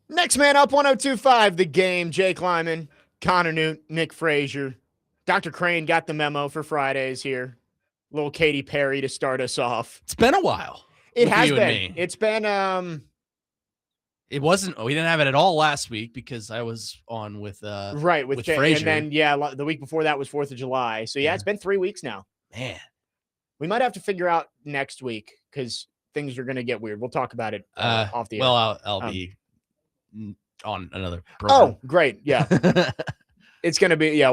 Next man up, 102.5 The Game. Jake Lyman, Connor Nute, Nick Frazier. Dr. Crane got the memo for Fridays here. Little Katy Perry to start us off. It's been a while. It with has you been. And me. It's been It wasn't. We didn't have it at all last week because I was on with right with Frazier. And then the week before that was 4th of July. So it's been 3 weeks now. Man, we might have to figure out next week because things are going to get weird. We'll talk about it off the air. Well, I'll be on another program. Oh, great. Yeah. It's going to be,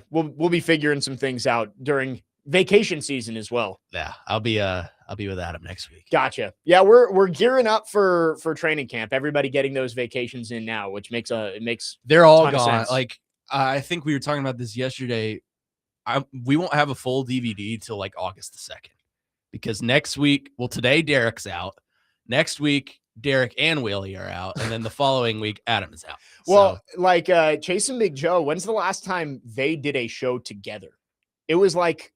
we'll be figuring some things out during vacation season as well. Yeah. I'll be with Adam next week. Gotcha. Yeah. We're gearing up for training camp. Everybody getting those vacations in now, which makes they're all gone. Like, I think we were talking about this yesterday. We won't have a full DVD till like August the 2nd because next week, today Derek's out. Next week, Derek and Willie are out, and then the following week, Adam is out. Well, Chase and Big Joe, when's the last time they did a show together? It was like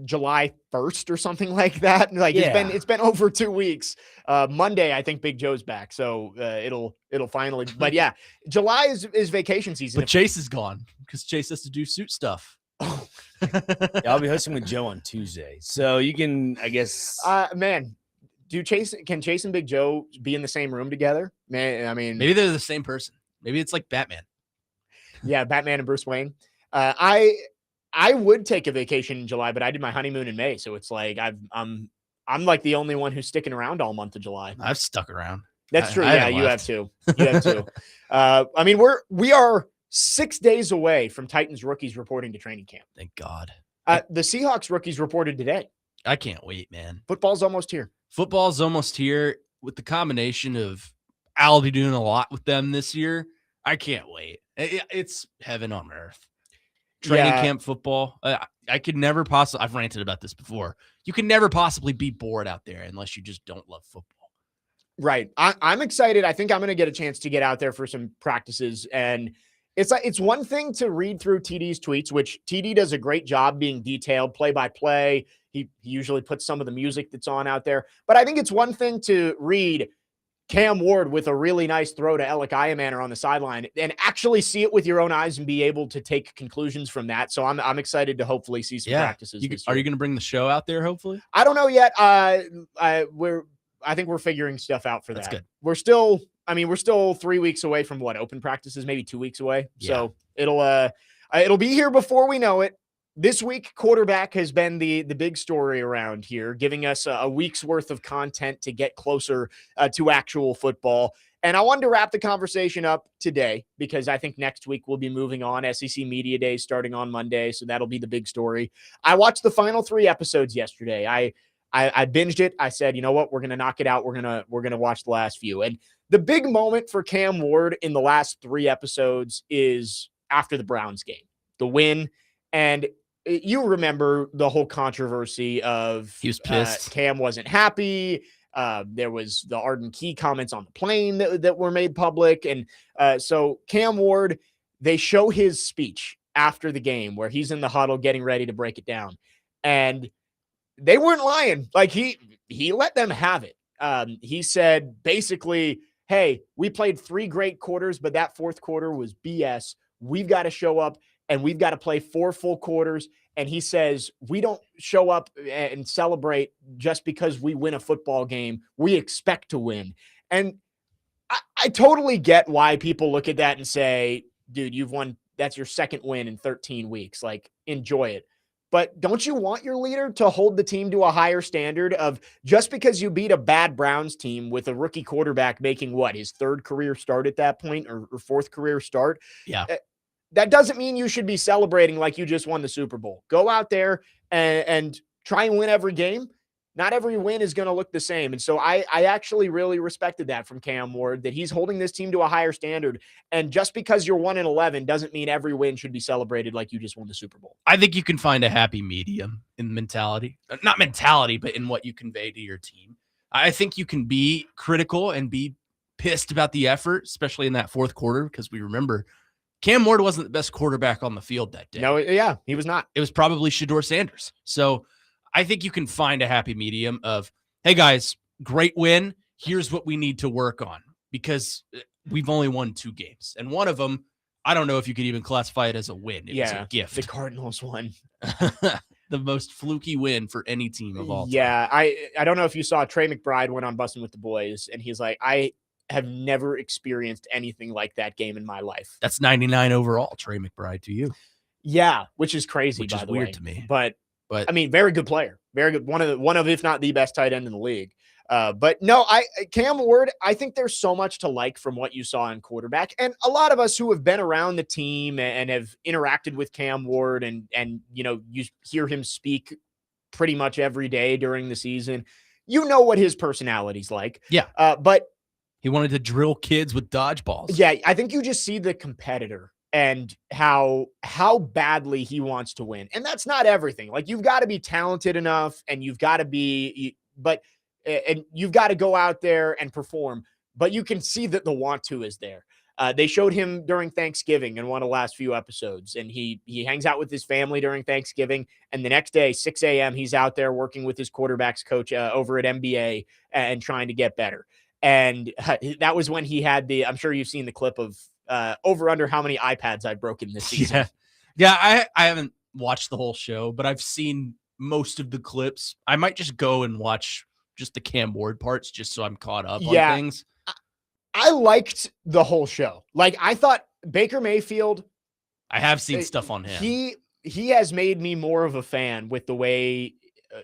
July 1st or something like that. It's been over 2 weeks. Monday, I think Big Joe's back, so it'll finally. But yeah, July is vacation season. But Chase is gone because Chase has to do suit stuff. I'll be hosting with Joe on Tuesday, so you can, I guess. Man. Can Chase and Big Joe be in the same room together? Man, I mean, maybe they're the same person. Maybe it's like Batman. Yeah, Batman and Bruce Wayne. I would take a vacation in July, but I did my honeymoon in May, so it's like I'm like the only one who's sticking around all month of July. I've stuck around. That's true. Yeah, you have too. I mean, we are 6 days away from Titans rookies reporting to training camp. Thank God. The Seahawks rookies reported today. I can't wait, man. Football's almost here. Football's almost here with the combination of I'll be doing a lot with them this year. I can't wait. It's heaven on earth. Training camp football. I could never possibly, I've ranted about this before. You can never possibly be bored out there unless you just don't love football. Right. I'm excited. I think I'm going to get a chance to get out there for some practices. And it's one thing to read through TD's tweets, which TD does a great job being detailed play by play. He usually puts some of the music that's on out there. But I think it's one thing to read Cam Ward with a really nice throw to Alec Iamaner on the sideline and actually see it with your own eyes and be able to take conclusions from that. So I'm excited to hopefully see some practices. Are you going to bring the show out there, hopefully? I don't know yet. I think we're figuring stuff out for that. That's good. We're still 3 weeks away from open practices, maybe 2 weeks away. Yeah. So it'll be here before we know it. This week, quarterback has been the big story around here, giving us a week's worth of content to get closer to actual football. And I wanted to wrap the conversation up today because I think next week we'll be moving on. SEC Media Day starting on Monday, so that'll be the big story. I watched the final 3 episodes yesterday. I binged it. I said, you know what, we're gonna knock it out. We're gonna watch the last few. And the big moment for Cam Ward in the last 3 episodes is after the Browns game, the win, and you remember the whole controversy of he was pissed. Cam wasn't happy. There was the Arden Key comments on the plane that were made public. And so Cam Ward, they show his speech after the game where he's in the huddle getting ready to break it down. And they weren't lying. Like he let them have it. He said basically, hey, we played 3 great quarters, but that 4th quarter was BS. We've got to show up and we've got to play 4 full quarters. And he says, we don't show up and celebrate just because we win a football game. We expect to win. And I totally get why people look at that and say, dude, you've won. That's your 2nd win in 13 weeks. Like, enjoy it. But don't you want your leader to hold the team to a higher standard of just because you beat a bad Browns team with a rookie quarterback making his 3rd career start at that point or 4th career start? Yeah. That doesn't mean you should be celebrating like you just won the Super Bowl. Go out there and try and win every game. Not every win is going to look the same. And so I actually really respected that from Cam Ward, that he's holding this team to a higher standard. And just because you're 1-11 doesn't mean every win should be celebrated like you just won the Super Bowl. I think you can find a happy medium in mentality. Not mentality, but in what you convey to your team. I think you can be critical and be pissed about the effort, especially in that 4th quarter, because we remember Cam Ward wasn't the best quarterback on the field that day. No, yeah, he was not. It was probably Shedeur Sanders. So I think you can find a happy medium of, hey, guys, great win. Here's what we need to work on. because we've only won 2 games. And one of them, I don't know if you could even classify it as a win. It was a gift. The Cardinals won. The most fluky win for any team of all time. Yeah, I don't know if you saw Trey McBride went on Bussin' with the Boys, and he's like, I have never experienced anything like that game in my life. That's 99 overall, Trey McBride to you. Yeah, which is crazy, Which by is the weird way. to me. But But I mean, very good player. Very good. One of, if not the best tight end in the league. But no, Cam Ward, I think there's so much to like from what you saw in quarterback. And a lot of us who have been around the team and have interacted with Cam Ward and you hear him speak pretty much every day during the season, you know what his personality's like. Yeah. But he wanted to drill kids with dodgeballs. Yeah, I think you just see the competitor and how badly he wants to win. And that's not everything. Like, you've got to be talented enough and you've got to be, and you've got to go out there and perform, but you can see that the want to is there. They showed him during Thanksgiving in one of the last few episodes, and he hangs out with his family during Thanksgiving. And the next day, 6 a.m., he's out there working with his quarterbacks coach over at MBA and trying to get better. And that was when he had I'm sure you've seen the clip of over under how many iPads I've broken this season. Yeah. I haven't watched the whole show, but I've seen most of the clips. I might just go and watch just the Cam Ward parts just so I'm caught up on things. I liked the whole show. Like, I thought Baker Mayfield, I have seen stuff on him. He has made me more of a fan with the way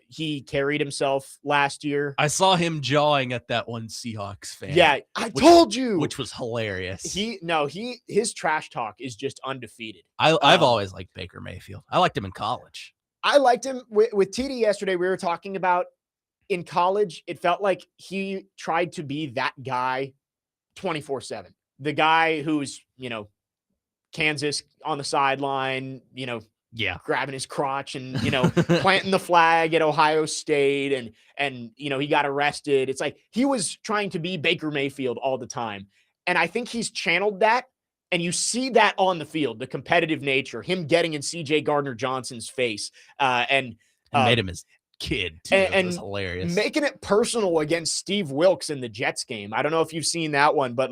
he carried himself last year. I saw him jawing at that one Seahawks fan. Yeah, told you. Which was hilarious. His trash talk is just undefeated. I've always liked Baker Mayfield. I liked him in college. I liked him with TD yesterday. We were talking about in college, it felt like he tried to be that guy 24/7. The guy who's, Kansas on the sideline, grabbing his crotch and, planting the flag at Ohio State and he got arrested. It's like he was trying to be Baker Mayfield all the time. And I think he's channeled that. And you see that on the field, the competitive nature, him getting in CJ Gardner-Johnson's face and made him his kid too. It was hilarious. Making it personal against Steve Wilks in the Jets game. I don't know if you've seen that one, but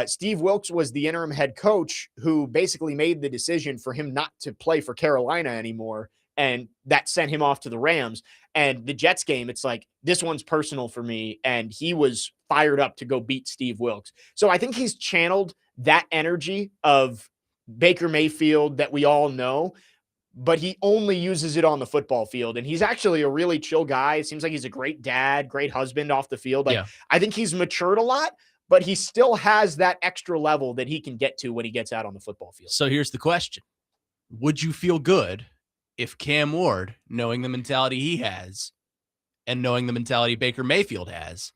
Steve Wilks was the interim head coach who basically made the decision for him not to play for Carolina anymore. And that sent him off to the Rams. And the Jets game, it's like, this one's personal for me. And he was fired up to go beat Steve Wilks. So I think he's channeled that energy of Baker Mayfield that we all know, but he only uses it on the football field. And he's actually a really chill guy. It seems like he's a great dad, great husband off the field. I think he's matured a lot, but he still has that extra level that he can get to when he gets out on the football field. So here's the question. Would you feel good if Cam Ward, knowing the mentality he has and knowing the mentality Baker Mayfield has,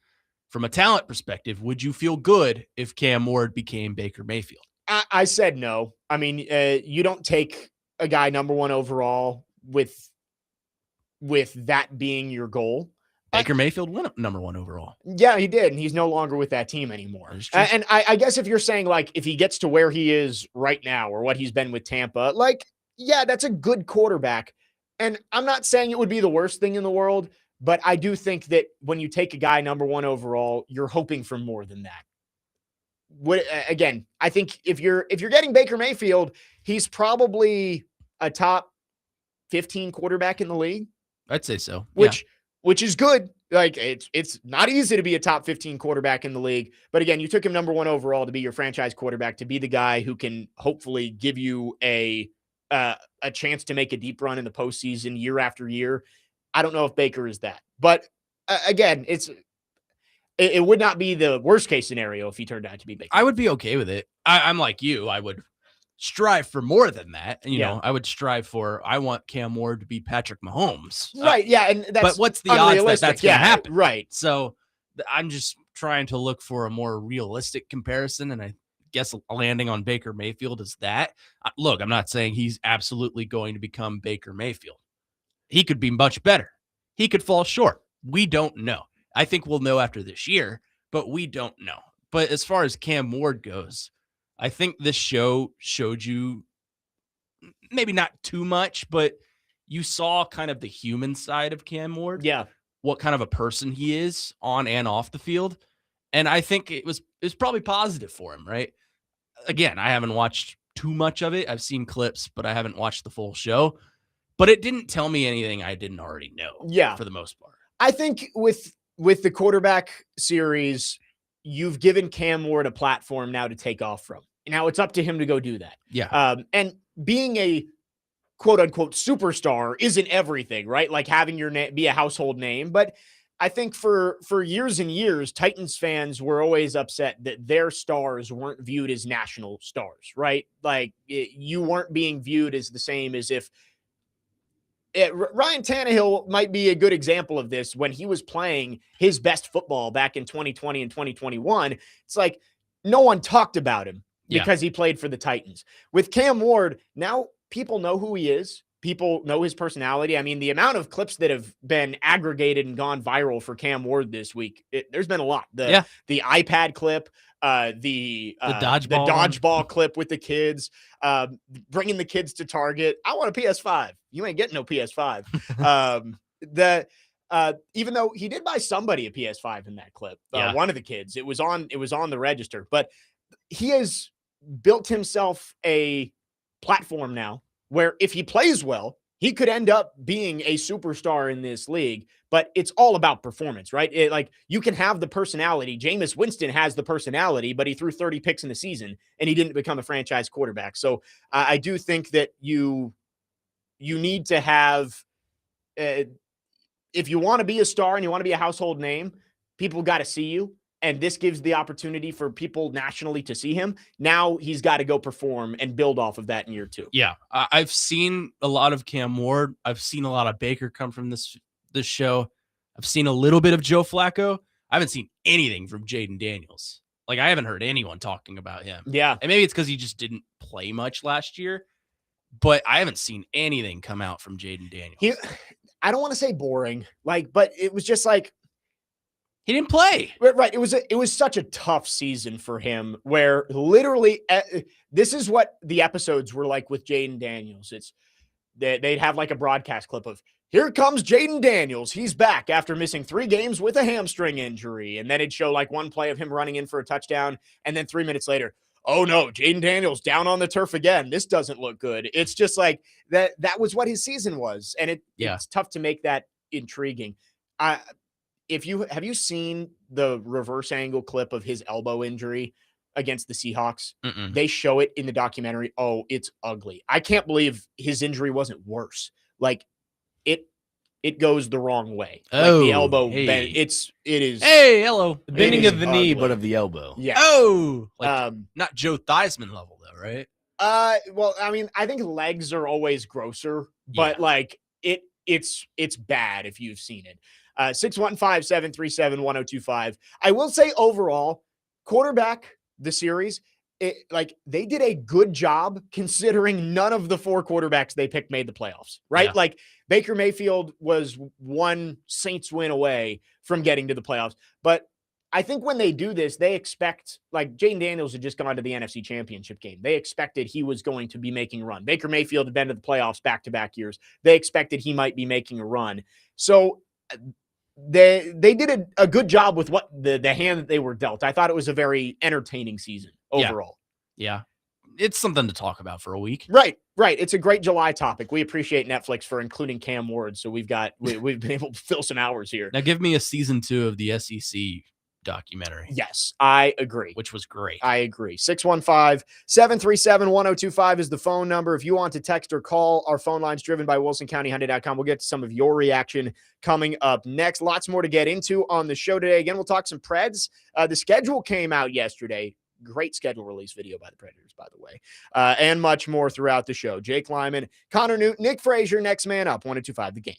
from a talent perspective, would you feel good if Cam Ward became Baker Mayfield? I said no. I mean, you don't take a guy number 1 overall with that being your goal. Baker Mayfield went up number 1 overall. Yeah, he did. And he's no longer with that team anymore. And I guess if you're saying if he gets to where he is right now or what he's been with Tampa, yeah, that's a good quarterback. And I'm not saying it would be the worst thing in the world, but I do think that when you take a guy number 1 overall, you're hoping for more than that. Again, I think if you're getting Baker Mayfield, he's probably a top 15 quarterback in the league. I'd say so. Which is good. It's not easy to be a top 15 quarterback in the league. But again, you took him number 1 overall to be your franchise quarterback, to be the guy who can hopefully give you a chance to make a deep run in the postseason year after year. I don't know if Baker is that. But again, it would not be the worst case scenario if he turned out to be Baker. I would be okay with it. I'm like you. I would strive for more than that. You know, I would strive for, I want Cam Ward to be Patrick Mahomes. Right. Yeah. And but what's the odds that that's going to happen? Right. So I'm just trying to look for a more realistic comparison. And I guess landing on Baker Mayfield is that. Look, I'm not saying he's absolutely going to become Baker Mayfield. He could be much better. He could fall short. We don't know. I think we'll know after this year, but we don't know. But as far as Cam Ward goes, I think this show showed you maybe not too much, but you saw kind of the human side of Cam Ward. Yeah. What kind of a person he is on and off the field. And I think it was probably positive for him, right? Again, I haven't watched too much of it. I've seen clips, but I haven't watched the full show. But it didn't tell me anything I didn't already know. Yeah. For the most part. I think with the quarterback series, you've given Cam Ward a platform now to take off from. Now it's up to him to go do that. Yeah. And being a quote unquote superstar isn't everything, right? Like having your name be a household name. But I think for years and years, Titans fans were always upset that their stars weren't viewed as national stars, right? Like you weren't being viewed as the same as if Ryan Tannehill might be a good example of this. When he was playing his best football back in 2020 and 2021, it's like no one talked about him because he played for the Titans. With Cam Ward, now people know who he is. People know his personality. I mean, the amount of clips that have been aggregated and gone viral for Cam Ward this week, there's been a lot. The iPad clip, the dodgeball clip with the kids, bringing the kids to Target. I want a PS5. You ain't getting no PS5. Even though he did buy somebody a PS5 in that clip, one of the kids, it was on the register, but he has built himself a platform now where if he plays well, he could end up being a superstar in this league, but it's all about performance, right? Like you can have the personality. Jameis Winston has the personality, but he threw 30 picks in the season and he didn't become a franchise quarterback. So I do think that you need to have, if you want to be a star and you want to be a household name, people got to see you. And this gives the opportunity for people nationally to see him. Now he's got to go perform and build off of that in year 2. Yeah. I've seen a lot of Cam Ward. I've seen a lot of Baker come from this show. I've seen a little bit of Joe Flacco. I haven't seen anything from Jaden Daniels. Like I haven't heard anyone talking about him. Yeah. And maybe it's because he just didn't play much last year, but I haven't seen anything come out from Jaden Daniels. I don't want to say boring, but it was just like, he didn't play. Right. It was such a tough season for him where literally this is what the episodes were like with Jaden Daniels. They'd have like a broadcast clip of, here comes Jaden Daniels. He's back after missing 3 games with a hamstring injury. And then it'd show like one play of him running in for a touchdown. And then 3 minutes later, oh no, Jaden Daniels down on the turf again. This doesn't look good. It's just like that was what his season was. And it's tough to make that intriguing. Have you seen the reverse angle clip of his elbow injury against the Seahawks? Mm-mm. They show it in the documentary. Oh, it's ugly. I can't believe his injury wasn't worse. Like it goes the wrong way. Like the elbow bend. It is. Hey, hello. The bending of the knee, but of the elbow. Yeah. Oh, not Joe Theismann level though, right? Well, I mean, I think legs are always grosser, but it's bad if you've seen it. 615-737-1025. I will say overall, quarterback, the series, they did a good job considering none of the 4 quarterbacks they picked made the playoffs, right? Yeah. Like Baker Mayfield was one Saints win away from getting to the playoffs. But I think when they do this, they expect, like Jaden Daniels had just gone to the NFC Championship game. They expected he was going to be making a run. Baker Mayfield had been to the playoffs back-to-back years. They expected he might be making a run. So they did a good job with what the hand that they were dealt. I thought it was a very entertaining season overall. Yeah. It's something to talk about for a week. Right. It's a great July topic. We appreciate Netflix for including Cam Ward. So we've been able to fill some hours here. Now give me a season 2 of the SEC documentary. Yes, I agree. Which was great. I agree. 615-737-1025 is the phone number. If you want to text or call, our phone line's driven by WilsonCountyHyundai.com. We'll get to some of your reaction coming up next. Lots more to get into on the show today. Again, we'll talk some Preds. The schedule came out yesterday. Great schedule release video by the Predators, by the way. And much more throughout the show. Jake Lyman, Connor Nute, Nick Frazier, next man up. 102.5 The Game.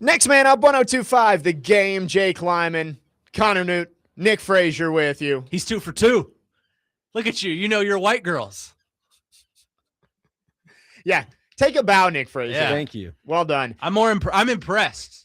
Next man up, 102.5 The Game. Jake Lyman, Connor Nute, Nick Frazier with you. He's 2 for 2. Look at you. You know your white girls. Yeah, take a bow, Nick Frazier. Yeah. Thank you. Well done. I'm impressed.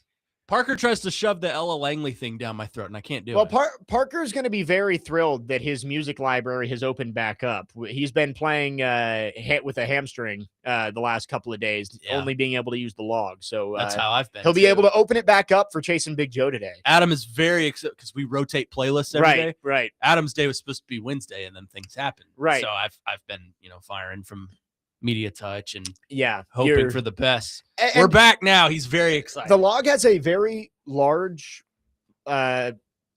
Parker tries to shove the Ella Langley thing down my throat, and I can't do it. Well, Parker's going to be very thrilled that his music library has opened back up. He's been playing hit with a hamstring the last couple of days, only being able to use the log. So that's how I've been. He'll be able to open it back up for chasing Big Joe today. Adam is very excited because we rotate playlists every day. Right. Adam's day was supposed to be Wednesday, and then things happened. Right. So I've been firing from media touch and hoping for the best. And we're back now. He's very excited. The log has a very large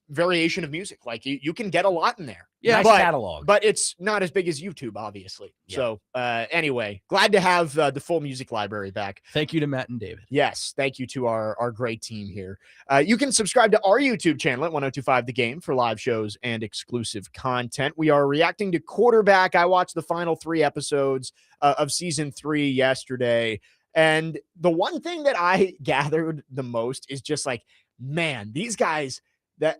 variation of music. Like you can get a lot in there. Yeah, nice catalog. But it's not as big as YouTube, obviously. Yeah. So anyway, glad to have the full music library back. Thank you to Matt and David. Yes, thank you to our great team here. You can subscribe to our YouTube channel at 102.5 The Game for live shows and exclusive content. We are reacting to quarterback. I watched the final 3 episodes of season 3 yesterday. And the one thing that I gathered the most is just like, man, these guys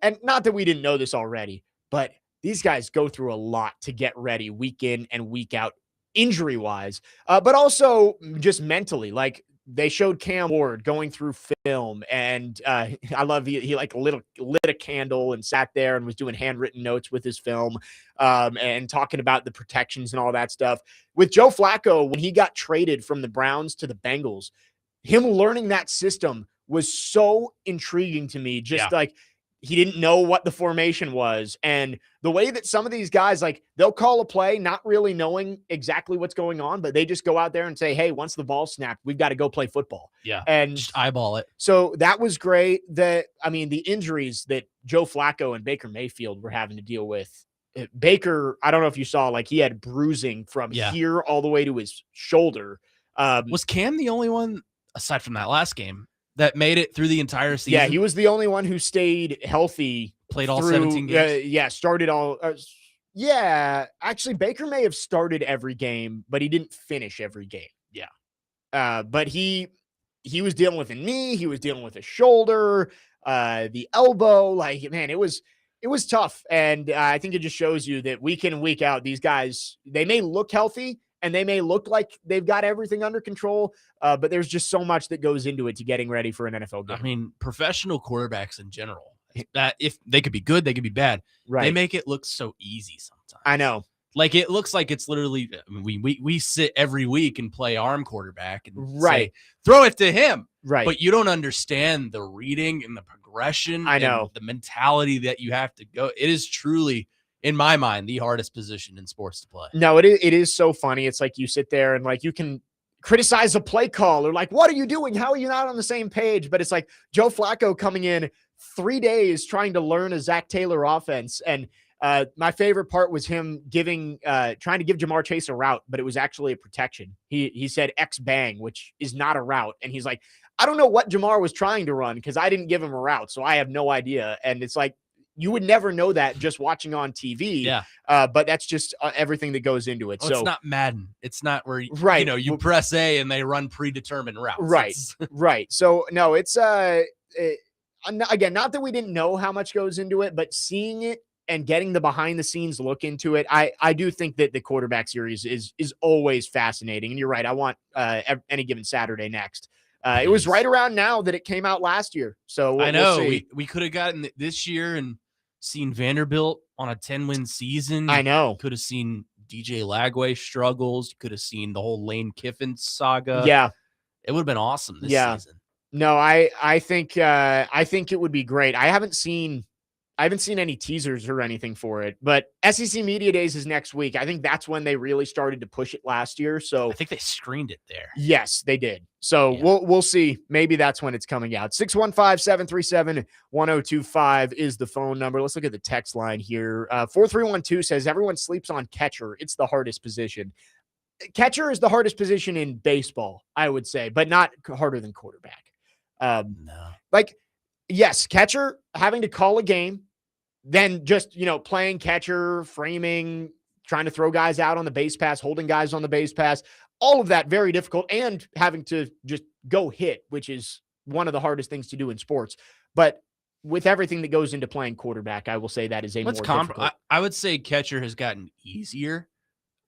and not that we didn't know this already, but these guys go through a lot to get ready week in and week out, injury wise, but also just mentally. Like they showed Cam Ward going through film, and I love he like lit a candle and sat there and was doing handwritten notes with his film and talking about the protections and all that stuff. With Joe Flacco, when he got traded from the Browns to the Bengals, him learning that system was so intriguing to me. Just like, he didn't know what the formation was. And the way that some of these guys, like they'll call a play, not really knowing exactly what's going on, but they just go out there and say, hey, once the ball snapped, we've got to go play football. Yeah. And just eyeball it. So that was great. The injuries that Joe Flacco and Baker Mayfield were having to deal with. Baker, I don't know if you saw, like he had bruising from here all the way to his shoulder. Was Cam the only one, aside from that last game, that made it through the entire season? Yeah, he was the only one who stayed healthy. Played all 17 games? Started all actually, Baker may have started every game, but he didn't finish every game. Yeah. But he was dealing with a knee. He was dealing with a shoulder, the elbow. Like, man, it was tough. And I think it just shows you that week in and week out, these guys, they may look healthy, and they may look like they've got everything under control, but there's just so much that goes into it to getting ready for an NFL game. I mean, professional quarterbacks in general, that if they could be good, they could be bad. Right. They make it look so easy sometimes. I know. Like it looks like it's literally, I mean, we sit every week and play arm quarterback and say, throw it to him. Right. But you don't understand the reading and the progression. I know. And the mentality that you have to go. It is truly, in my mind, the hardest position in sports to play. No, it is so funny. It's like you sit there and like you can criticize a play call or like, what are you doing? How are you not on the same page? But it's like Joe Flacco coming in 3 days trying to learn a Zach Taylor offense. And my favorite part was him trying to give Jamar Chase a route, but it was actually a protection. He said X bang, which is not a route. And he's like, I don't know what Jamar was trying to run because I didn't give him a route. So I have no idea. And it's like, you would never know that just watching on TV. Yeah. But that's just everything that goes into it. Oh, so it's not Madden. It's not where you press A and they run predetermined routes. Right. Right. So no, it's again, not that we didn't know how much goes into it, but seeing it and getting the behind the scenes look into it, I do think that the quarterback series is always fascinating. And you're right. I want any given Saturday next. It was right around now that it came out last year. So I know we'll see. we could have gotten it this year and seen Vanderbilt on a 10-win season. I know. Could have seen DJ Lagway struggles. You could have seen the whole Lane Kiffin saga. Yeah. It would have been awesome this season. No, I think it would be great. I haven't seen any teasers or anything for it, but SEC Media Days is next week. I think that's when they really started to push it last year. So I think they screened it there. Yes, they did. So we'll see. Maybe that's when it's coming out. 615-737-1025 is the phone number. Let's look at the text line here. 4312 says everyone sleeps on catcher. It's the hardest position. Catcher is the hardest position in baseball, I would say, but not harder than quarterback. No. Like, yes, catcher having to call a game, then just, playing catcher, framing, trying to throw guys out on the base pass, holding guys on the base pass, all of that very difficult, and having to just go hit, which is one of the hardest things to do in sports. But with everything that goes into playing quarterback, I will say that is a more difficult. I would say catcher has gotten easier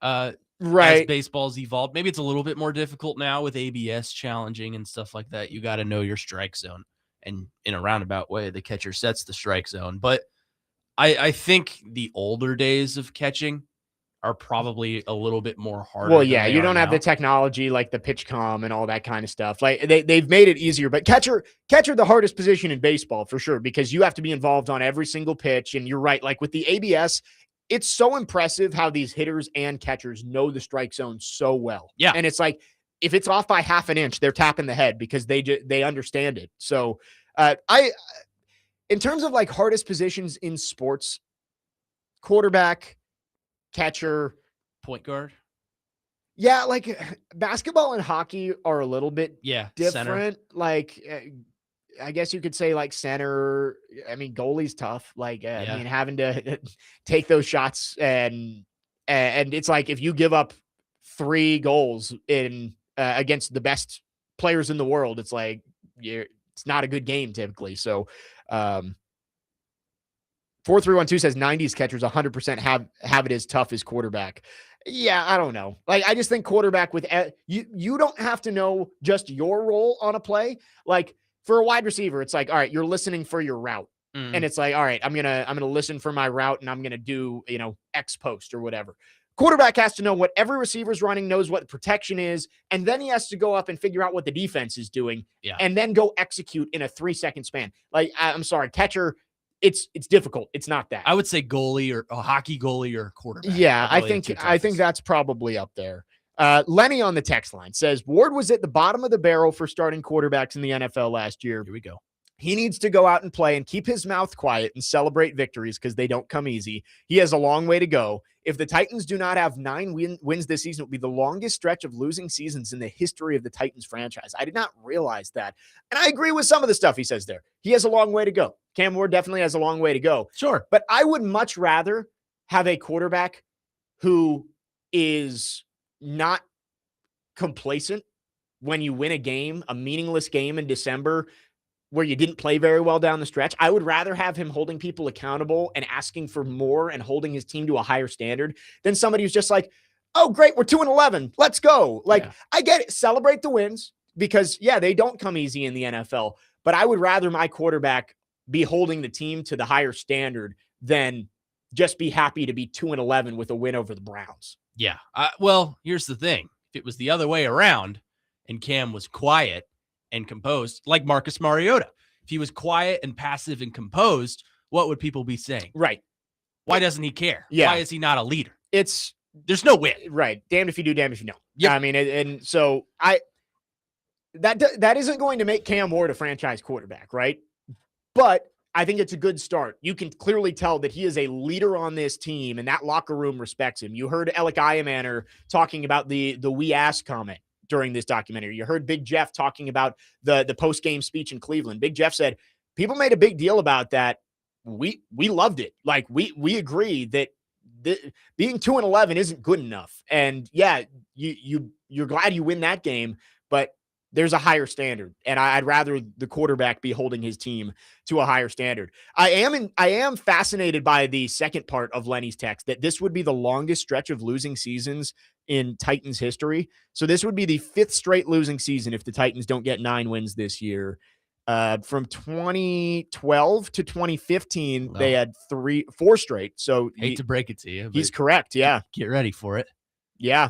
as Right. baseball's evolved. Maybe it's a little bit more difficult now with ABS challenging and stuff like that. You got to know your strike zone. And in a roundabout way, the catcher sets the strike zone. But I think the older days of catching are probably a little bit more harder. Well, yeah, you don't have the technology like the pitch comm and all that kind of stuff. Like they've made it easier, but catcher, the hardest position in baseball for sure, because you have to be involved on every single pitch. And you're right. Like with the ABS, it's so impressive how these hitters and catchers know the strike zone so well. Yeah. And it's like, if it's off by half an inch, they're tapping the head because they understand it. So in terms of like hardest positions in sports, quarterback, catcher, point guard. Yeah, like basketball and hockey are a little bit different. Center. Like I guess you could say like center. I mean, goalie's tough. Like I mean, having to take those shots and it's like if you give up 3 goals in against the best players in the world, it's like it's not a good game typically. So 4312 says 90s catchers 100% have it as tough as quarterback. Yeah, I don't know. Like, I just think quarterback with you don't have to know just your role on a play. Like for a wide receiver, it's like, all right, you're listening for your route. And it's like, all right, I'm going to listen for my route and I'm going to do, X post or whatever. Quarterback has to know what every receiver's running, knows what protection is, and then he has to go up and figure out what the defense is doing and then go execute in a 3-second span. Like, I'm sorry, catcher, it's difficult. It's not that. I would say goalie or a hockey goalie or quarterback. Yeah, I think that's probably up there. Lenny on the text line says Ward was at the bottom of the barrel for starting quarterbacks in the NFL last year. Here we go. He needs to go out and play and keep his mouth quiet and celebrate victories because they don't come easy. He has a long way to go. If the Titans do not have 9 wins this season, it will be the longest stretch of losing seasons in the history of the Titans franchise. I did not realize that. And I agree with some of the stuff he says there. He has a long way to go. Cam Ward definitely has a long way to go. Sure. But I would much rather have a quarterback who is not complacent when you win a game, a meaningless game in December, where you didn't play very well down the stretch. I would rather have him holding people accountable and asking for more and holding his team to a higher standard than somebody who's just like, oh, great, we're 2-11. Let's go. Like, I get it. Celebrate the wins because, they don't come easy in the NFL. But I would rather my quarterback be holding the team to the higher standard than just be happy to be 2-11 with a win over the Browns. Yeah. Well, here's the thing. If it was the other way around and Cam was quiet and composed, like Marcus Mariota, if he was quiet and passive and composed, what would people be saying? Right. Why doesn't he care? Yeah. Why is he not a leader? There's no win. Right. Damned if you do, damned if you don't. Yeah. I mean, and so that isn't going to make Cam Ward a franchise quarterback, right? But I think it's a good start. You can clearly tell that he is a leader on this team and that locker room respects him. You heard Alec Iamaner talking about the we ask comment during this documentary. You heard Big Jeff talking about the post-game speech in Cleveland. Big Jeff said, people made a big deal about that. We loved it. Like we agree that being 2-11 isn't good enough. And you're glad you win that game, but there's a higher standard. And I'd rather the quarterback be holding his team to a higher standard. I am fascinated by the second part of Lenny's text, that this would be the longest stretch of losing seasons in Titans history. So this would be the 5th straight losing season if the Titans don't get 9 wins this year. From 2012 to 2015, they had 4 straight. So hate to break it to you, he's correct. Yeah. Get ready for it. Yeah.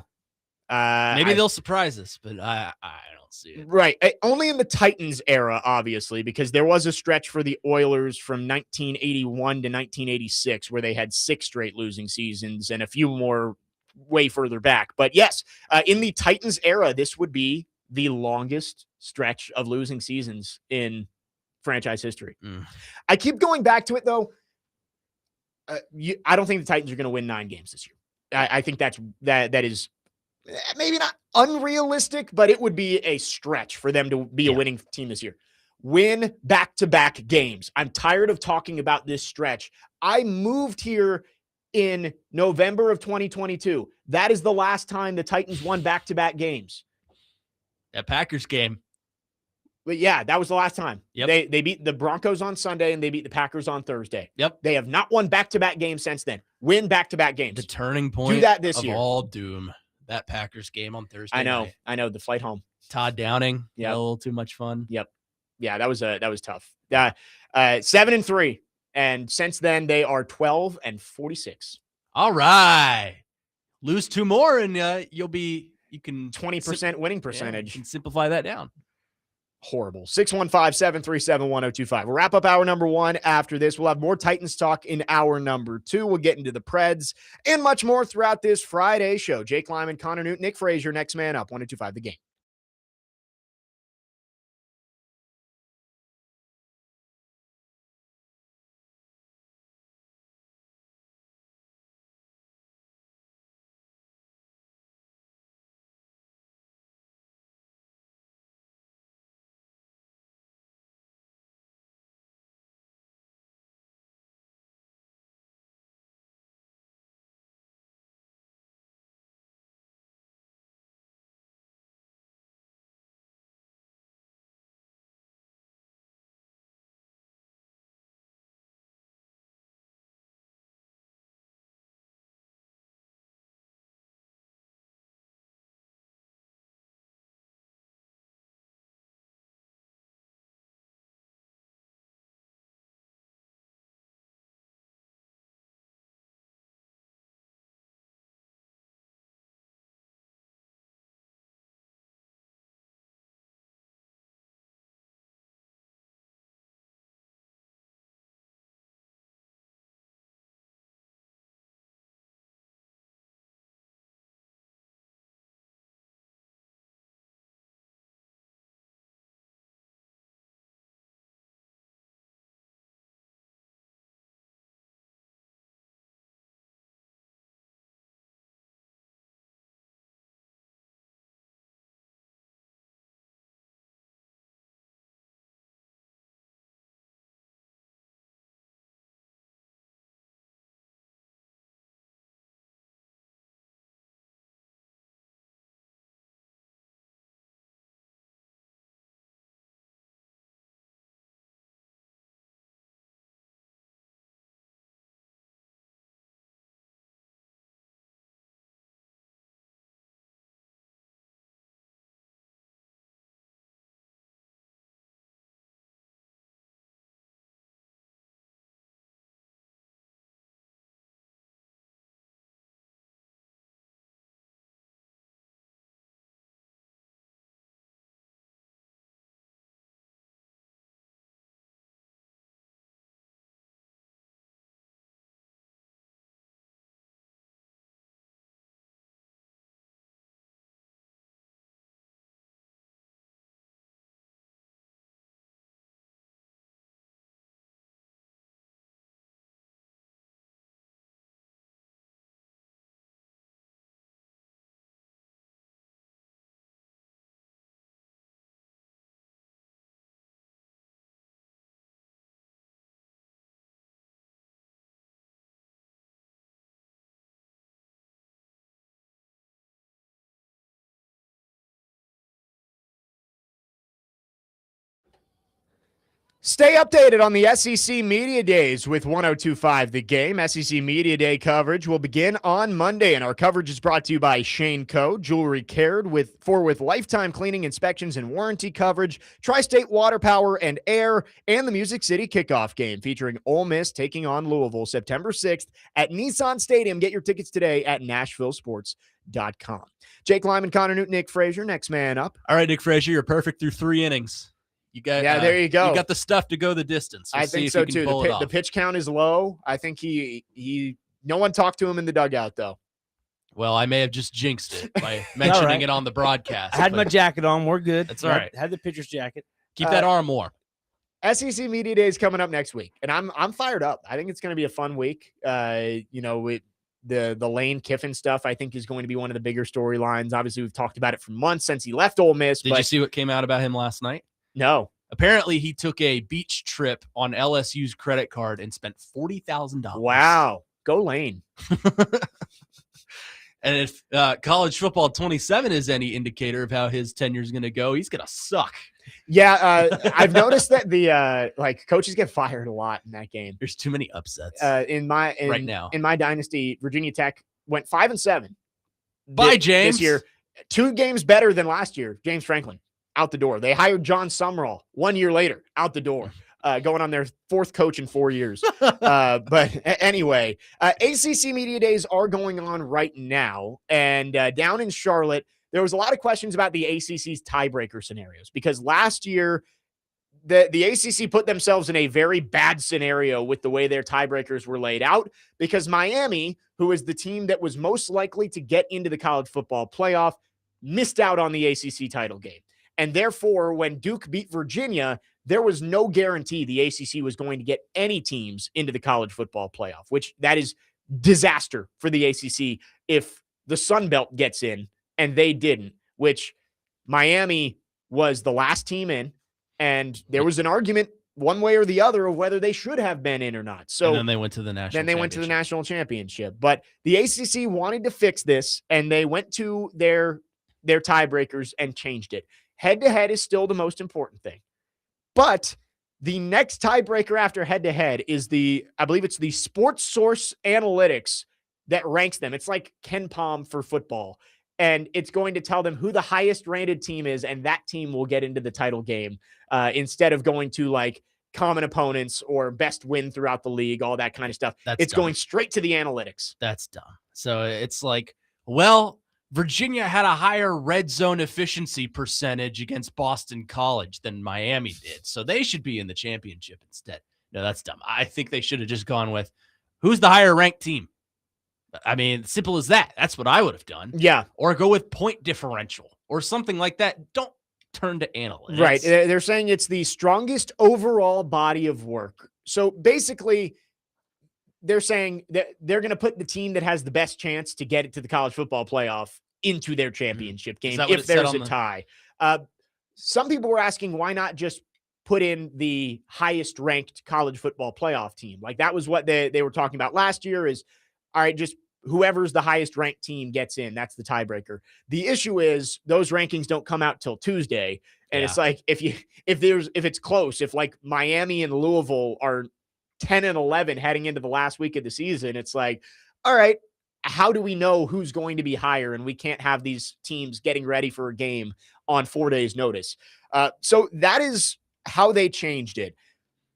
Maybe they'll surprise us, but I don't see it. Right. Only in the Titans era, obviously, because there was a stretch for the Oilers from 1981 to 1986 where they had 6 straight losing seasons and a few more way further back. But yes, in the Titans era, this would be the longest stretch of losing seasons in franchise history. I keep going back to it, though. I don't think the Titans are going to win 9 games this year. I think that is maybe not unrealistic, but it would be a stretch for them to be a winning team this year. Win back-to-back games. I'm tired of talking about this stretch. I moved here in November of 2022. That is the last time the Titans won back-to-back games. That Packers game, But yeah, that was the last time. Yep. They beat the Broncos on Sunday and they beat the Packers on Thursday. Yep. They have not won back-to-back games since then. Win back-to-back games. The turning point Do that this of year. all doom. That Packers game on Thursday. I know. night. I know. The flight home. Todd Downing. Yep. A little too much fun. Yep. Yeah, that was tough. 7-3. And since then, they are 12-46. All right. Lose 2 more and you can 20% winning you percentage. can simplify that down. Horrible. 615-737-1025. We'll wrap up hour number 1 after this. We'll have more Titans talk in hour number 2. We'll get into the Preds and much more throughout this Friday show. Jake Lyman, Connor Nute, Nick Frazier, next man up. 1025 The Game. Stay updated on the SEC Media Days with 1025 The Game. SEC Media Day coverage will begin on Monday, and our coverage is brought to you by Shane Co. Jewelry Cared with lifetime cleaning, inspections, and warranty coverage, Tri-State Water Power and Air, and the Music City Kickoff Game featuring Ole Miss taking on Louisville September 6th at Nissan Stadium. Get your tickets today at NashvilleSports.com. Jake Lyman, Connor Newton, Nick Frazier, next man up. All right, Nick Frazier, you're perfect through 3 innings. You got, there you go. You got the stuff to go the distance. I think so too. The pitch count is low. I think he no one talked to him in the dugout though. Well, I may have just jinxed it by mentioning it on the broadcast. I had my jacket on. We're good. That's all right. Had the pitcher's jacket. Keep that arm warm. SEC Media Day is coming up next week, and I'm fired up. I think it's going to be a fun week. The Lane Kiffin stuff, I think, is going to be one of the bigger storylines. Obviously, we've talked about it for months since he left Ole Miss. Did you see what came out about him last night? No. Apparently, he took a beach trip on LSU's credit card and spent $40,000. Wow. Go Lane. And if college football 27 is any indicator of how his tenure is going to go, he's going to suck. Yeah, I've noticed that the coaches get fired a lot in that game. There's too many upsets Right now. In my dynasty, Virginia Tech went 5-7. Bye, James. This year, 2 games better than last year. James Franklin out the door. They hired John Summerall 1 year later, out the door. Going on their 4th coach in 4 years. But anyway, ACC Media Days are going on right now. And down in Charlotte, there was a lot of questions about the ACC's tiebreaker scenarios because last year, the ACC put themselves in a very bad scenario with the way their tiebreakers were laid out because Miami, who is the team that was most likely to get into the college football playoff, missed out on the ACC title game. And therefore, when Duke beat Virginia, there was no guarantee the ACC was going to get any teams into the college football playoff, which that is disaster for the ACC if the Sun Belt gets in and they didn't, which Miami was the last team in. And there was an argument one way or the other of whether they should have been in or not. So and then they went to the national championship. But the ACC wanted to fix this, and they went to their tiebreakers and changed it. Head-to-head is still the most important thing. But the next tiebreaker after head-to-head is I believe it's the Sports Source Analytics that ranks them. It's like Ken Pom for football. And it's going to tell them who the highest rated team is, and that team will get into the title game instead of going to like common opponents or best win throughout the league, all that kind of stuff. It's going straight to the analytics. That's dumb. So it's like, well, Virginia had a higher red zone efficiency percentage against Boston College than Miami did, so they should be in the championship instead. No, that's dumb. I think they should have just gone with who's the higher ranked team. I mean, simple as that. That's what I would have done. Yeah. Or go with point differential or something like that. Don't turn to analytics. Right. They're saying it's the strongest overall body of work. So basically, they're saying that they're going to put the team that has the best chance to get it to the college football playoff into their championship game if there's a tie. Some people were asking why not just put in the highest ranked college football playoff team. Like that was what they were talking about last year is, all right, just whoever's the highest ranked team gets in. That's the tiebreaker. The issue is those rankings don't come out till Tuesday. And it's like, if it's close, if like Miami and Louisville are 10-11 heading into the last week of the season, it's like, all right, how do we know who's going to be higher? And we can't have these teams getting ready for a game on 4 days notice. So that is how they changed it.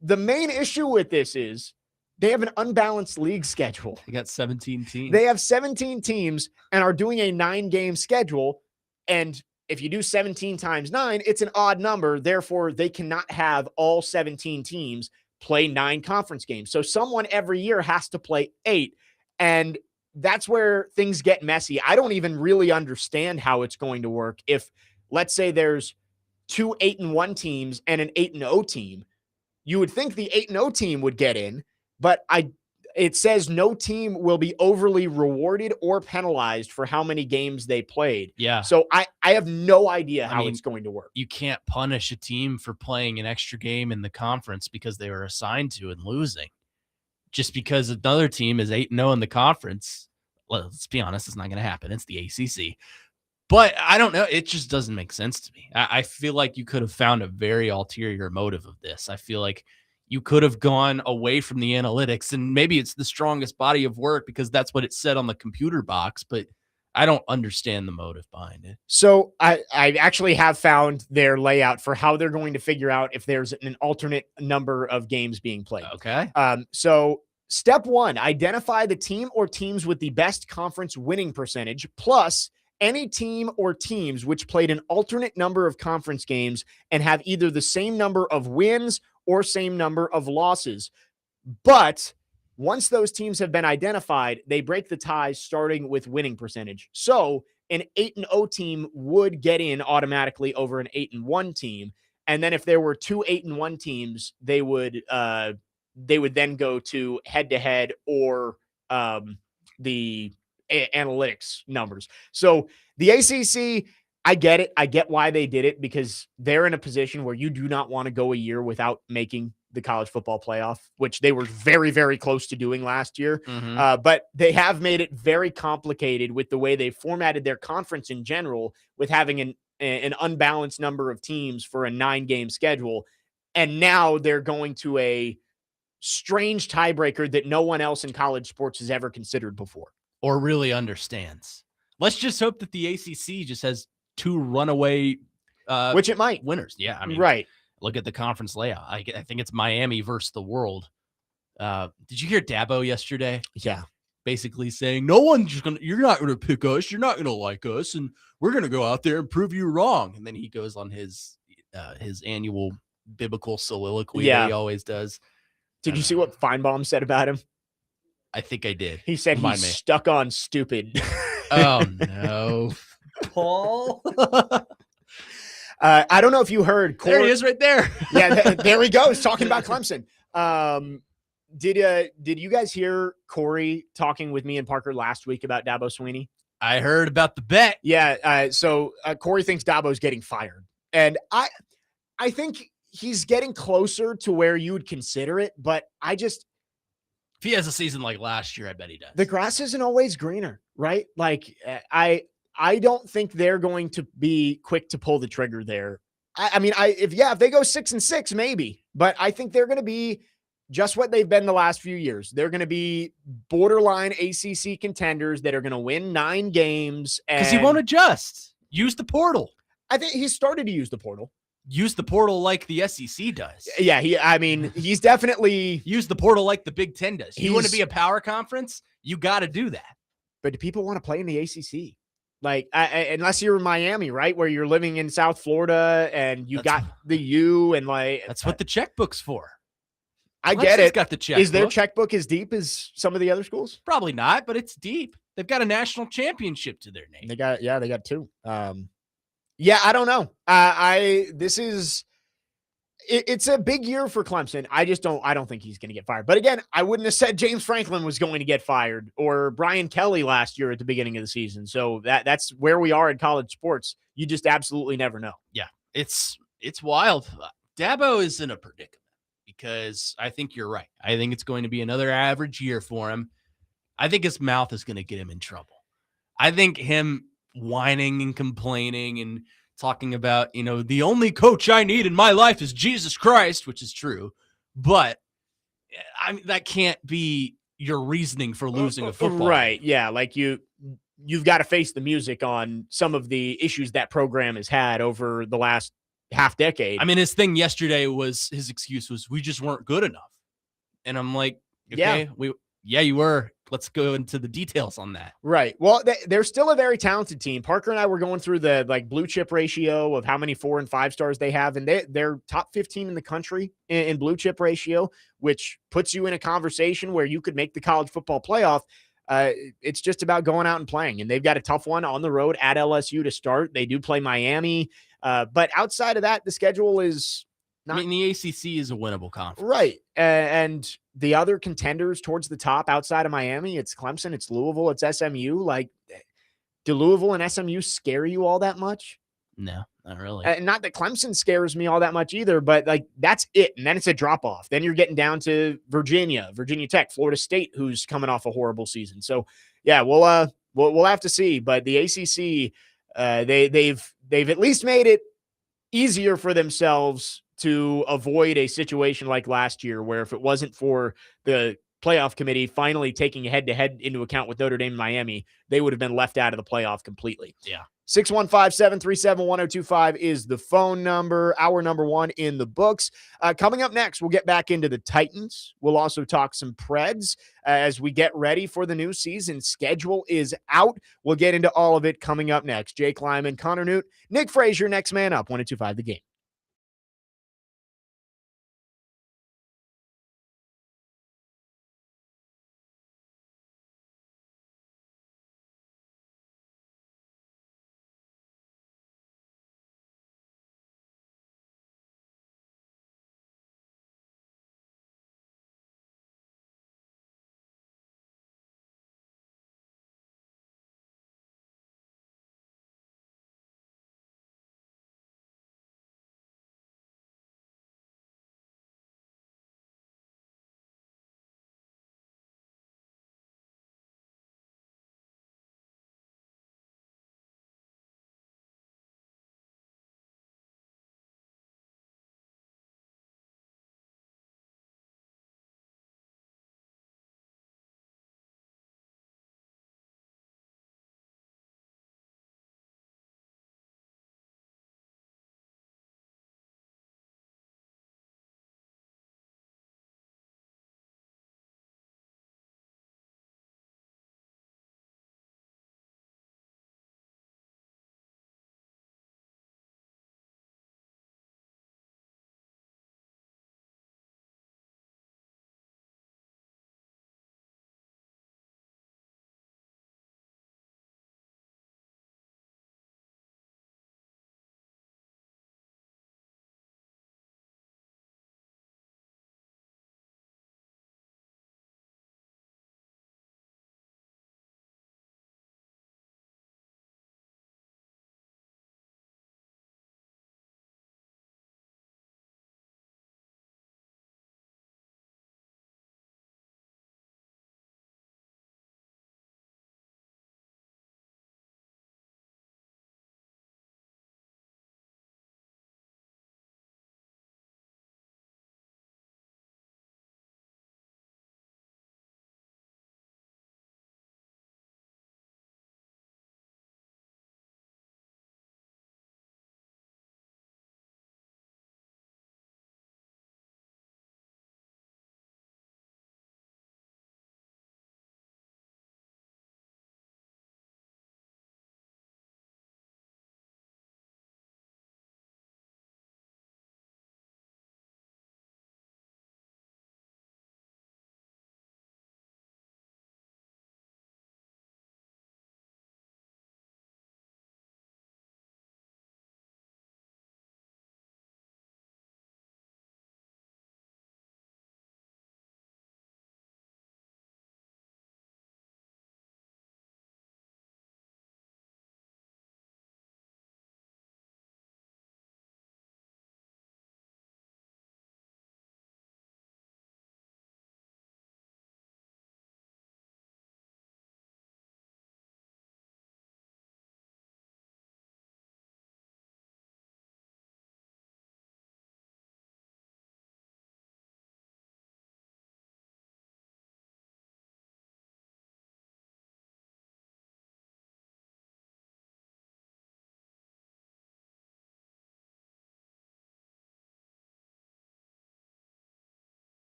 The main issue with this is they have an unbalanced league schedule. They got 17 teams. They have 17 teams and are doing a 9-game schedule. And if you do 17 times 9, it's an odd number. Therefore, they cannot have all 17 teams play 9 conference games. So someone every year has to play 8. And that's where things get messy. I don't even really understand how it's going to work. If let's say there's 2 8-1 teams and an 8-0 team, you would think the 8-0 team would get in, but it says no team will be overly rewarded or penalized for how many games they played. Yeah. So I have no idea how it's going to work. You can't punish a team for playing an extra game in the conference because they were assigned to and losing. Just because another team is 8-0 in the conference. Well, let's be honest, it's not going to happen. It's the ACC. But I don't know. It just doesn't make sense to me. I feel like you could have found a very ulterior motive of this. I feel like you could have gone away from the analytics, and maybe it's the strongest body of work because that's what it said on the computer box, but I don't understand the motive behind it. So I actually have found their layout for how they're going to figure out if there's an alternate number of games being played. Okay. So step 1, identify the team or teams with the best conference winning percentage, plus any team or teams which played an alternate number of conference games and have either the same number of wins or same number of losses. But once those teams have been identified, they break the ties starting with winning percentage. So an 8-0 team would get in automatically over an 8-1 team. And then if there were 2 8-1 teams, they would then go to head-to-head or the analytics numbers. So the ACC, I get it. I get why they did it because they're in a position where you do not want to go a year without making the college football playoff, which they were very, very close to doing last year. Mhm. But they have made it very complicated with the way they formatted their conference in general, with having an unbalanced number of teams for a 9-game schedule. And now they're going to a strange tiebreaker that no one else in college sports has ever considered before. Or really understands. Let's just hope that the ACC just has 2 runaway Which it might. winners. Yeah, I mean, Right. look at the conference layout. I think it's Miami versus the world. Did you hear Dabo yesterday? Yeah. Basically saying, you're not gonna pick us, you're not gonna like us, and we're gonna go out there and prove you wrong. And then he goes on his annual biblical soliloquy that he always does. Did you see what Feinbaum said about him? I think I did. He said Remind he's me. stuck on stupid. Oh no, Paul. I don't know if you heard. There he is right there. Yeah, there he goes talking about Clemson. Did you guys hear Corey talking with me and Parker last week about Dabo Swinney? I heard about the bet. Yeah. So Corey thinks Dabo's getting fired, and I think he's getting closer to where you would consider it. But if he has a season like last year, I bet he does. The grass isn't always greener, right? Like I don't think they're going to be quick to pull the trigger there. If they go 6-6, maybe, but I think they're going to be just what they've been the last few years. They're going to be borderline ACC contenders that are going to win 9 games. Because he won't adjust. Use the portal. I think he started to use the portal. Use the portal like the SEC does. Yeah, he's definitely use the portal like the Big Ten does. You want to be a power conference, you got to do that. But do people want to play in the ACC? Like, unless you're in Miami, right, where you're living in South Florida and got the U and like that's what the checkbook's for. I get it. Got the checkbook. Is their checkbook as deep as some of the other schools? Probably not, but it's deep. They've got a national championship to their name. They got 2. I don't know. It's a big year for Clemson. I don't think he's going to get fired. But again, I wouldn't have said James Franklin was going to get fired or Brian Kelly last year at the beginning of the season. So that's where we are in college sports. You just absolutely never know. Yeah, it's wild. Dabo is in a predicament because I think you're right. I think it's going to be another average year for him. I think his mouth is going to get him in trouble. I think him whining and complaining and talking about, the only coach I need in my life is Jesus Christ, which is true. But that can't be your reasoning for losing a football right? game. Yeah, like you've got to face the music on some of the issues that program has had over the last half decade. I mean, his thing yesterday his excuse was we just weren't good enough, and I'm like, okay, you were. Let's go into the details on that. Right. Well, they're still a very talented team. Parker and I were going through the blue chip ratio of how many 4 and 5 stars they have, and they're top 15 in the country in blue chip ratio, which puts you in a conversation where you could make the college football playoff. It's just about going out and playing, and they've got a tough one on the road at LSU to start. They do play Miami, but outside of that, the schedule is not. I mean, the ACC is a winnable conference, right? And the other contenders towards the top outside of Miami, it's Clemson, it's Louisville, it's SMU. Like, do Louisville and SMU scare you all that much? No, not really. Not that Clemson scares me all that much either, but like that's it. And then it's a drop off. Then you're getting down to Virginia Tech, Florida State, who's coming off a horrible season. So yeah, we'll have to see. But the ACC, they've at least made it easier for themselves to avoid a situation like last year, where if it wasn't for the playoff committee finally taking a head-to-head into account with Notre Dame and Miami, they would have been left out of the playoff completely. Yeah. 615-737-1025 is the phone number. Hour number 1 in the books. Coming up next, we'll get back into the Titans. We'll also talk some Preds as we get ready for the new season. Schedule is out. We'll get into all of it coming up next. Jake Lyman, Connor Nute, Nick Frazier, next man up. 102.5 The Game.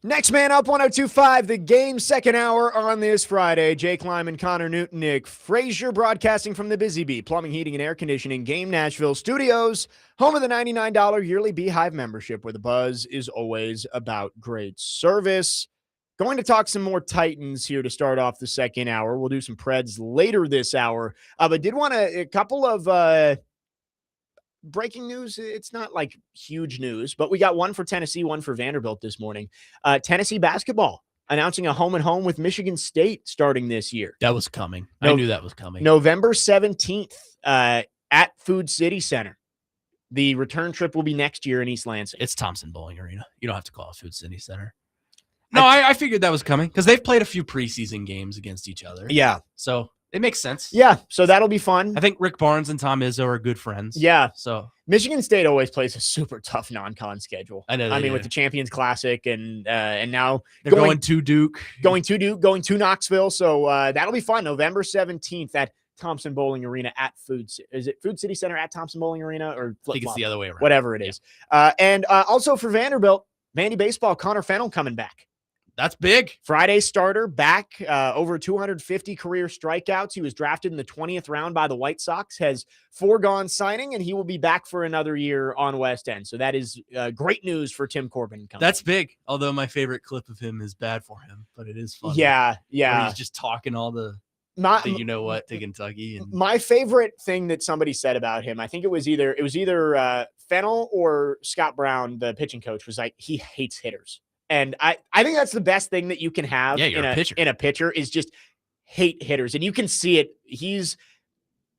Next man up, 102.5, the game, second hour on this Friday. Jake Lyman, Connor Nute, Nick Frazier, broadcasting from the Busy Bee Plumbing, Heating, and Air Conditioning Game Nashville Studios, home of the $99 yearly Beehive membership, where the buzz is always about great service. Going to talk some more Titans here to start off the second hour. We'll do some Preds later this hour, but did want a couple of breaking news. It's not like huge news, but we got one for Tennessee, one for Vanderbilt this morning. Tennessee basketball announcing a home and home with Michigan State starting this year. That was coming. I knew that was coming. November 17th at Food City Center. The return trip will be next year in East Lansing. It's Thompson Bowling Arena. You don't have to call it Food City Center. No, I figured that was coming because they've played a few preseason games against each other. Yeah. So it makes sense. Yeah. So that'll be fun. I think Rick Barnes and Tom Izzo are good friends. Yeah. So Michigan State always plays a super tough non-con schedule. I know. With the Champions Classic and now they're going to Duke, going to Knoxville. So that'll be fun. November 17th at Thompson Bowling Arena at Is it Food City Center at Thompson Bowling Arena or I think it's the other way around. Whatever it is. And also for Vanderbilt, Vandy baseball, Connor Fennell coming back. That's big. Friday starter back, over 250 career strikeouts. He was drafted in the 20th round by the White Sox, has foregone signing, and he will be back for another year on West End. So that is great news for Tim Corbin. That's big. Although my favorite clip of him is bad for him, but it is fun. Yeah. Where he's just talking all the you know what to Kentucky. And my favorite thing that somebody said about him, I think it was either Fennell or Scott Brown, the pitching coach, was like, he hates hitters. And I think that's the best thing that you can have in a pitcher is just hate hitters. And you can see it.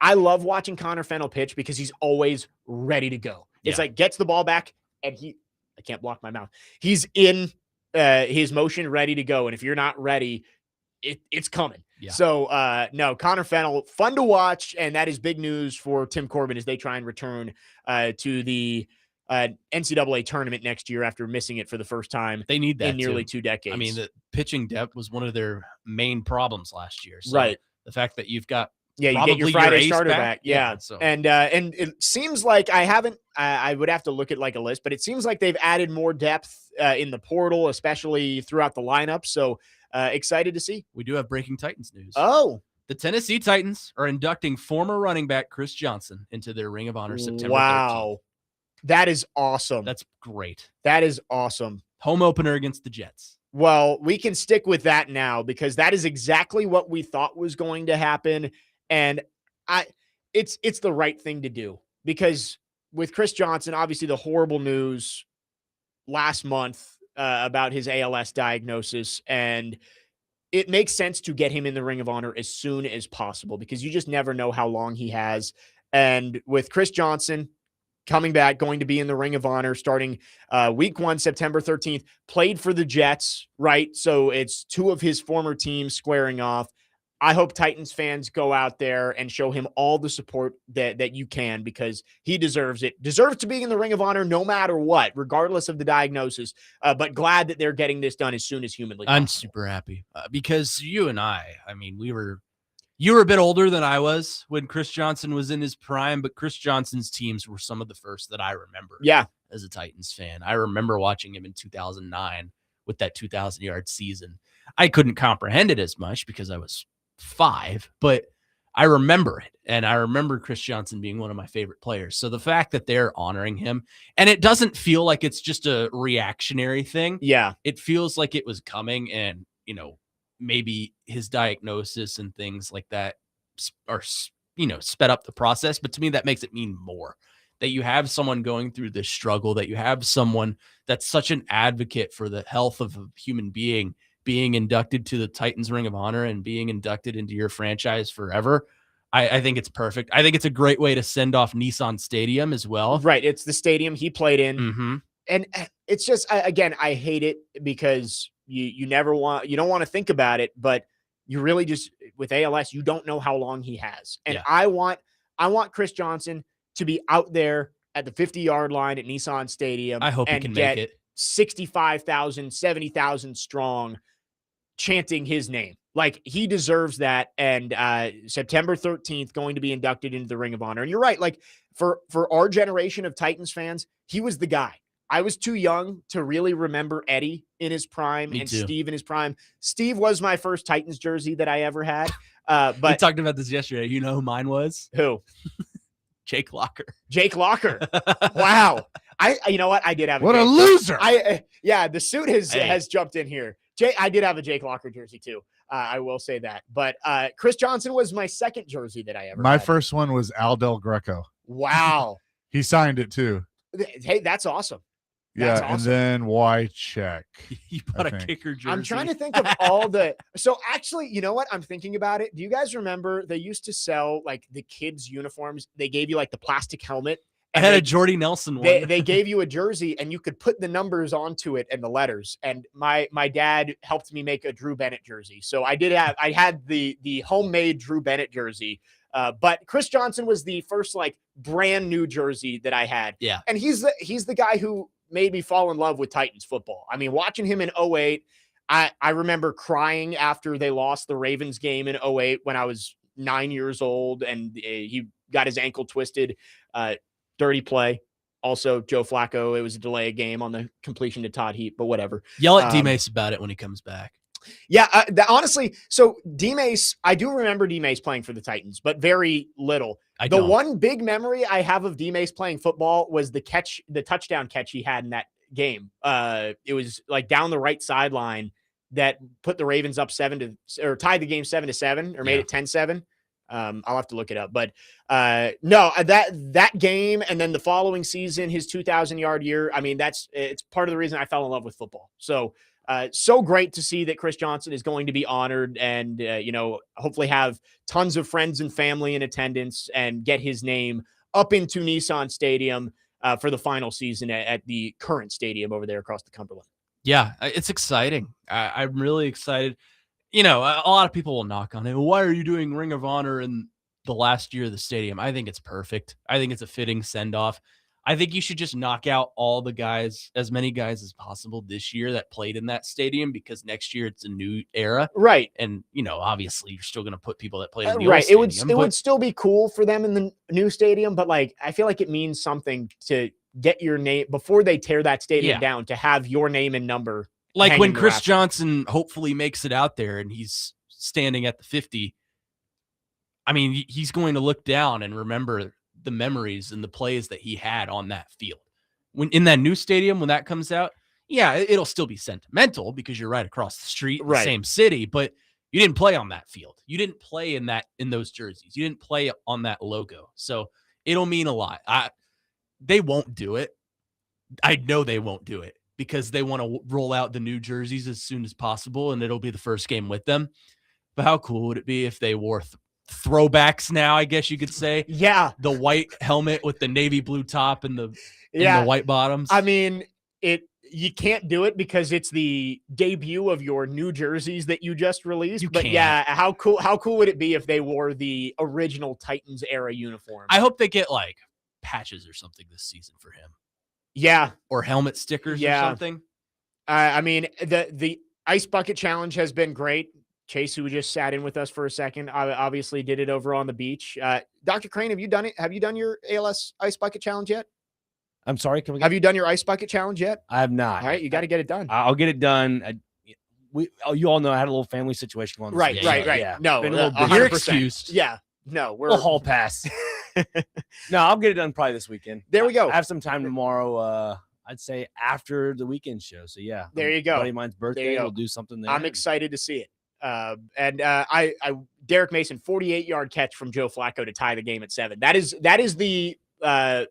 I love watching Connor Fennell pitch because he's always ready to go. It's like gets the ball back and I can't block my mouth. He's in his motion ready to go. And if you're not ready, it's coming. Yeah. So, no, Connor Fennell, fun to watch. And that is big news for Tim Corbin as they try and return to the NCAA tournament next year after missing it for the first time. They need that in nearly 2 decades. I mean, the pitching depth was one of their main problems last year. So right. The fact that you've got you get your Friday starter back. Yeah. So. And it seems like I would have to look at like a list, but it seems like they've added more depth in the portal, especially throughout the lineup. So excited to see. We do have breaking Titans news. Oh, the Tennessee Titans are inducting former running back Chris Johnson into their Ring of Honor September 13th. That is awesome. That's great. That is awesome. Home opener against the Jets. Well, we can stick with that now because that is exactly what we thought was going to happen. And it's the right thing to do because with Chris Johnson, obviously the horrible news last month about his ALS diagnosis, and it makes sense to get him in the Ring of Honor as soon as possible because you just never know how long he has. And with Chris Johnson coming back, going to be in the Ring of Honor starting week 1, September 13th, played for the Jets, right? So it's 2 of his former teams squaring off. I hope Titans fans go out there and show him all the support that you can because he deserves it. Deserves to be in the Ring of Honor no matter what, regardless of the diagnosis. But glad that they're getting this done as soon as humanly possible. I'm super happy because you and I mean, you were a bit older than I was when Chris Johnson was in his prime, but Chris Johnson's teams were some of the first that I remember. Yeah. As a Titans fan, I remember watching him in 2009 with that 2,000-yard season. I couldn't comprehend it as much because I was 5, but I remember it. And I remember Chris Johnson being one of my favorite players. So the fact that they're honoring him, and it doesn't feel like it's just a reactionary thing. Yeah. It feels like it was coming and, maybe his diagnosis and things like that are, sped up the process. But to me, that makes it mean more that you have someone going through this struggle, that you have someone that's such an advocate for the health of a human being inducted to the Titans Ring of Honor and being inducted into your franchise forever. I think it's perfect. I think it's a great way to send off Nissan Stadium as well. Right. It's the stadium he played in. Mm-hmm. And it's just, again, I hate it because you don't want to think about it, but you really just, with ALS, you don't know how long he has. And yeah. I want Chris Johnson to be out there at the 50-yard line at Nissan Stadium. I hope he can make it. 65,000, 70,000 strong chanting his name. Like, he deserves that. And September 13th, going to be inducted into the Ring of Honor. And you're right. Like, for our generation of Titans fans, he was the guy. I was too young to really remember Eddie in his prime Me and too. Steve in his prime. Steve was my first Titans jersey that I ever had. We But talked about this yesterday. You know who mine was? who? Jake Locker. Jake Locker. Wow. You know what? I did have What a loser. Yeah, the suit has Hey. jumped in here. I did have a Jake Locker jersey too. I will say that. But Chris Johnson was my second jersey that I ever My had. first one was Al Del Greco. Wow. He signed it too. Hey, that's awesome. Yeah, That's and awesome. then Wycheck. You bought I a think. kicker jersey. I'm trying to think of all the. So actually, you know what? I'm thinking about it. Do you guys remember they used to sell like the kids' uniforms? They gave you like the plastic helmet. I and had they- a Jordy Nelson one. They gave you a jersey and you could put the numbers onto it and the letters. And my dad helped me make a Drew Bennett jersey. So I had the homemade Drew Bennett jersey. But Chris Johnson was the first like brand new jersey that I had. Yeah. And he's the guy who made me fall in love with Titans football. I mean, watching him in 08, I remember crying after they lost the Ravens game in 08 when I was 9 years old and he got his ankle twisted. Dirty play. Also, Joe Flacco, it was a delay of game on the completion to Todd Heap, but whatever. Yell at D-Mace about it when he comes back. Yeah, honestly, so D-Mace, I do remember D-Mace playing for the Titans, but very little. I The don't. one big memory I have of D-Mace playing football was the touchdown catch he had in that game. It was like down the right sideline that put the Ravens up tied the game 7-7 or made it 10-7. I'll have to look it up, but no, that game and then the following season, his 2,000-yard year. I mean, it's part of the reason I fell in love with football. So, so great to see that Chris Johnson is going to be honored and, hopefully have tons of friends and family in attendance and get his name up into Nissan Stadium for the final season at the current stadium over there across the Cumberland. Yeah, it's exciting. I'm really excited. A lot of people will knock on it. Why are you doing Ring of Honor in the last year of the stadium? I think it's perfect. I think it's a fitting send-off. I think you should just knock out all the guys, as many guys as possible this year that played in that stadium, because next year it's a new era. Right. And, obviously you're still going to put people that played in the right. old stadium. It would still be cool for them in the new stadium, but like, I feel like it means something to get your name before they tear that stadium down, to have your name and number. Like when Chris rafters. Johnson hopefully makes it out there and he's standing at the 50. I mean, he's going to look down and remember the memories and the plays that he had on that field. When in that new stadium, when that comes out, yeah, it'll still be sentimental because you're right across the street, in the same city, but you didn't play on that field. You didn't play in those jerseys. You didn't play on that logo. So it'll mean a lot. They won't do it. I know they won't do it, because they want to roll out the new jerseys as soon as possible, and it'll be the first game with them. But how cool would it be if they wore throwbacks now, I guess you could say? Yeah. The white helmet with the navy blue top and the white bottoms. I mean, you can't do it because it's the debut of your new jerseys that you just released. But yeah, how cool would it be if they wore the original Titans era uniform? I hope they get like patches or something this season for him. Yeah. Or helmet stickers or something. I mean, the Ice Bucket Challenge has been great. Chase, who just sat in with us for a second, obviously did it over on the beach. Dr. Crane, have you done it? Have you done your ALS Ice Bucket Challenge yet? I'm sorry. Have you done your Ice Bucket Challenge yet? I have not. All right. You got to get it done. I'll get it done. You all know I had a little family situation going on. Right. Yeah. No, Been a little busy. You're excused. Yeah. No, we're a hall pass. No, I'll get it done probably this weekend. There we go. I have some time tomorrow. I'd say after the weekend show. So yeah, there you go. Buddy of mine's birthday. We'll do something there. I'm excited to see it. I Derek Mason 48-yard catch from Joe Flacco to tie the game at 7. That is the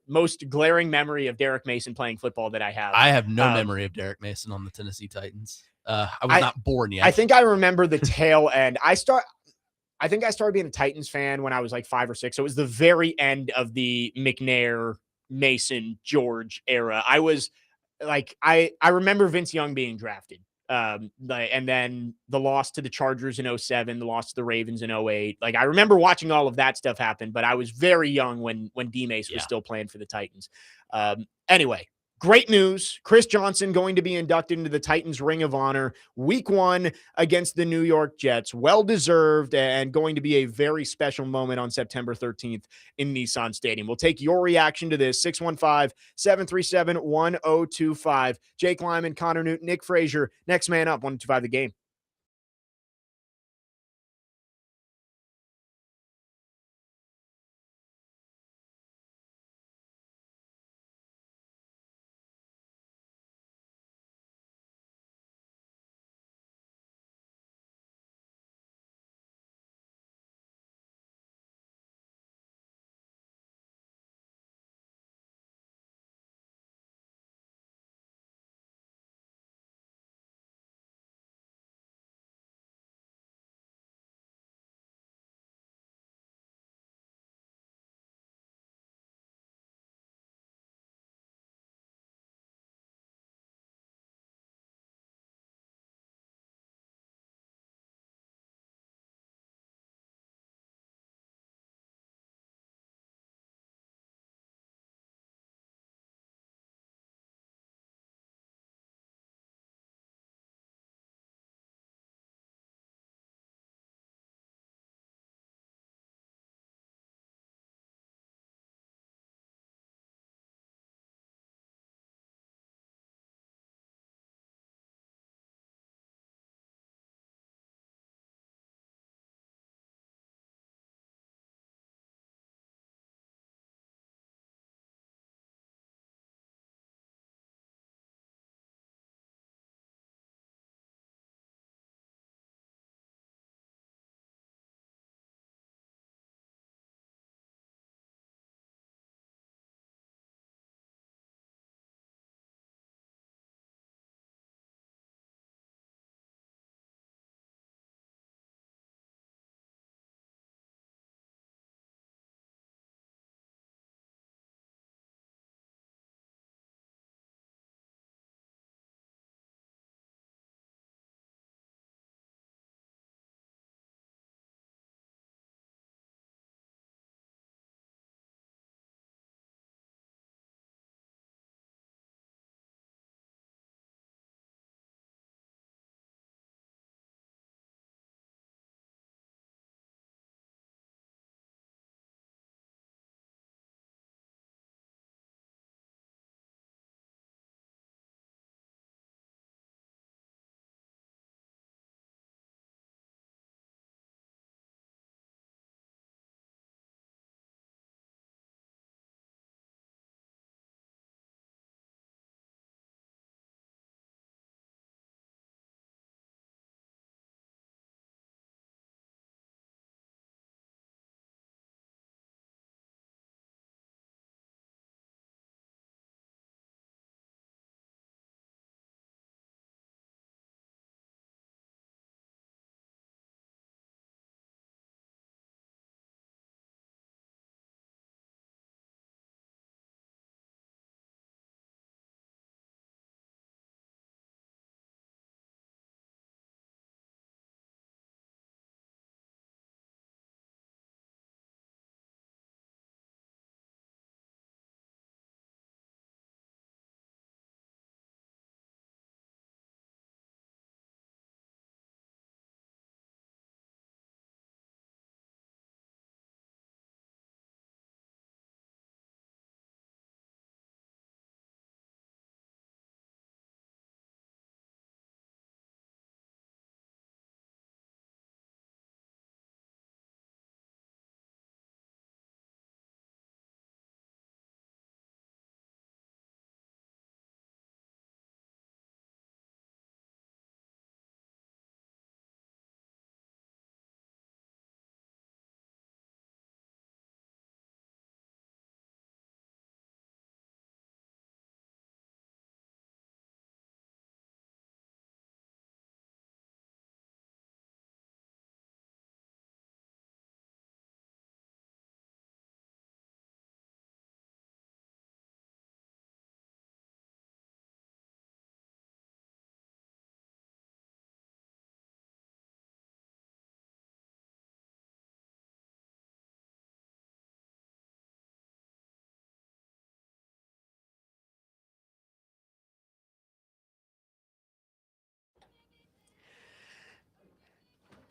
most glaring memory of Derek Mason playing football that I have. I have no memory of Derek Mason on the Tennessee Titans. I was not born yet. I think I remember the tail end. I think I started being a Titans fan when I was like 5 or 6. So it was the very end of the McNair, Mason, George era. I was like, I remember Vince Young being drafted. And then the loss to the Chargers in 07, the loss to the Ravens in 08. Like, I remember watching all of that stuff happen, but I was very young when D-Mace was still playing for the Titans. Anyway, great news. Chris Johnson going to be inducted into the Titans Ring of Honor week 1 against the New York Jets. Well-deserved and going to be a very special moment on September 13th in Nissan Stadium. We'll take your reaction to this, 615-737-1025. Jake Lyman, Connor Nute, Nick Frazier, next man up, 125 The Game.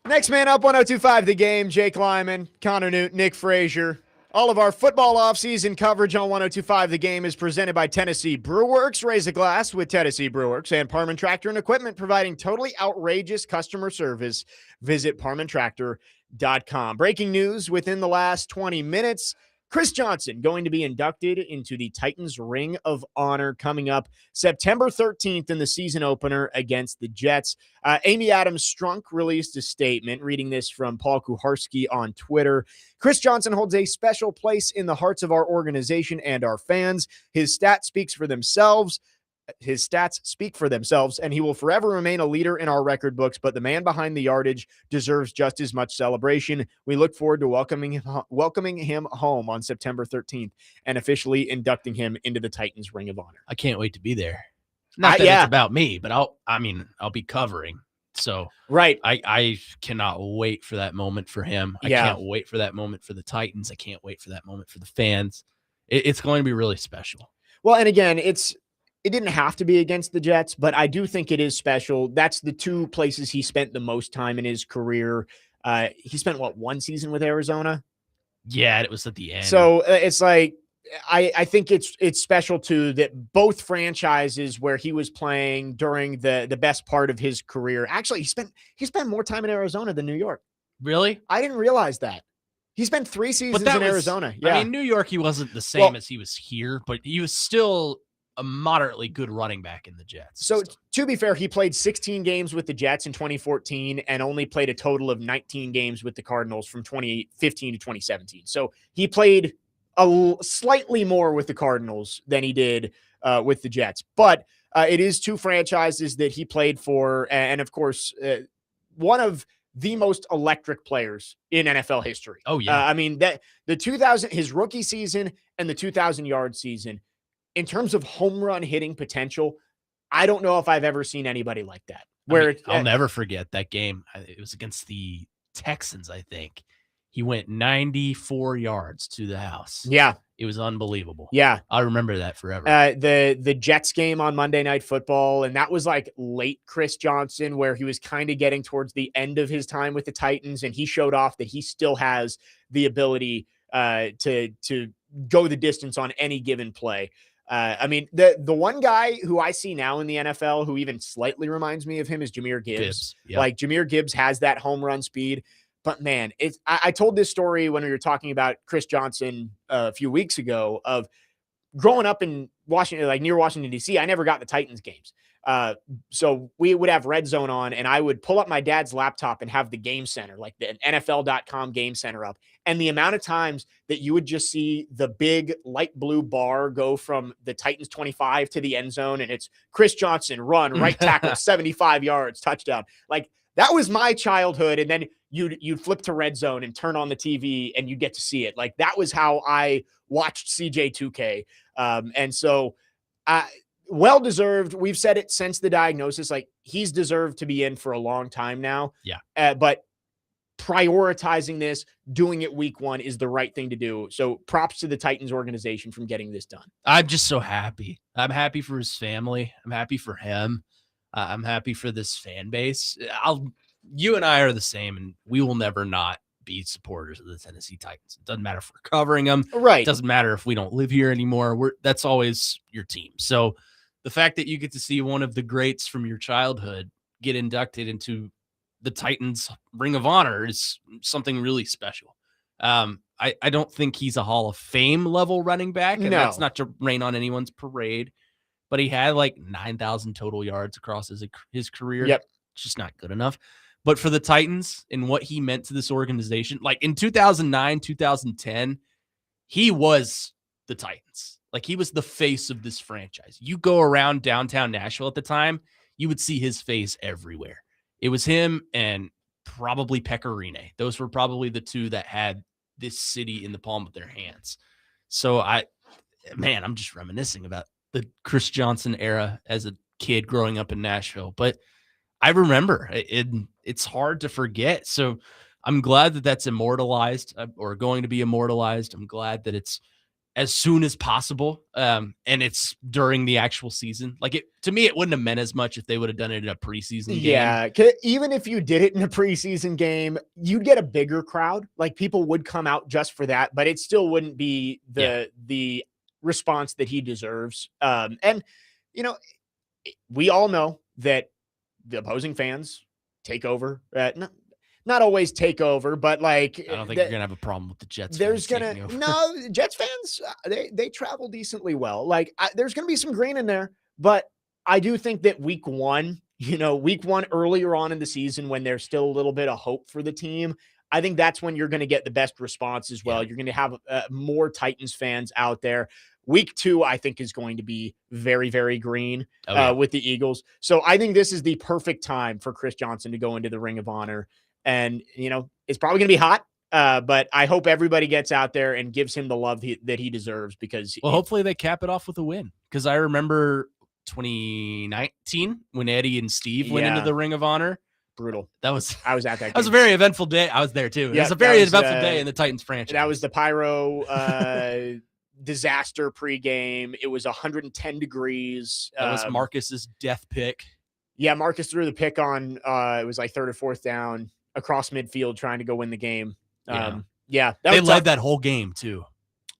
Next man up, 102.5 The Game, Jake Lyman, Connor Nute, Nick Frazier. All of our football offseason coverage on 102.5 The Game is presented by Tennessee Brewworks. Raise a glass with Tennessee Brewworks and Parman Tractor and Equipment, providing totally outrageous customer service. Visit parmantractor.com. Breaking news within the last 20 minutes. Chris Johnson going to be inducted into the Titans Ring of Honor coming up September 13th in the season opener against the Jets. Amy Adams Strunk released a statement, reading this from Paul Kuharski on Twitter. Chris Johnson holds a special place in the hearts of our organization and our fans. His stats speak for themselves, and he will forever remain a leader in our record books, but the man behind the yardage deserves just as much celebration. We look forward to welcoming him home on September 13th and officially inducting him into the Titans Ring of Honor. I can't wait to be there. Not that it's about me, but I'll be covering. So right. I cannot wait for that moment for him. I can't wait for that moment for the Titans. I can't wait for that moment for the fans. It's going to be really special. Well, and again, it didn't have to be against the Jets, but I do think it is special. That's the two places he spent the most time in his career. He spent, one season with Arizona? Yeah, it was at the end. So it's like, I think it's special too that both franchises where he was playing during the best part of his career. Actually, he spent more time in Arizona than New York. Really? I didn't realize that. He spent 3 seasons in Arizona. Yeah. I mean, New York, he wasn't the same as he was here, but he was still a moderately good running back in the Jets. So to be fair, he played 16 games with the Jets in 2014 and only played a total of 19 games with the Cardinals from 2015 to 2017. So he played slightly more with the Cardinals than he did with the Jets. But it is two franchises that he played for. And of course, one of the most electric players in NFL history. Oh, yeah. I mean, his rookie season and the 2,000-yard season, in terms of home run hitting potential, I don't know if I've ever seen anybody like that. I'll never forget that game. It was against the Texans, I think. He went 94 yards to the house. Yeah. It was unbelievable. Yeah. I remember that forever. The Jets game on Monday Night Football, and that was like late Chris Johnson, where he was kind of getting towards the end of his time with the Titans, and he showed off that he still has the ability to go the distance on any given play. I mean, the one guy who I see now in the NFL who even slightly reminds me of him is Jahmyr Gibbs. Yep. Like Jahmyr Gibbs has that home run speed. But man, I told this story when we were talking about Chris Johnson a few weeks ago of growing up in Washington, like near Washington, D.C. I never got the Titans games. So we would have Red Zone on, and I would pull up my dad's laptop and have the game center, like the NFL.com game center up. And the amount of times that you would just see the big light blue bar go from the Titans 25 to the end zone, and it's Chris Johnson, run, right tackle, 75 yards, touchdown. Like, that was my childhood. And then you'd flip to Red Zone and turn on the TV and you get to see it. Like, that was how I watched CJ2K. And so well-deserved. We've said it since the diagnosis, like he's deserved to be in for a long time now. Yeah. But prioritizing this, doing it week 1 is the right thing to do. So props to the Titans organization from getting this done. I'm just so happy. I'm happy for his family. I'm happy for him. I'm happy for this fan base. You and I are the same, and we will never not be supporters of the Tennessee Titans. It doesn't matter if we're covering them. Right. It doesn't matter if we don't live here anymore. That's always your team. So the fact that you get to see one of the greats from your childhood get inducted into the Titans Ring of Honor is something really special. I don't think he's a Hall of Fame level running back, and that's not to rain on anyone's parade, but he had like 9,000 total yards across his career. Yep. It's just not good enough. But for the Titans and what he meant to this organization, like in 2009, 2010, he was the Titans. Like, he was the face of this franchise. You go around downtown Nashville at the time, you would see his face everywhere. It was him and probably Pecorine. Those were probably the two that had this city in the palm of their hands. So I'm just reminiscing about the Chris Johnson era as a kid growing up in Nashville. But I remember it's hard to forget. So I'm glad that that's immortalized or going to be immortalized. I'm glad that it's as soon as possible. And it's during the actual season. Like to me, it wouldn't have meant as much if they would have done it in a preseason game. Yeah, even if you did it in a preseason game, you'd get a bigger crowd. Like people would come out just for that, but it still wouldn't be the response that he deserves. And you know, we all know that the opposing fans take over. Not always take over, but like I don't think you're gonna have a problem with the Jets. There's fans gonna taking over. no Jets fans. They travel decently well. Like there's gonna be some green in there, but I do think that week one earlier on in the season when there's still a little bit of hope for the team, I think that's when you're going to get the best response as well. Yeah. You're going to have more Titans fans out there. Week 2, I think, is going to be very, very green with the Eagles. So I think this is the perfect time for Chris Johnson to go into the Ring of Honor. And, it's probably going to be hot, but I hope everybody gets out there and gives him the love that he deserves because hopefully they cap it off with a win. Because I remember 2019 when Eddie and Steve went into the Ring of Honor. Brutal. I was at that game. That was a very eventful day. I was there too. It was a very eventful day in the Titans franchise. That was the pyro disaster pregame. It was 110 degrees. That was Marcus's death pick. Yeah, Marcus threw the pick on it was like 3rd or 4th down across midfield trying to go win the game. They led that whole game too.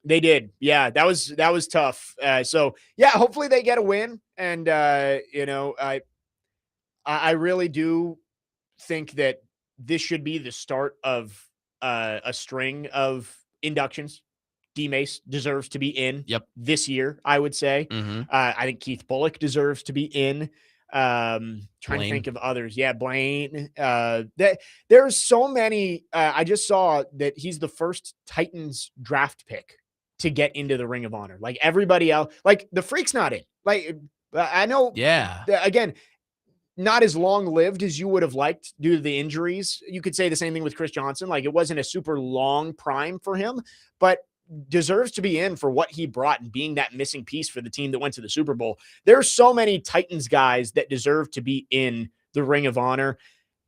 They did. Yeah, that was tough. So yeah, hopefully they get a win. And I really do think that this should be the start of a string of inductions. D-Mace deserves to be in this year, I would say. Mm-hmm. I think Keith Bullock deserves to be in. Trying to think of others. Yeah, Blaine. There's so many. I just saw that he's the first Titans draft pick to get into the Ring of Honor. Like everybody else, like the Freak's not in. Like I know. Yeah. Again, not as long-lived as you would have liked due to the injuries. You could say the same thing with Chris Johnson. Like it wasn't a super long prime for him, but deserves to be in for what he brought and being that missing piece for the team that went to the Super Bowl. There's so many Titans guys that deserve to be in the Ring of Honor.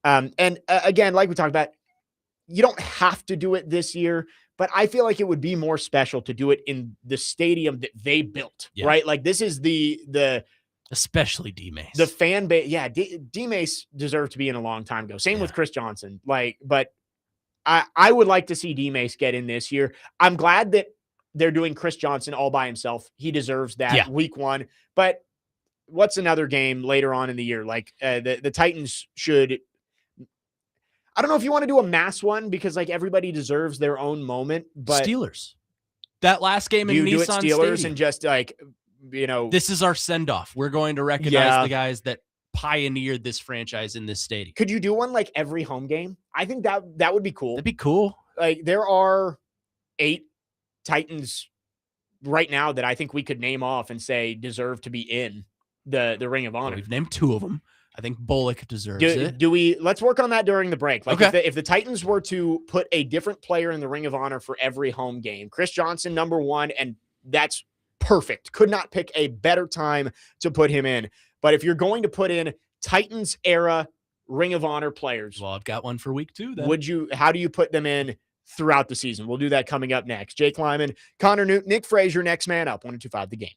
And again, like we talked about, you don't have to do it this year, but I feel like it would be more special to do it in the stadium that they built, right? Like this is the especially D-Mace. The fan base. Yeah, D-Mace deserved to be in a long time ago. Same with Chris Johnson. But I would like to see D-Mace get in this year. I'm glad that they're doing Chris Johnson all by himself. He deserves that week 1. But what's another game later on in the year? Like the Titans should. I don't know if you want to do a mass one because like everybody deserves their own moment. But Steelers, that last game in Nissan do it Steelers Stadium. and just like this is our send off. We're going to recognize the guys that pioneered this franchise in this stadium. Could you do one like every home game? I think that would be cool. That'd be cool. Like there are 8 Titans right now that I think we could name off and say deserve to be in the Ring of Honor. Well, we've named 2 of them. I think Bullock deserves it. Let's work on that during the break. Like if the Titans were to put a different player in the Ring of Honor for every home game, Chris Johnson, number 1, and that's perfect. Could not pick a better time to put him in. But if you're going to put in Titans era Ring of Honor players, well, I've got one for week 2. Then how do you put them in throughout the season? We'll do that coming up next. Jake Lyman, Connor Nute, Nick Frazier, next man up. 102.5 The Game.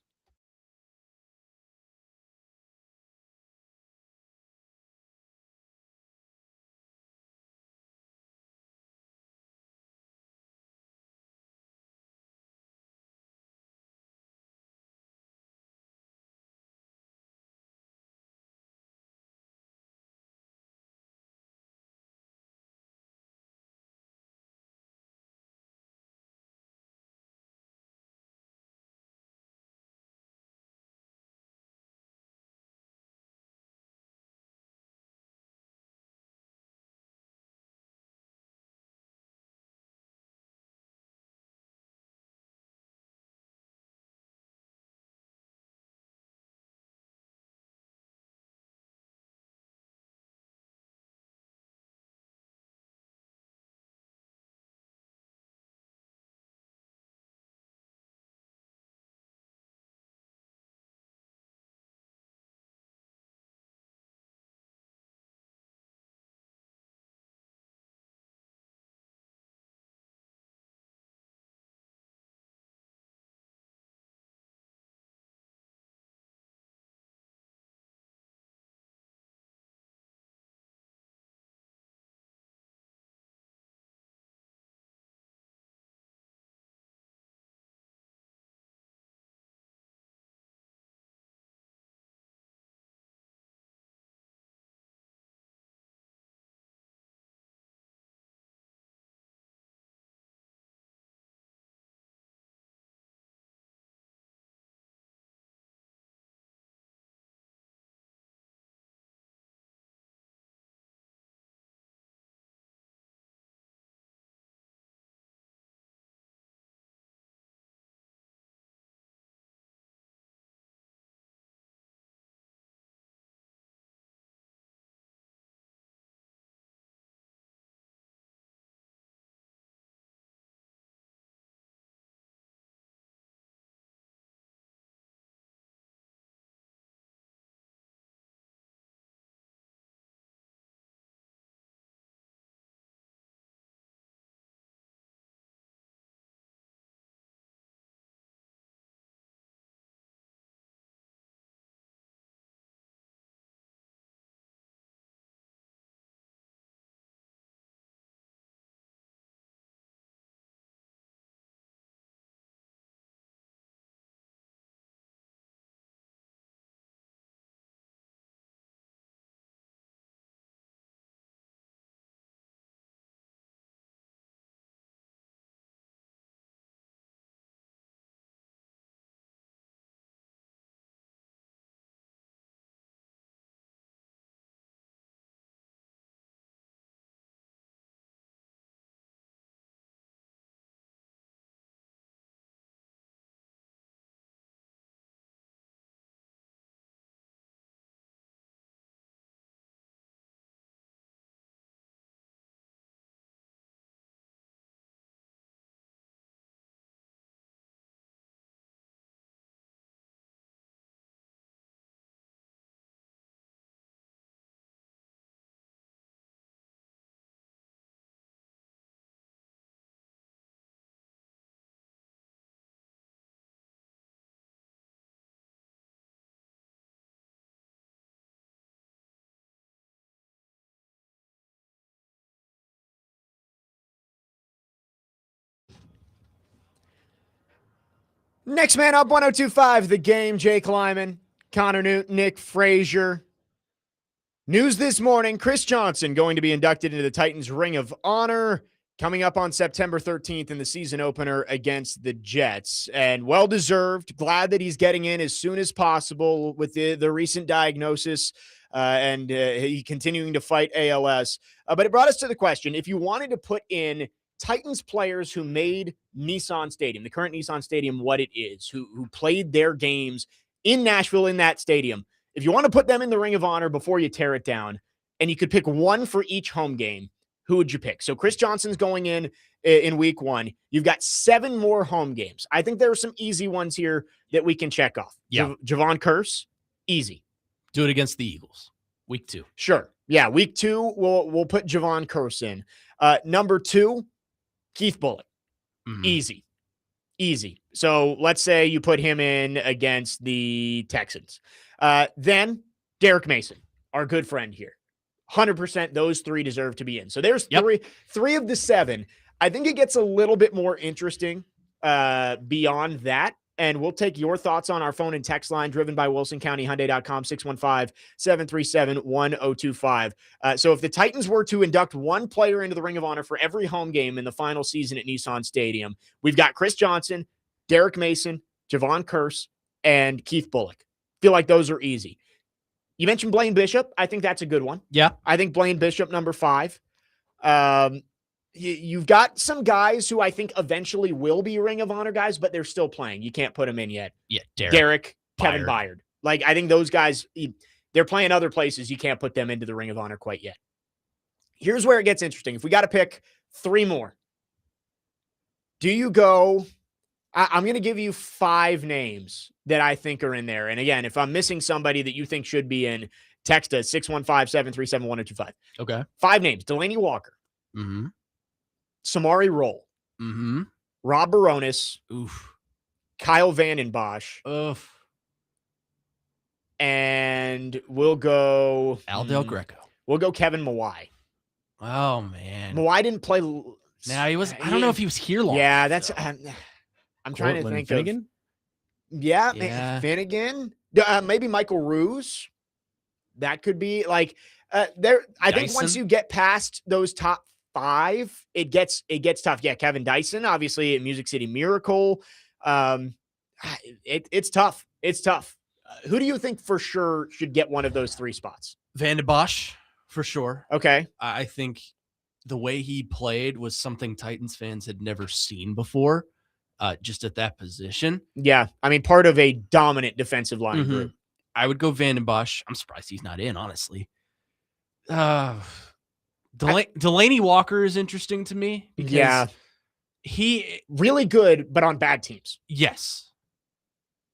Next man up, 102.5 The Game, Jake Lyman, Connor Nute, Nick Frazier. News this morning, Chris Johnson going to be inducted into the Titans Ring of Honor coming up on September 13th in the season opener against the Jets. And well-deserved. Glad that he's getting in as soon as possible with the recent diagnosis and he continuing to fight ALS. But it brought us to the question, if you wanted to put in Titans players who made Nissan Stadium, the current Nissan Stadium, what it is, who played their games in Nashville in that stadium, if you want to put them in the Ring of Honor before you tear it down, and you could pick one for each home game, who would you pick? So Chris Johnson's going in week 1. You've got 7 more home games. I think there are some easy ones here that we can check off. Yeah. Javon Curse, easy. Do it against the Eagles, week 2. Sure. Yeah, week 2, we'll put Javon Curse in. Number 2, Keith Bullock. Mhm. Easy. So let's say you put him in against the Texans. Then Derek Mason, our good friend here. 100% those 3 deserve to be in. So there's three of the 7. I think it gets a little bit more interesting beyond that. And we'll take your thoughts on our phone and text line driven by WilsonCountyHyundai.com, 615-737-1025. So if the Titans were to induct one player into the Ring of Honor for every home game in the final season at Nissan Stadium, we've got Chris Johnson, Derek Mason, Javon Curse, and Keith Bullock. Feel like those are easy. You mentioned Blaine Bishop. I think that's a good one. Yeah. I think Blaine Bishop, number 5. You've got some guys who I think eventually will be Ring of Honor guys, but they're still playing. You can't put them in yet. Yeah, Derek, Kevin Byard. Like, I think those guys, they're playing other places. You can't put them into the Ring of Honor quite yet. Here's where it gets interesting. If we got to pick 3 more, do you go... I'm going to give you 5 names that I think are in there. And again, if I'm missing somebody that you think should be in, text us 615-737-1025. Okay. 5 names: Delaney Walker, Mm-hmm. Samari Roll, Mm-hmm. Rob Baronis, Oof. Kyle Vandenbosch, Oof. and we'll go Aldel Greco. We'll go Kevin Mawai. Oh, man. Mawai didn't play. Now he was. I don't know if he was here long. Yeah, that's. I'm trying to Cortland think Finnegan? of. Finnegan. Maybe Michael Ruse. That could be like there. I think once Dyson? you get past those top 5, it gets tough. Yeah, Kevin Dyson, obviously at Music City Miracle. It's tough. It's tough. Who do you think for sure should get one of those 3 spots? Van de Bosch, for sure. Okay. I think the way he played was something Titans fans had never seen before, just at that position. Yeah. I mean, part of a dominant defensive line Mhm. group. I would go Van den Bosch. I'm surprised he's not in, honestly. Delaney Walker is interesting to me because Yeah. he Really good, but on bad teams. yes.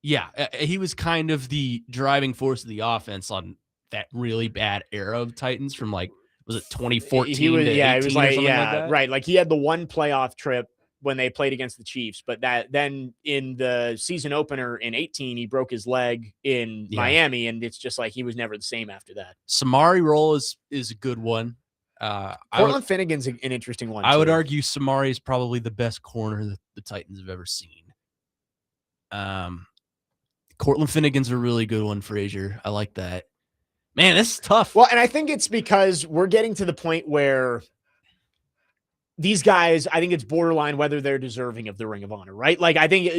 Yeah, he was kind of the driving force of the offense on that really bad era of Titans from was it 2014 He was, to yeah, 18 it was or like, something yeah, like that? right. Like he had the one playoff trip when they played against the Chiefs, but then in the season opener in 18, he broke his leg in Miami, and it's just like he was never the same after that. Samari Roll is a good one. Cortland Finnegan's an interesting one. I would too. argue Samari is probably the best corner that the Titans have ever seen. Cortland Finnegan's a really good one, Frazier. I like that. Man, this is tough. Well, and I think it's because we're getting to the point where these guys, I think it's borderline whether they're deserving of the Ring of Honor, right? Like, I think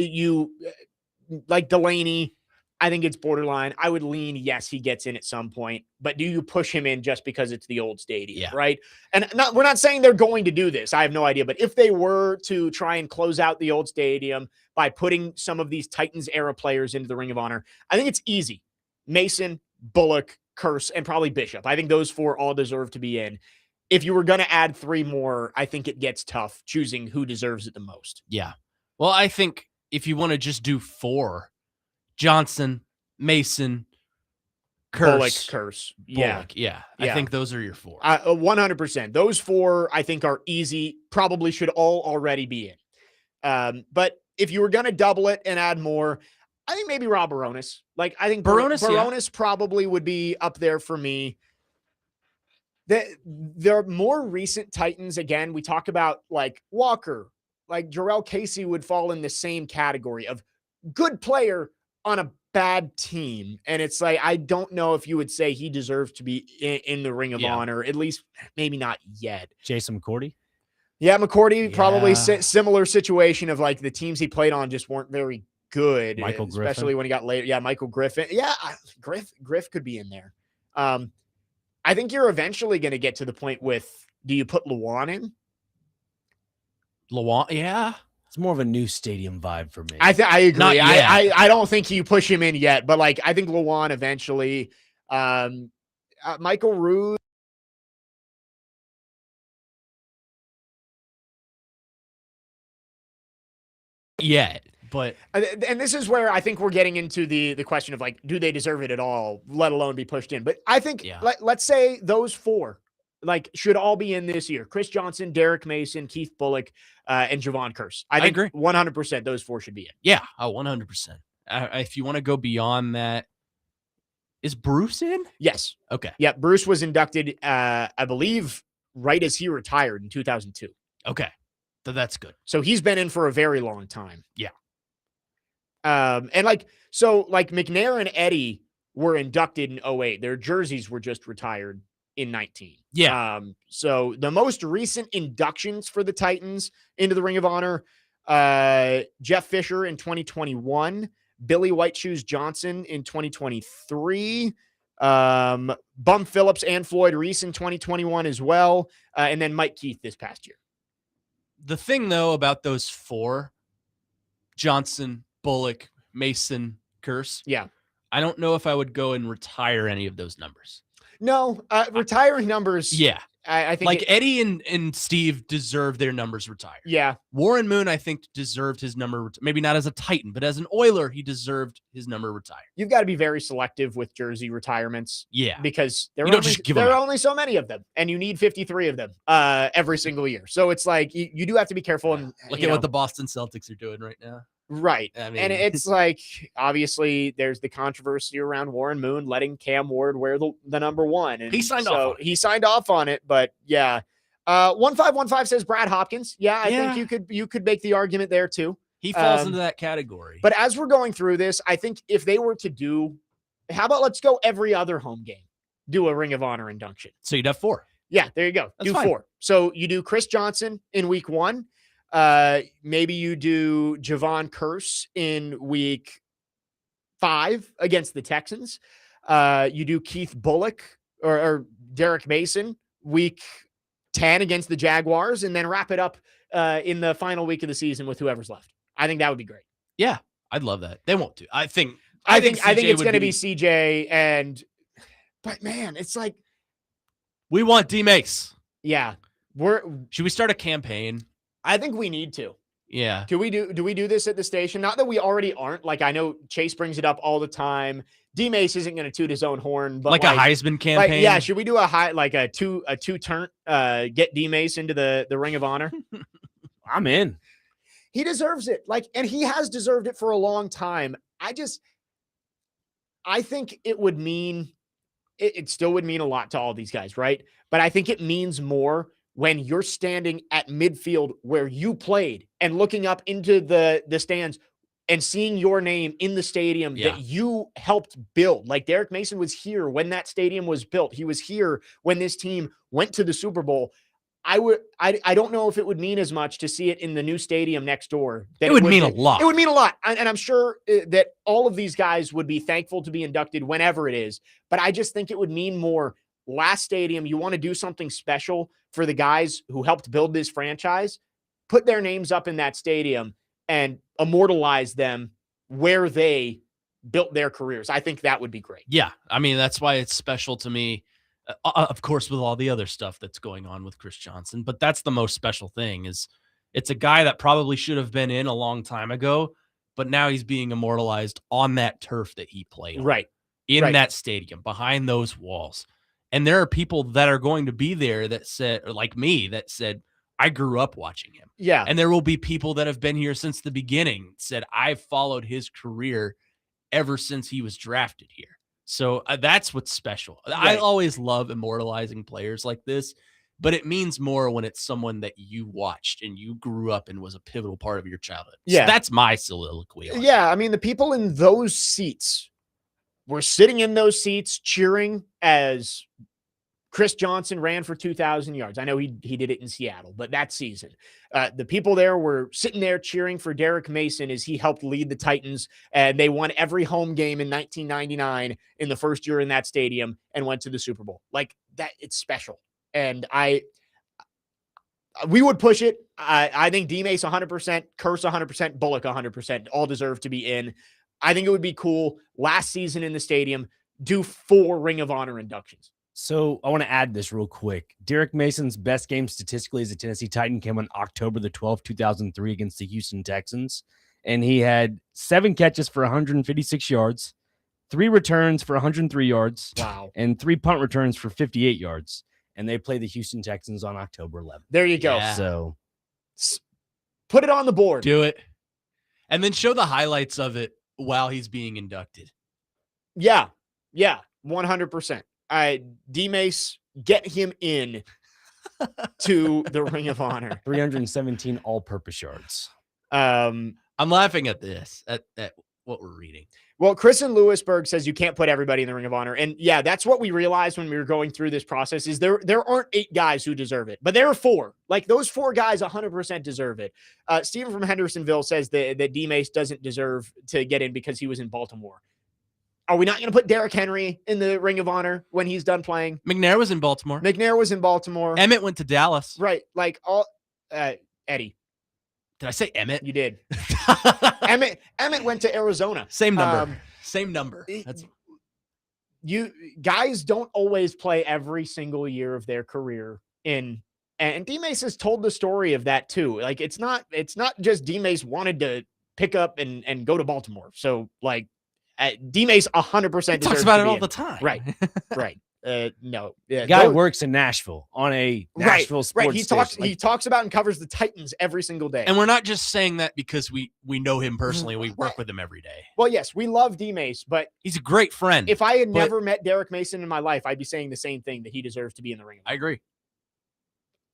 like Delaney, I think it's borderline. I would lean, yes, he gets in at some point, but do you push him in just because it's the old stadium, right? And we're not saying they're going to do this. I have no idea, but if they were to try and close out the old stadium by putting some of these Titans era players into the Ring of Honor, I think it's easy. Mason, Bullock, Curse, and probably Bishop. I think those 4 all deserve to be in. If you were going to add 3 more, I think it gets tough choosing who deserves it the most. Yeah. Well, I think if you want to just do 4, Johnson, Mason, Curse. Bullock, Curse. Yeah. Bullock, yeah. I think those are your 4. 100%. Those 4, I think, are easy. Probably should all already be in. But if you were going to double it and add more, I think maybe Rob Baronis. Like, I think Baronis probably would be up there for me. There are more recent Titans. Again, we talk about like Walker, like Jarrell Casey would fall in the same category of good player on a bad team. And it's like, I don't know if you would say he deserves to be in the Ring of Honor, at least maybe not yet. Jason McCourty? Yeah, McCourty, probably Yeah. similar situation of like the teams he played on just weren't very good, Michael especially Griffin. when he got later. Yeah, Michael Griffin. Yeah, Griff could be in there. I think you're eventually going to get to the point with, do you put Luan in? Luan, yeah. It's more of a new stadium vibe for me. I agree. Not yet. I don't think you push him in yet, but like I think Luan eventually. Michael Roos. Yet, but And this is where I think we're getting into the question of like, do they deserve it at all, let alone be pushed in? But I think let's say those four like should all be in this year: Chris Johnson, Derek Mason, Keith Bullock, and Javon Curse. I think agree 100%. Those four should be in. Yeah, 100%. If you want to go beyond that, is Bruce in? Yes. Okay. Yeah, Bruce was inducted, I believe, right as he retired in 2002. Okay. So that's good. So he's been in for a very long time. Yeah. And like McNair and Eddie were inducted in 2008. Their jerseys were just retired in 2019. Yeah. So the most recent inductions for the Titans into the Ring of Honor, Jeff Fisher in 2021, Billy White Shoes Johnson in 2023, Bum Phillips and Floyd Reese in 2021 as well, and then Mike Keith this past year. The thing, though, about those four, Johnson, Bullock, Mason, Curse, I don't know if I would go and retire any of those numbers. No, retiring numbers. Yeah. I think like Eddie and Steve deserve their numbers retired. Yeah. Warren Moon, I think, deserved his number. Maybe not as a Titan, but as an Oiler, he deserved his number retired. You've got to be very selective with jersey retirements. Yeah. Because there are only so many of them, and you need 53 of them every single year. So it's like you do have to be careful. And look at what the Boston Celtics are doing right now. Right. I mean, and it's like, obviously, there's the controversy around Warren Moon letting Cam Ward wear the number one. And he signed off on it. He signed off on it, but yeah. 1515 says Brad Hopkins. Yeah, I think you could make the argument there too. He falls into that category. But as we're going through this, I think if they were to do, how about let's go every other home game, do a Ring of Honor induction. So you'd have four. Yeah, there you go. That's do fine. Four. So you do Chris Johnson in week 1. Maybe you do Javon Curse in week 5 against the Texans. You do Keith Bullock or Derek Mason week 10 against the Jaguars, and then wrap it up in the final week of the season with whoever's left. I think that would be great. Yeah, I'd love that. They won't do. I think it's going to be CJ but man, it's like we want D-Mace. Yeah. Should we start a campaign? I think we need to. Yeah. Do we do this at the station? Not that we already aren't. Like, I know Chase brings it up all the time. D-Mace isn't going to toot his own horn, but like a Heisman campaign. Should we do a two-turn, get D-Mace into the Ring of Honor? I'm in. He deserves it. And he has deserved it for a long time. I think it would mean, it still would mean a lot to all these guys, right? But I think it means more when you're standing at midfield where you played and looking up into the stands and seeing your name in the stadium that you helped build. Like Derek Mason was here when that stadium was built. He was here when this team went to the Super Bowl. I don't know if it would mean as much to see it in the new stadium next door. It would mean a lot. It would mean a lot. And I'm sure that all of these guys would be thankful to be inducted whenever it is. But I just think it would mean more. Last stadium, you want to do something special for the guys who helped build this franchise, put their names up in that stadium and immortalize them where they built their careers. I think that would be great. Yeah. I mean, that's why it's special to me. Of course, with all the other stuff that's going on with Chris Johnson, but that's the most special thing is it's a guy that probably should have been in a long time ago, but now he's being immortalized on that turf that he played on, right in that stadium, behind those walls. And there are people that are going to be there that said, or like me, that said, I grew up watching him. Yeah. And there will be people that have been here since the beginning, said, I've followed his career ever since he was drafted here. So that's what's special. Right. I always love immortalizing players like this but it means more when it's someone that you watched and you grew up and was a pivotal part of your childhood. Yeah. So that's my soliloquy. on it. Yeah, I mean, the people in those seats were sitting in those seats cheering as Chris Johnson ran for 2,000 yards. I know he did it in Seattle, but that season, the people there were sitting there cheering for Derek Mason as he helped lead the Titans, and they won every home game in 1999 in the first year in that stadium and went to the Super Bowl. Like that, it's special. And we would push it. I think D-Mace 100%, Curse 100%, Bullock 100%, all deserve to be in. I think it would be cool last season in the stadium, do 4 Ring of Honor inductions. So I want to add this real quick. Derek Mason's best game statistically as a Tennessee Titan came on October the 12th, 2003 against the Houston Texans. And he had 7 catches for 156 yards, 3 returns for 103 yards, Wow. and 3 punt returns for 58 yards. And they play the Houston Texans on October 11th. There you go. Yeah. So Put it on the board. Do it. And then show the highlights of it while he's being inducted. Yeah. 100%. D-Mace, get him in to the Ring of Honor. 317 all-purpose yards. I'm laughing at this, at what we're reading. Well, Chris in Lewisburg says you can't put everybody in the Ring of Honor. And yeah, that's what we realized when we were going through this process is there aren't 8 guys who deserve it, but there are 4. Like those 4 guys 100% deserve it. Steven from Hendersonville says that D-Mace doesn't deserve to get in because he was in Baltimore. Are we not going to put Derrick Henry in the Ring of Honor when he's done playing? McNair was in Baltimore. McNair was in Baltimore. Emmett went to Dallas. Right. Like all Eddie. Did I say Emmett? You did. Emmett went to Arizona. Same number. Same number. That's You guys don't always play every single year of their career in, and D-Mace has told the story of that too. Like it's not just D-Mace wanted to pick up and go to Baltimore. So like D-Mace 100% talks about it all the time. Right. Right. No. The guy works in Nashville on a Nashville sports Right. He talks about and covers the Titans every single day. And we're not just saying that because we know him personally. We work with him every day. Well, yes, we love D-Mace, but He's a great friend. if I had never met Derek Mason in my life, I'd be saying the same thing, that he deserves to be in the ring. I agree.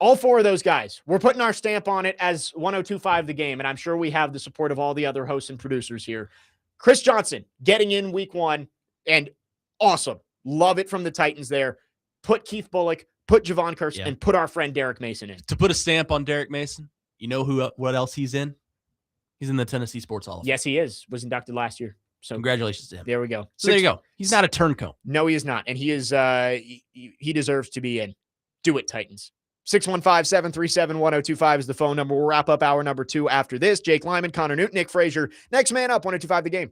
All 4 of those guys, we're putting our stamp on it as 1025 the game, and I'm sure we have the support of all the other hosts and producers here. Chris Johnson getting in week 1, and awesome. Love it from the Titans there. Put Keith Bullock, put Javon Curse, and put our friend Derek Mason in. To put a stamp on Derek Mason, you know what else he's in? He's in the Tennessee Sports Hall of Fame. Yes, he is. Was inducted last year. So Congratulations to him. there we go. So there you go. He's not a turncoat. No, he is not. And he is he deserves to be in. Do it, Titans. 615-737-1025 is the phone number. We'll wrap up hour number 2 after this. Jake Lyman, Connor Nute, Nick Frazier. Next man up, 1025 the game.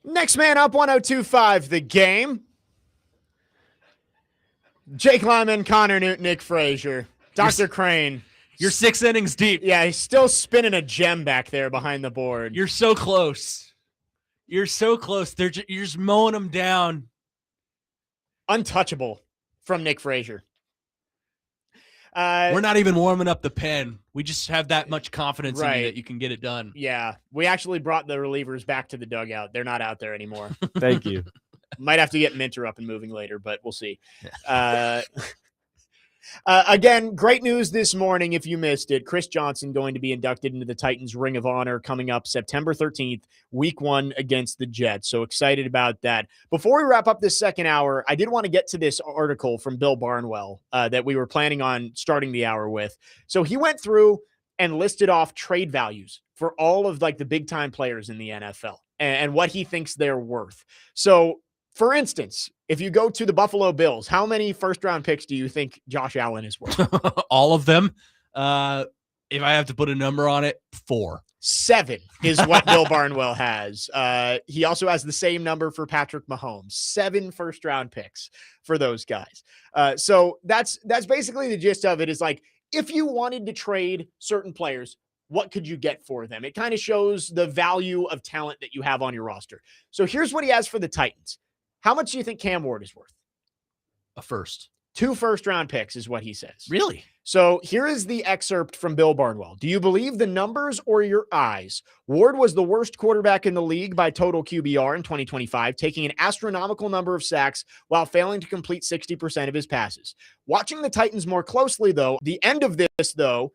Next man up, 102.5 The Game. Jake Lyman, Connor Nute, Nick Frazier. Dr. Crane. You're 6 innings deep. Yeah, he's still spinning a gem back there behind the board. You're so close. You're so close. You're just mowing them down. Untouchable from Nick Frazier. We're not even warming up the pen. We just have that much confidence in you Right. that you can get it done. Yeah, we actually brought the relievers back to the dugout. They're not out there anymore. Thank you. Might have to get Minter up and moving later, but we'll see. Again, great news this morning. If you missed it, Chris Johnson going to be inducted into the Titans Ring of Honor coming up September 13th, week 1 against the Jets. So excited about that. Before we wrap up this second hour, I did want to get to this article from Bill Barnwell that we were planning on starting the hour with. So he went through and listed off trade values for all of like the big time players in the NFL and what he thinks they're worth. So for instance, if you go to the Buffalo Bills, how many first-round picks do you think Josh Allen is worth? All of them. If I have to put a number on it, 4. 7 is what Bill Barnwell has. He also has the same number for Patrick Mahomes. 7 first-round picks for those guys. So that's basically the gist of it is like, if you wanted to trade certain players, what could you get for them? It kind of shows the value of talent that you have on your roster. So here's what he has for the Titans. How much do you think Cam Ward is worth? A first. 2 first-round picks is what he says. Really? So here is the excerpt from Bill Barnwell. Do you believe the numbers or your eyes? Ward was the worst quarterback in the league by total QBR in 2025, taking an astronomical number of sacks while failing to complete 60% of his passes. Watching the Titans more closely, though, the end of this, though,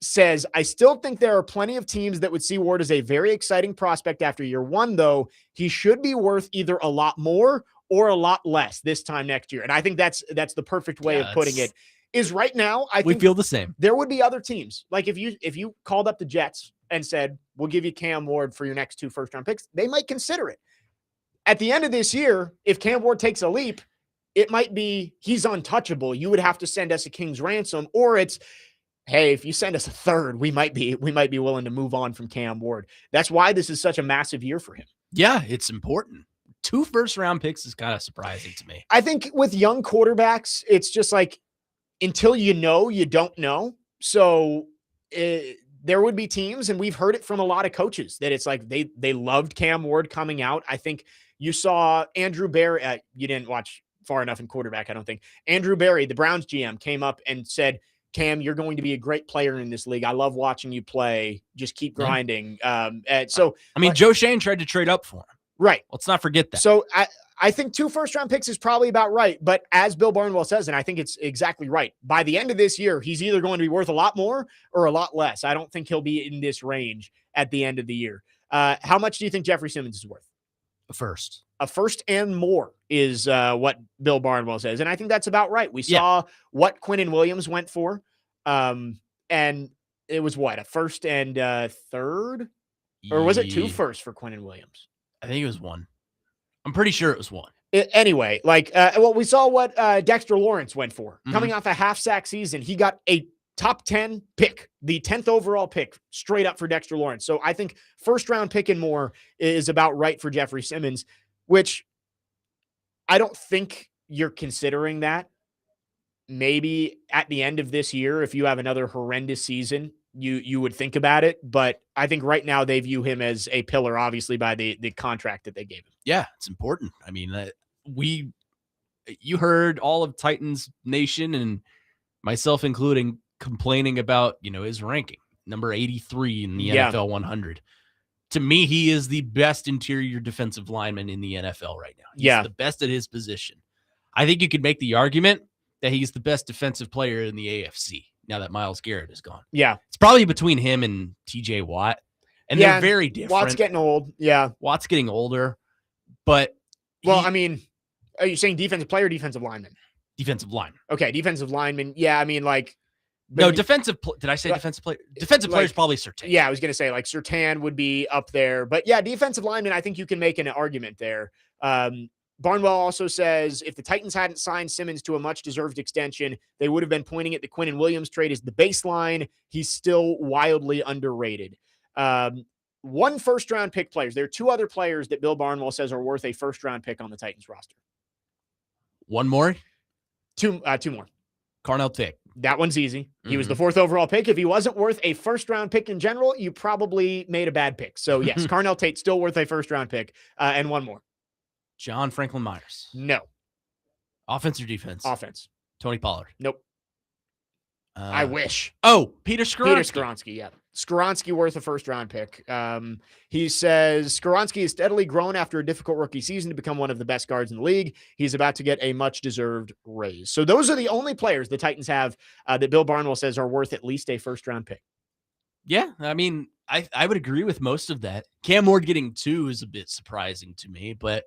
says, I still think there are plenty of teams that would see Ward as a very exciting prospect after year 1, though. He should be worth either a lot more or a lot less this time next year. And I think that's the perfect way of putting it. Is right now, I think we feel the same. There would be other teams. Like if you called up the Jets and said, we'll give you Cam Ward for your next 2 first-round picks, they might consider it. At the end of this year, if Cam Ward takes a leap, it might be he's untouchable. You would have to send us a king's ransom, or it's, hey, if you send us a third, we might be willing to move on from Cam Ward. That's why this is such a massive year for him. Yeah, it's important. 2 first-round picks is kind of surprising to me. I think with young quarterbacks, it's just like until you know, you don't know. So there would be teams, and we've heard it from a lot of coaches, that it's like they loved Cam Ward coming out. I think you saw Andrew Barry. You didn't watch far enough in quarterback, I don't think. Andrew Barry, the Browns GM, came up and said, Cam, you're going to be a great player in this league. I love watching you play. Just keep grinding. So, I mean, Joe Shane tried to trade up for him. Right. Let's not forget that. So I think 2 first-round picks is probably about right. But as Bill Barnwell says, and I think it's exactly right, by the end of this year, he's either going to be worth a lot more or a lot less. I don't think he'll be in this range at the end of the year. How much do you think Jeffrey Simmons is worth? A first. A first and more is what Bill Barnwell says. And I think that's about right. We saw what Quinnen Williams went for. And it was what, a first and third? Or was it 2 firsts for Quinnen Williams? I think it was 1. I'm pretty sure it was 1. Anyway, we saw what Dexter Lawrence went for. Coming off a half-sack season, he got a top 10 pick, the 10th overall pick, straight up for Dexter Lawrence. So I think first-round pick and more is about right for Jeffrey Simmons, which I don't think you're considering that. Maybe at the end of this year, if you have another horrendous season, you would think about it. But I think right now they view him as a pillar, obviously, by the contract that they gave him. Yeah, it's important. I mean, you heard all of Titans Nation and myself including complaining about, his ranking, number 83 in the NFL 100. To me, he is the best interior defensive lineman in the NFL right now. He's the best at his position. I think you could make the argument that he's the best defensive player in the AFC now that Myles Garrett is gone. Yeah. It's probably between him and TJ Watt. And they're very different. Watt's getting old. Yeah. Watt's getting older. But I mean, are you saying defensive player or defensive lineman? Defensive lineman. Okay, defensive lineman. Yeah, I mean, no, defensive. Did I say defensive player? Defensive player is probably Surtain. Yeah, I was going to say Surtain would be up there. But yeah, defensive lineman, I think you can make an argument there. Barnwell also says if the Titans hadn't signed Simmons to a much-deserved extension, they would have been pointing at the Quinnen Williams trade as the baseline. He's still wildly underrated. 1 first-round pick players. There are 2 other players that Bill Barnwell says are worth a first-round pick on the Titans roster. One more. 2 more. Carnell Tate. That one's easy. He was the 4th overall pick. If he wasn't worth a first-round pick in general, you probably made a bad pick. So, yes, Carnell Tate still worth a first-round pick. And one more. John Franklin Myers. No. Offense or defense? Offense. Tony Pollard. Nope. I wish. Oh, Peter Skoronski. Peter Skoronski, yeah. Skoronski worth a first-round pick. He says, Skoronski has steadily grown after a difficult rookie season to become one of the best guards in the league. He's about to get a much-deserved raise. So those are the only players the Titans have that Bill Barnwell says are worth at least a first-round pick. Yeah, I mean, I would agree with most of that. Cam Ward getting 2 is a bit surprising to me, but,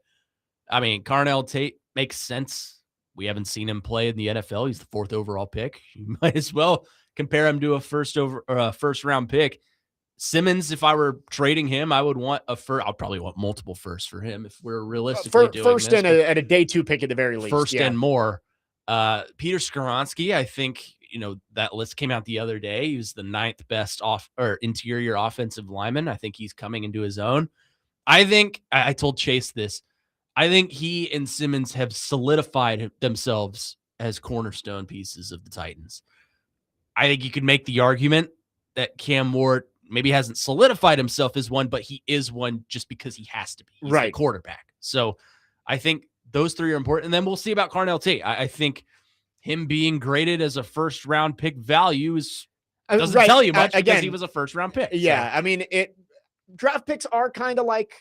I mean, Carnell Tate makes sense. We haven't seen him play in the NFL. He's the 4th overall pick. You might as well compare him to a first round pick. Simmons, if I were trading him, I would want I'll probably want multiple firsts for him if we're realistically doing first this, and a day 2 pick at the very least. First and more. Peter Skoronski, I think, that list came out the other day. He was the 9th best interior offensive lineman. I think he's coming into his own. I think I told Chase this. I think he and Simmons have solidified themselves as cornerstone pieces of the Titans. I think you could make the argument that Cam Ward maybe hasn't solidified himself as one, but he is one just because he has to be. He's the quarterback. So I think those 3 are important. And then we'll see about Carnell Tate. I think him being graded as a first-round pick value doesn't tell you much because he was a first-round pick. Yeah, so. I mean, draft picks are kind of like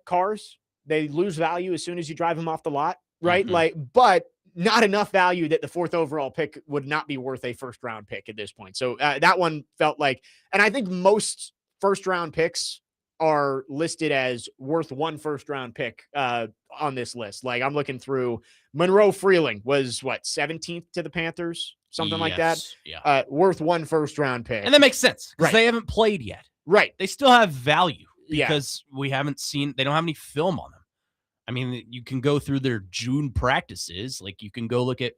cars. They lose value as soon as you drive them off the lot, right? But not enough value that the 4th overall pick would not be worth a first-round pick at this point. So that one felt like, and I think most first-round picks are listed as worth 1 first-round pick on this list. Like I'm looking through, Monroe Freeling was 17th to the Panthers, something like that. Yeah, worth 1 first-round pick, and that makes sense because they haven't played yet. Right, they still have value. Because we haven't seen, they don't have any film on them. I mean, you can go through their June practices. Like you can go look at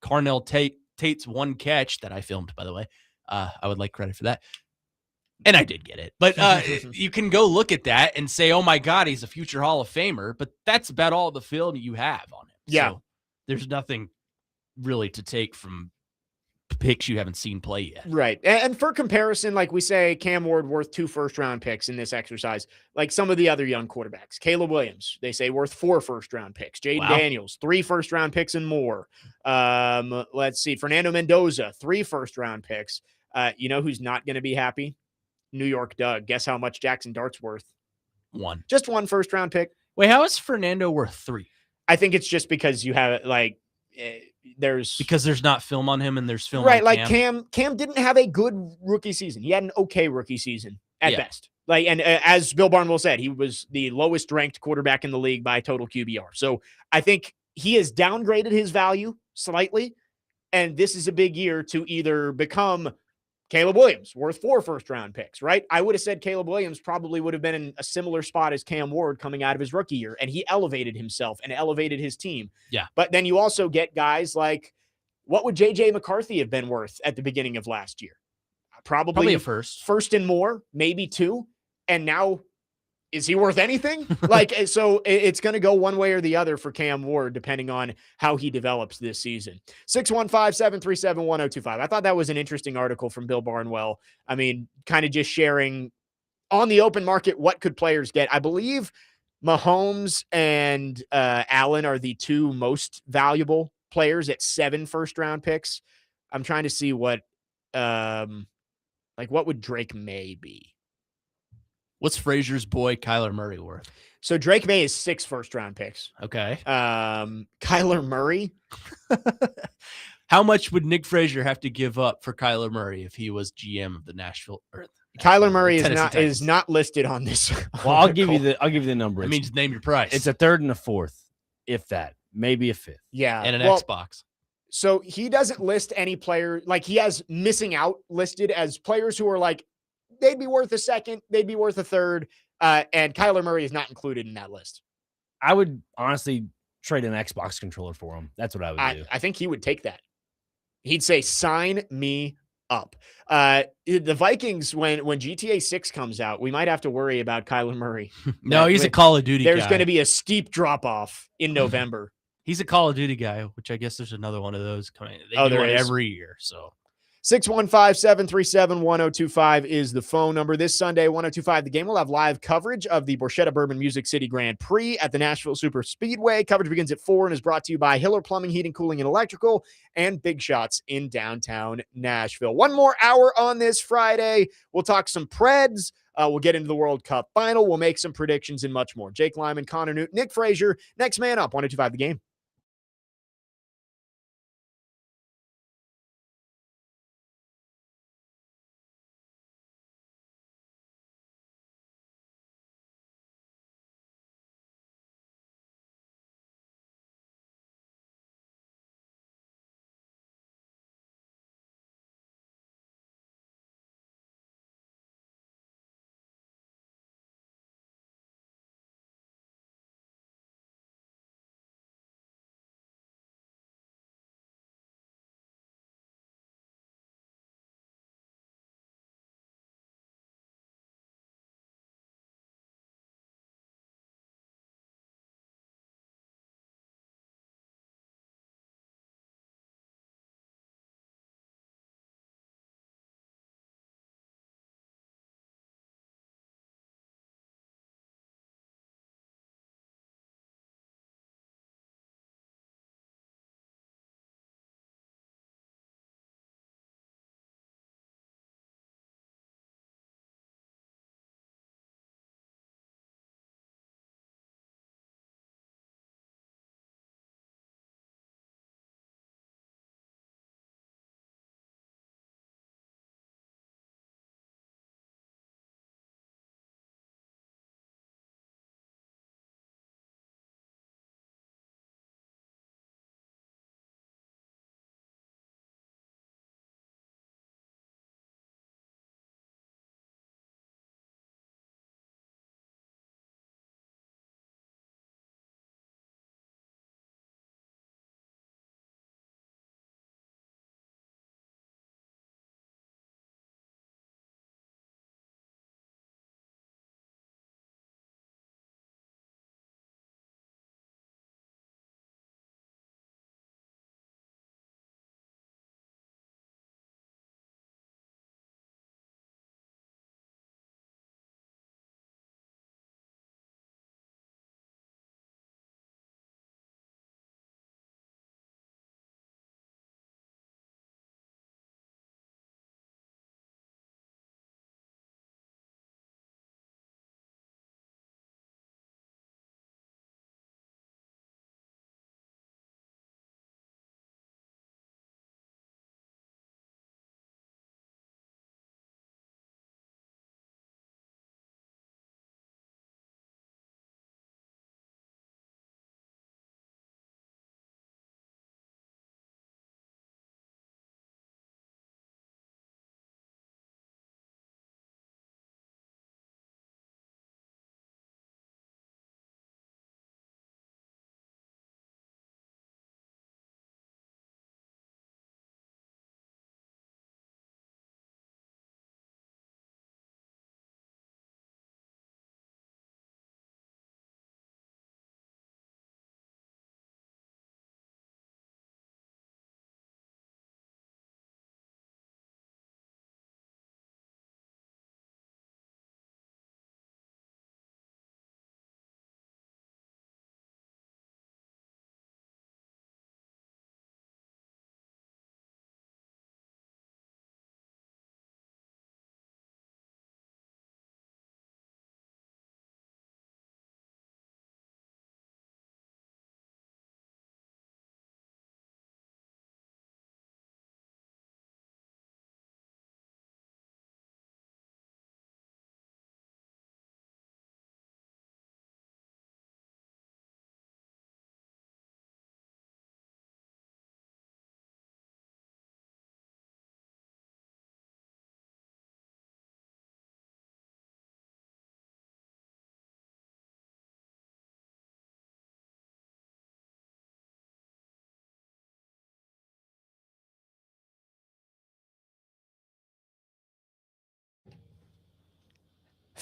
Carnell Tate's 1 catch that I filmed, by the way. I would like credit for that. And I did get it. But you can go look at that and say, oh my God, he's a future Hall of Famer. But that's about all the film you have on him. Yeah. So there's nothing really to take from picks you haven't seen play yet. Right. And for comparison, like we say, Cam Ward worth 2 first-round picks in this exercise. Like some of the other young quarterbacks, Caleb Williams, they say worth 4 first-round picks. Jaden Daniels, 3 first-round picks and more. Let's see, Fernando Mendoza, 3 first-round picks. You know who's not going to be happy? New York Doug. Guess how much Jackson Dart's worth? 1. Just 1 first-round pick. Wait, how is Fernando worth 3? I think it's just because you have because there's not film on him and there's film right. On like Cam didn't have a good rookie season. He had an okay rookie season at best. Like, and as Bill Barnwell said, he was the lowest ranked quarterback in the league by total QBR. So I think he has downgraded his value slightly. And this is a big year to either become Caleb Williams, worth 4 first-round picks, right? I would have said Caleb Williams probably would have been in a similar spot as Cam Ward coming out of his rookie year, and he elevated himself and elevated his team. Yeah. But then you also get guys like, what would J.J. McCarthy have been worth at the beginning of last year? Probably a first. First and more, maybe 2. And now, is he worth anything? So it's going to go one way or the other for Cam Ward, depending on how he develops this season. 615-737-1025. I thought that was an interesting article from Bill Barnwell. I mean, kind of just sharing on the open market, what could players get? I believe Mahomes and Allen are the 2 most valuable players at 7 first-round picks. I'm trying to see what would Drake May be? What's Frazier's boy Kyler Murray worth? So Drake May is 6 first-round picks. Okay. Kyler Murray. How much would Nick Frazier have to give up for Kyler Murray if he was GM of the Nashville? Kyler Murray is not listed on this. Well, I'll give you the number. I mean, just name your price. It's a 3rd and a 4th, if that, maybe a 5th. Yeah, and an Xbox. So he doesn't list any player, like he has missing out listed as players who are like, they'd be worth a 2nd, they'd be worth a 3rd, and Kyler Murray is not included in that list. I would honestly trade an Xbox controller for him. That's what I would do. I think he would take that. He'd say, sign me up. The Vikings, when GTA 6 comes out, we might have to worry about Kyler Murray. No, he's a Call of Duty There's guy. going to be a steep drop off in November. He's a Call of Duty guy, which I guess there's another one of those coming. They do there one is. every year. So 615-737-1025 is the phone number. This Sunday, 1025 The Game will have live coverage of the Borchetta Bourbon Music City Grand Prix at the Nashville Super Speedway. Coverage begins at 4 and is brought to you by Hiller Plumbing, Heating, Cooling, and Electrical, and Big Shots in downtown Nashville. One more hour on this Friday. We'll talk some Preds. We'll get into the World Cup final. We'll make some predictions and much more. Jake Lyman, Connor Nute, Nick Frazier. Next man up, 1025 The Game.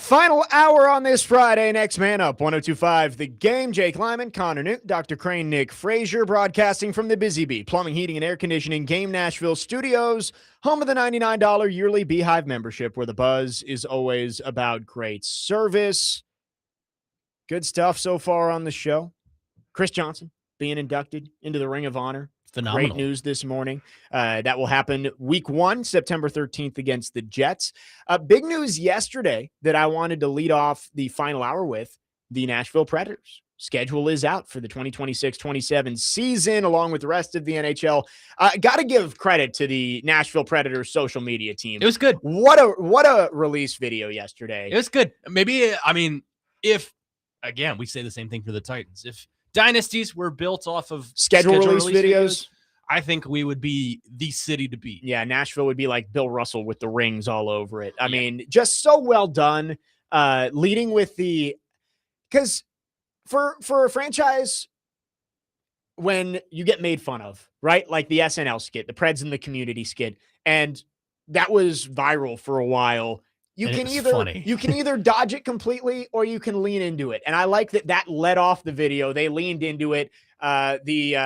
Final hour on this Friday. Next man up, 102.5 The Game. Jake Lyman, Connor Nute, Dr. Crane, Nick Frazier, broadcasting from the Busy Bee Plumbing, Heating, and Air Conditioning Game Nashville Studios, home of the $99 yearly Beehive membership, where the buzz is always about great service. Good stuff so far on the show. Chris Johnson being inducted into the Ring of Honor. Phenomenal. Great news this morning. That will happen week 1, September 13th against the Jets. Big news yesterday that I wanted to lead off the final hour with: the Nashville Predators. Schedule is out for the 2026-27 season, along with the rest of the NHL. Got to give credit to the Nashville Predators social media team. It was good. What a release video yesterday. It was good. Maybe, I mean, if, again, we say the same thing for the Titans. If dynasties were built off of Schedule release videos, I think we would be the city to beat. Yeah, Nashville would be like Bill Russell with the rings all over it. I mean, just so well done. Leading with because for a franchise, when you get made fun of, right? Like the SNL skit, the Preds in the Community skit, and that was viral for a while. You can either dodge it completely or you can lean into it. And I like that led off the video. They leaned into it. But they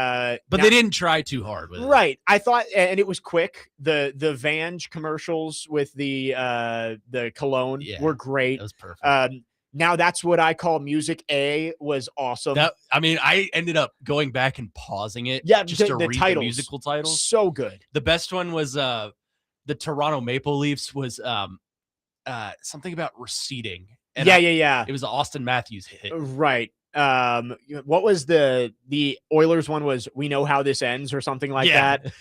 didn't try too hard with it. Right. I thought, and it was quick. The Vange commercials with the cologne were great. That was perfect. Now that's what I call music A was awesome. I ended up going back and pausing it. Yeah, just to read titles, the musical titles. So good. The best one was the Toronto Maple Leafs was something about receding. And yeah. It was the Austin Matthews hit. Right. What was the Oilers one? Was "We Know How This Ends" or something like that?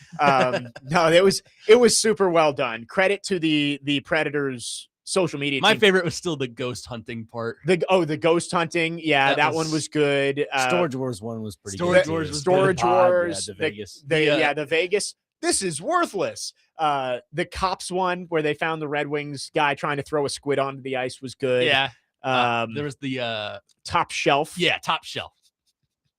No, it was super well done. Credit to the Predators social media My team. favorite was still the ghost hunting part. The ghost hunting. Yeah, that one was good. Storage Wars one was pretty Storage good. Wars was Storage good. Wars. The Vegas. The Vegas. This is worthless. The Cops one where they found the Red Wings guy trying to throw a squid onto the ice was good. Yeah. There was the Top Shelf. Yeah, Top Shelf,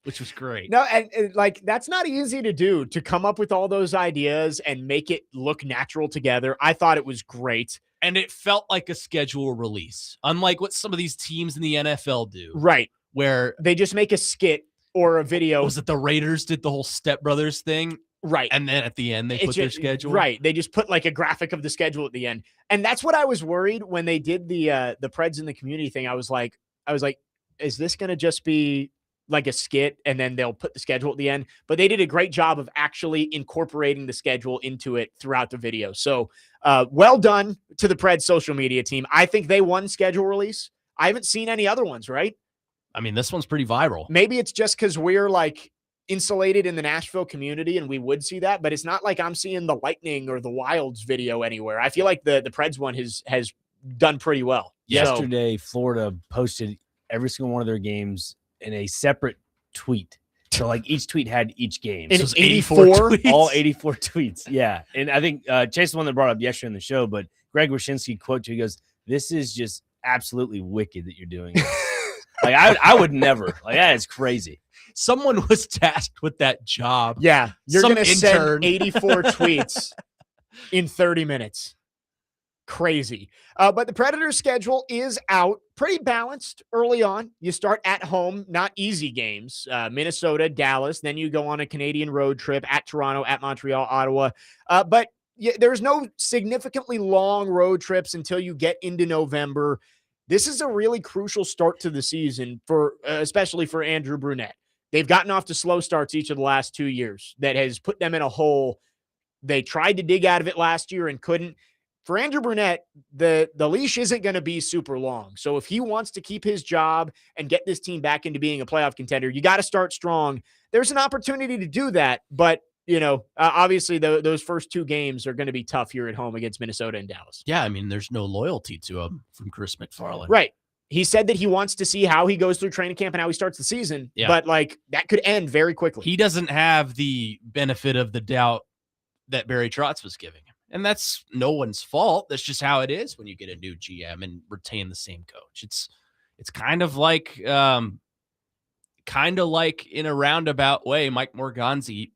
which was great. No, and like that's not easy to do, to come up with all those ideas and make it look natural together. I thought it was great. And it felt like a schedule release, unlike what some of these teams in the NFL do. Right. Where they just make a skit or a video. Was it the Raiders did the whole Step Brothers thing? Right. And then at the end, they put their schedule. Right. They just put like a graphic of the schedule at the end. And that's what I was worried when they did the Preds in the Community thing. I was like, is this going to just be like a skit and then they'll put the schedule at the end? But they did a great job of actually incorporating the schedule into it throughout the video. So well done to the Preds social media team. I think they won schedule release. I haven't seen any other ones, right? I mean, this one's pretty viral. Maybe it's just because we're like insulated in the Nashville community and we would see that, but it's not like I'm seeing the Lightning or the Wilds video anywhere. I feel like the Preds one has done pretty well. Yesterday, Florida posted every single one of their games in a separate tweet. So like each tweet had each game. And so it's 84 tweets? All 84 tweets. Yeah. And I think Chase is the one that brought up yesterday in the show, but Greg Wyshynski quote to, he goes, "This is just absolutely wicked that you're doing it." Like I would never. Like that is crazy. Someone was tasked with that job. Yeah. You're going to intern. send 84 tweets in 30 minutes. Crazy. But the Predators schedule is out, pretty balanced early on. You start at home, not easy games. Minnesota, Dallas. Then you go on a Canadian road trip at Toronto, at Montreal, Ottawa. But there's no significantly long road trips until you get into November. This is a really crucial start to the season for, especially for Andrew Brunette. They've gotten off to slow starts each of the last 2 years. That has put them in a hole. They tried to dig out of it last year and couldn't. For Andrew Brunette, the leash isn't going to be super long. So if he wants to keep his job and get this team back into being a playoff contender, you got to start strong. There's an opportunity to do that, but obviously those first 2 games are going to be tough here at home against Minnesota and Dallas. Yeah, I mean, there's no loyalty to him from Chris McFarland. Right. He said that he wants to see how he goes through training camp and how he starts the season, but like that could end very quickly. He doesn't have the benefit of the doubt that Barry Trotz was giving him. And that's no one's fault. That's just how it is when you get a new GM and retain the same coach. It's kind of like in a roundabout way, Mike Morganzi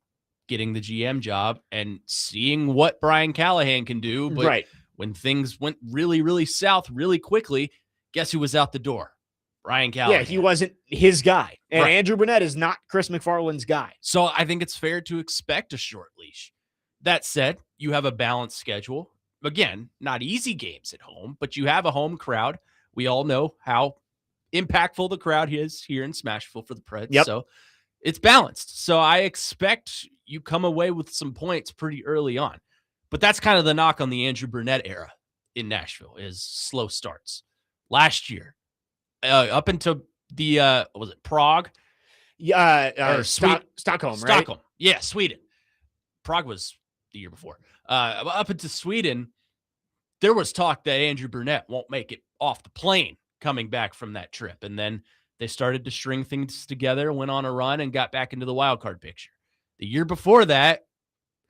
getting the GM job and seeing what Brian Callahan can do. But when things went really, really south really quickly, Guess who was out the door? Ryan Callahan. Yeah, he wasn't his guy. And Right. Andrew Burnett is not Chris McFarland's guy. So I think it's fair to expect a short leash. That said, you have a balanced schedule. Again, not easy games at home, but you have a home crowd. We all know how impactful the crowd is here in Smashville for the Preds. Yep. So it's balanced. So I expect you come away with some points pretty early on. But that's kind of the knock on the Andrew Burnett era in Nashville is slow starts. Last year, up until the what was it Prague? Yeah, Or Stockholm, right? Stockholm. Yeah, Sweden. Prague was the year before. Up into Sweden, there was talk that Andrew Burnett won't make it off the plane coming back from that trip. And then they started to string things together, went on a run, and got back into the wild card picture. The year before that,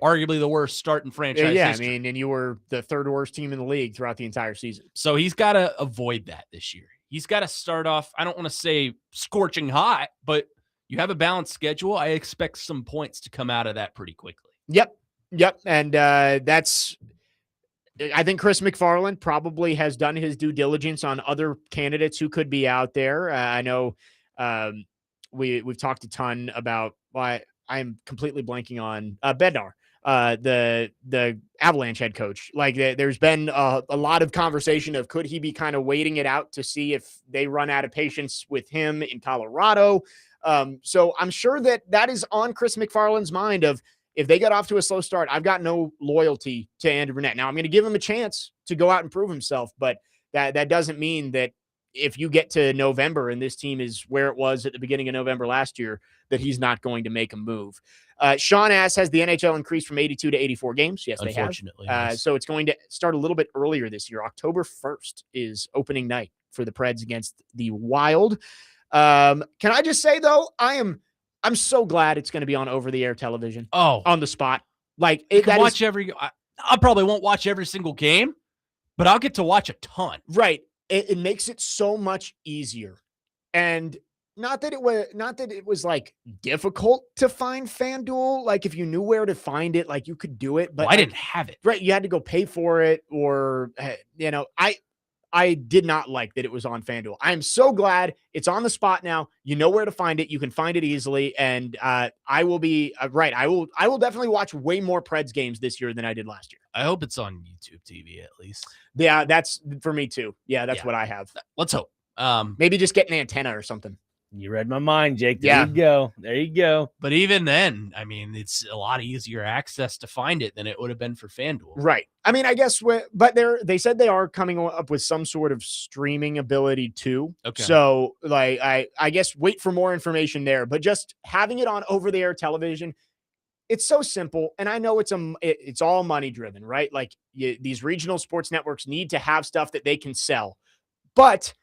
arguably the worst start in franchise history. I mean, and you were the third worst team in the league throughout the entire season. So he's got to avoid that this year. He's got to start off, I don't want to say scorching hot, but you have a balanced schedule. I expect some points to come out of that pretty quickly. Yep. And that's, I think Chris McFarland probably has done his due diligence on other candidates who could be out there. I know we've talked a ton about why I'm completely blanking on Bednar, the Avalanche head coach. Like there's been a lot of conversation of could he be kind of waiting it out to see if they run out of patience with him in Colorado. So I'm sure that is on Chris McFarland's mind of if they got off to a slow start, I've got no loyalty to Andrew Burnett. Now I'm going to give him a chance to go out and prove himself, but that doesn't mean that if you get to November and this team is where it was at the beginning of November last year, that he's not going to make a move. Sean asks, has the NHL increased from 82 to 84 games? Yes, they have. Unfortunately, yes. So it's going to start a little bit earlier this year. October 1st is opening night for the Preds against the Wild. Can I just say, though, I'm so glad it's going to be on over-the-air television. Oh, On the spot. Like, I probably won't watch every single game, but I'll get to watch a ton. Right. It makes it so much easier. And not that it was like difficult to find FanDuel. Like if you knew where to find it, like you could do it, but I didn't have it. Right. You had to go pay for it or, I did not like that it was on FanDuel. I'm so glad it's on the spot now. You know where to find it. You can find it easily. And I will be right. I will definitely watch way more Preds games this year than I did last year. I hope it's on YouTube TV at least. Yeah, that's for me too. Yeah, that's what I have. Let's hope. Maybe just get an antenna or something. You read my mind, Jake. There Yeah. you go. There you go. But even then, I mean, it's a lot easier access to find it than it would have been for FanDuel. Right. I mean, I guess, but they said they are coming up with some sort of streaming ability too. Okay. So like, I guess wait for more information there, but just having it on over the air television, it's so simple. And I know it's all money driven, right? Like these regional sports networks need to have stuff that they can sell. But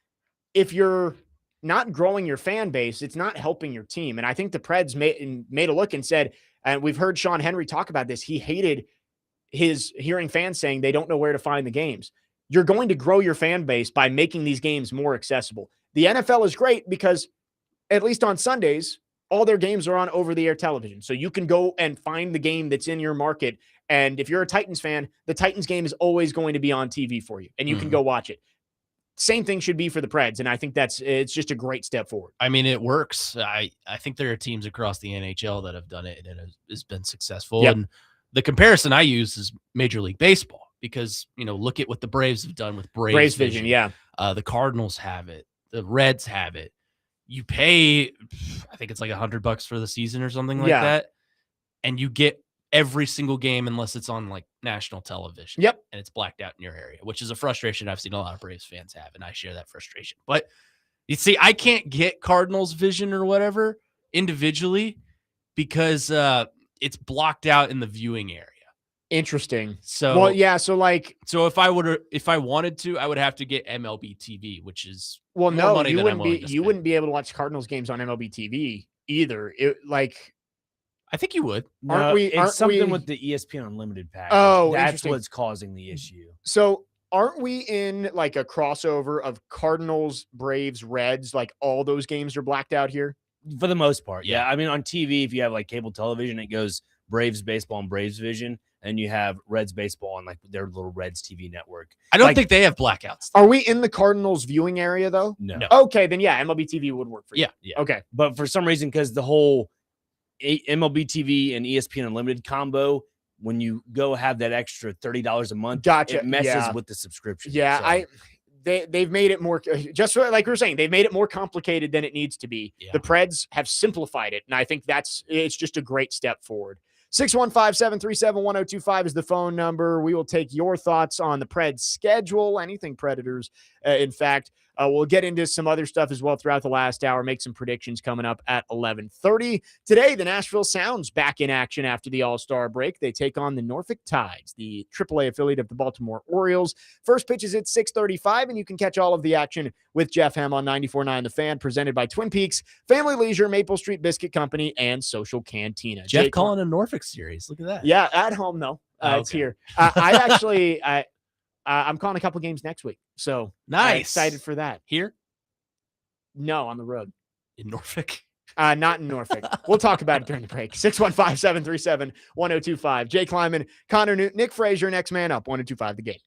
if you're not growing your fan base, it's not helping your team. And I think the Preds made a look and said, and we've heard Sean Henry talk about this, he hated hearing fans saying they don't know where to find the games. You're going to grow your fan base by making these games more accessible. The NFL is great because at least on Sundays, all their games are on over-the-air television. So you can go and find the game that's in your market. And if you're a Titans fan, the Titans game is always going to be on TV for you, and you can go watch it. Same thing should be for the Preds, and I think it's just a great step forward. I mean, it works. I think there are teams across the NHL that have done it, and it has been successful. Yep. And the comparison I use is Major League Baseball because, look at what the Braves have done with Braves Vision. Yeah. The Cardinals have it. The Reds have it. You pay, I think it's like $100 for the season or something like that, and you get every single game unless it's on like national television. Yep. And it's blacked out in your area, which is a frustration I've seen a lot of Braves fans have, and I share that frustration. But you see, I can't get Cardinals Vision or whatever individually because it's blocked out in the viewing area. Interesting. So well, yeah. So like, if I wanted to, I would have to get MLB TV, which is well, more no, money you than I'm wouldn't willing be to you spend. wouldn't be able to watch Cardinals games on MLB TV either. I think you would. It's something with the ESPN Unlimited package. Oh, that's interesting. what's causing the issue. So aren't we in like a crossover of Cardinals, Braves, Reds? Like all those games are blacked out here. For the most part, Yeah. I mean, on TV, if you have like cable television, it goes Braves baseball and Braves Vision. and you have Reds baseball on like their little Reds TV network. I don't Like- think they have blackouts. Are we in the Cardinals viewing area though? No. No. Okay, then yeah, MLB TV would work for you. Yeah. Okay. But for some reason, because the whole MLB TV and ESPN Unlimited combo, when you go have that extra $30 a month, Gotcha. it messes Yeah. with the subscription. Yeah, So, they've made it more just like we were saying, they've made it more complicated than it needs to be. Yeah. The Preds have simplified it, and I think it's just a great step forward. 615-737-1025 is the phone number. We will take your thoughts on the Preds schedule, anything Predators. In fact, we'll get into some other stuff as well throughout the last hour, make some predictions coming up at 11:30. Today, the Nashville Sounds back in action after the All-Star break. They take on the Norfolk Tides, the AAA affiliate of the Baltimore Orioles. First pitch is at 6:35, and you can catch all of the action with Jeff Hem on 94.9 The Fan, presented by Twin Peaks, Family Leisure, Maple Street Biscuit Company, and Social Cantina. Jeff Jake, calling a Norfolk series. Look at that. yeah, at home though. It's Okay. here. I'm calling a couple games next week, so I'm Nice. excited for that. Here No, on the road. in Norfolk. Not in Norfolk. We'll talk about it during the break. 615-737-1025. Jake Lyman, Connor Nute, Nick Frazier, next man up. 1025 The Game.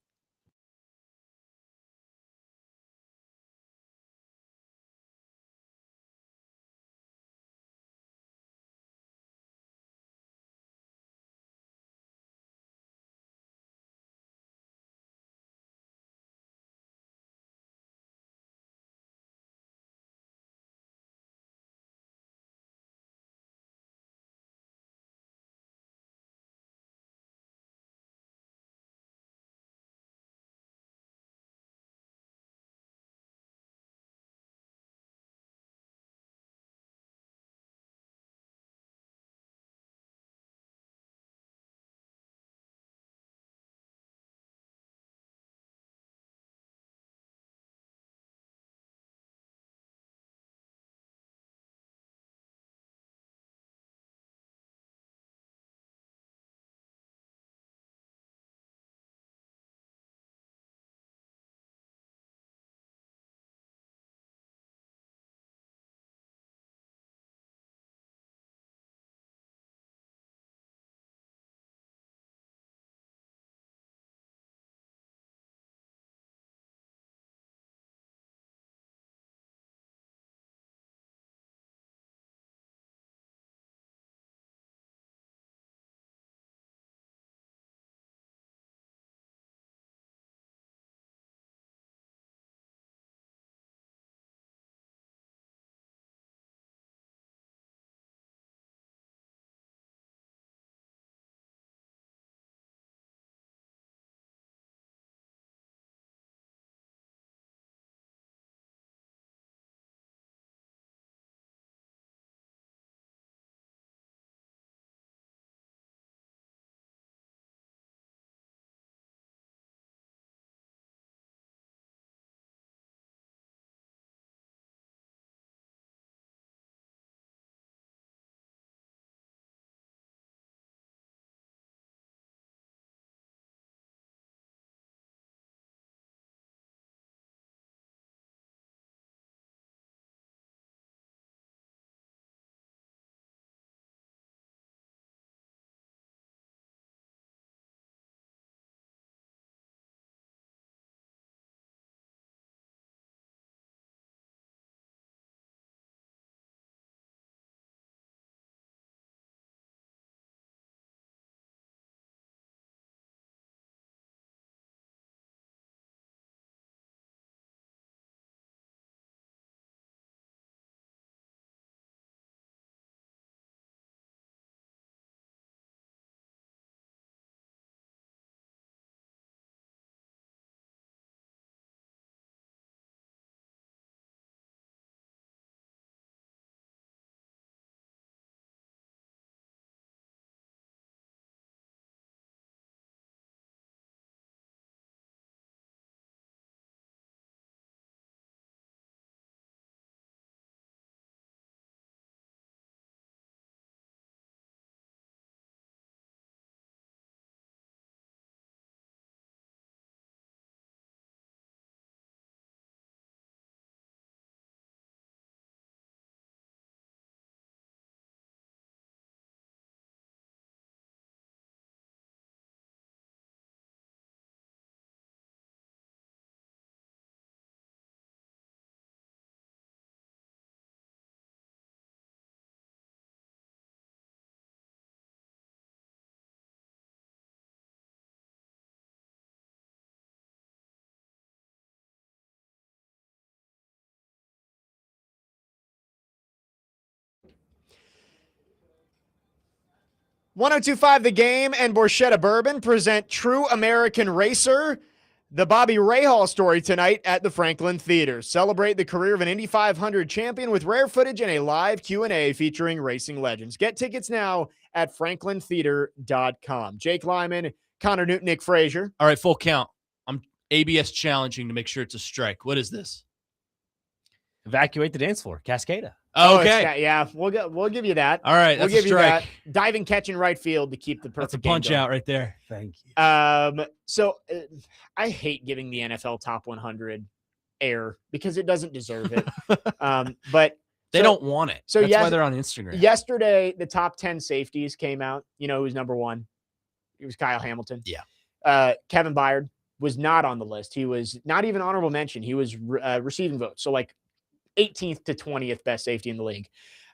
1025 The Game and Borchetta Bourbon present True American Racer, the Bobby Rahal story tonight at the Franklin Theater. Celebrate the career of an Indy 500 champion with rare footage and a live Q&A featuring racing legends. Get tickets now at franklintheater.com. Jake Lyman, Connor Nute, Nick Frazier. All right, full count. I'm ABS challenging to make sure it's a strike. What is this? Evacuate the dance floor. Cascada. Okay. Yeah, we'll give you that. All right, We'll that's give a you that. strike. Diving catch in right field to keep the perfect That's a game punch going. out right there. Thank you. I hate giving the NFL top 100 air because it doesn't deserve it. But They don't want it. so That's yes- why they're on Instagram. yesterday, the top 10 safeties came out. You know who's number one? It was Kyle Hamilton. Yeah. Kevin Byard was not on the list. He was not even honorable mention. He was receiving votes. So like 18th to 20th best safety in the league.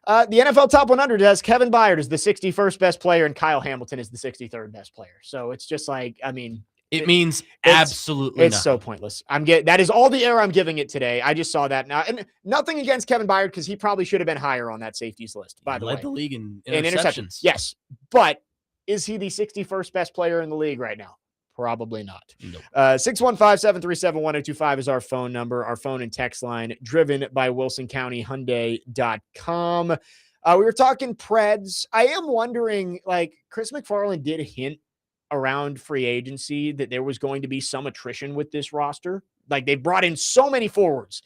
The NFL Top 100 has Kevin Byard as the 61st best player and Kyle Hamilton is the 63rd best player. So it's just like, I mean, It means it's- absolutely it's nothing. so pointless. That is all the air I'm giving it today. I just saw that now, and nothing against Kevin Byard because he probably should have been higher on that safeties list. By He the led way, the league in in interceptions. yes, but is he the 61st best player in the league right now? Probably not. Nope. 615-737-1025 is our phone number, our phone and text line, driven by WilsonCountyHyundai.com. We were talking Preds. I am wondering, like, Chris McFarland did hint around free agency that there was going to be some attrition with this roster. Like, they brought in so many forwards,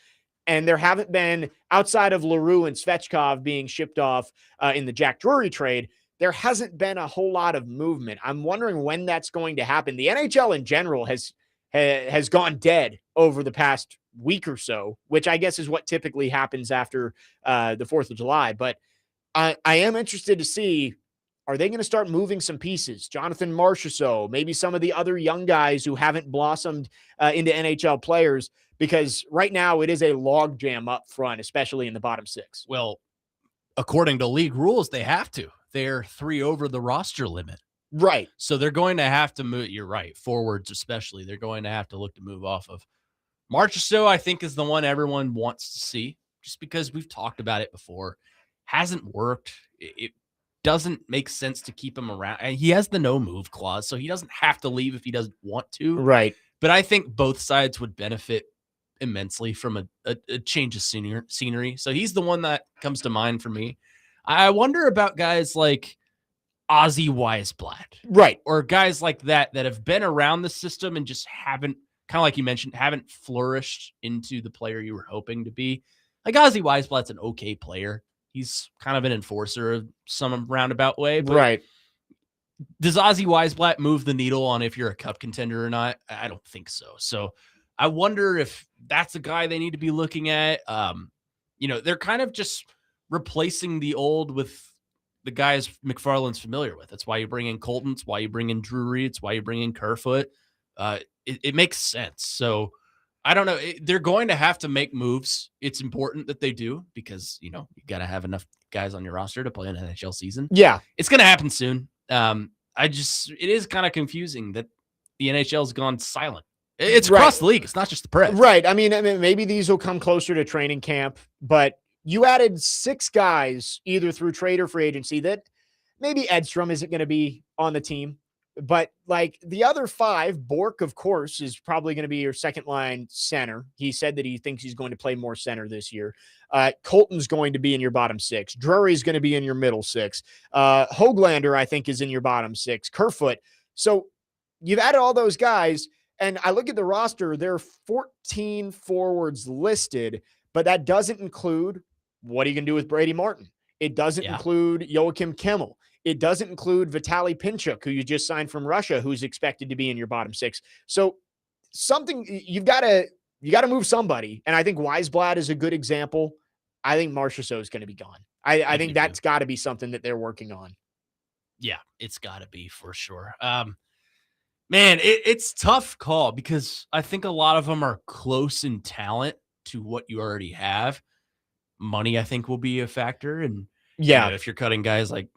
and there haven't been, outside of LaRue and Svechkov being shipped off in the Jack Drury trade, there hasn't been a whole lot of movement. I'm wondering when that's going to happen. The NHL in general has gone dead over the past week or so, which I guess is what typically happens after the 4th of July. But I am interested to see, are they going to start moving some pieces? Jonathan Marchessault, maybe some of the other young guys who haven't blossomed into NHL players, because right now it is a logjam up front, especially in the bottom six. Well, according to league rules, they have to. They're 3 over the roster limit. Right. So they're going to have to move. You're right. Forwards, especially, they're going to have to look to move off of. Marchessault, I think, is the one everyone wants to see, just because we've talked about it before. Hasn't worked. It doesn't make sense to keep him around. And he has the no move clause, so he doesn't have to leave if he doesn't want to. Right. But I think both sides would benefit immensely from a change of scenery. So he's the one that comes to mind for me. I wonder about guys like Ozzy Weisblatt, Right. or guys like that have been around the system and just haven't, kind of like you mentioned, haven't flourished into the player you were hoping to be. Like Ozzy Weisblatt's an okay player. He's kind of an enforcer of some roundabout way. But Right. does Ozzy Weisblatt move the needle on if you're a cup contender or not? I don't think so. So I wonder if that's a guy they need to be looking at. They're kind of just replacing the old with the guys McFarland's familiar with. That's why you bring in Colton. It's why you bring in Drury. It's why you bring in Kerfoot. It makes sense. So I don't know. They're going to have to make moves. It's important that they do because, you got to have enough guys on your roster to play an NHL season. Yeah. It's going to happen soon. It is kind of confusing that the NHL has gone silent. It's across the league. It's not just the Preds. Right. I mean, maybe these will come closer to training camp, but you added 6 guys either through trade or free agency that maybe Edstrom isn't going to be on the team, but like the other 5, Bork, of course, is probably going to be your second line center. He said that he thinks he's going to play more center this year. Colton's going to be in your bottom 6. Drury's going to be in your middle 6. Höglander, I think, is in your bottom 6. Kerfoot. So you've added all those guys. And I look at the roster, there are 14 forwards listed, but that doesn't include what are you going to do with Brady Martin? It doesn't include Joachim Kimmel. It doesn't include Vitaly Pinchuk, who you just signed from Russia, who's expected to be in your bottom 6. So something you've got to move somebody. And I think Weisblatt is a good example. I think Marchessault is going to be gone. I think that's got to be something that they're working on. Yeah, it's got to be for sure. Man, it's tough call because I think a lot of them are close in talent to what you already have. Money, I think, will be a factor. And if you're cutting guys like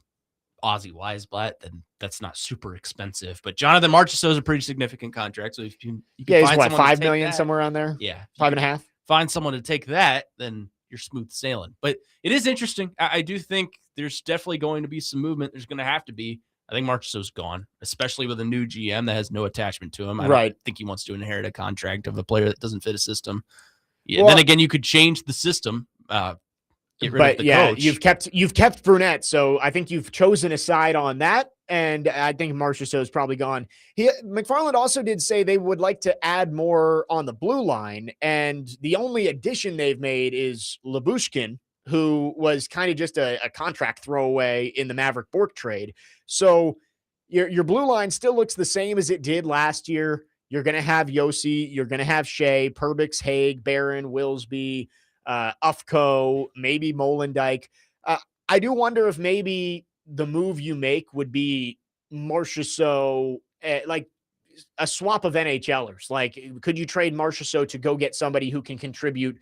Ozzy Weisblatt, then that's not super expensive. But Jonathan Marchessault is a pretty significant contract. So if you can he's find what, someone to $5 take million that, somewhere around there? Yeah. 5.5. Find someone to take that, then you're smooth sailing. But it is interesting. I do think there's definitely going to be some movement. There's going to have to be. I think Marchessault's gone, especially with a new GM that has no attachment to him. I Right. don't think he wants to inherit a contract of a player that doesn't fit a system. Yeah. Well- Then again, you could change the system. Get rid of the coach. you've kept Brunette, so I think you've chosen a side on that, and I think Marchessault is probably gone. McFarland also did say they would like to add more on the blue line, and the only addition they've made is Labushkin, who was kind of just a contract throwaway in the Maverick Bork trade. So your blue line still looks the same as it did last year. You're going to have Yossi, you're going to have Shea, Perbix, Haig, Barron, Willsby, Ufko, maybe Molendijk. I do wonder if maybe the move you make would be Marchessault, like a swap of NHLers. Like, could you trade Marchessault to go get somebody who can contribute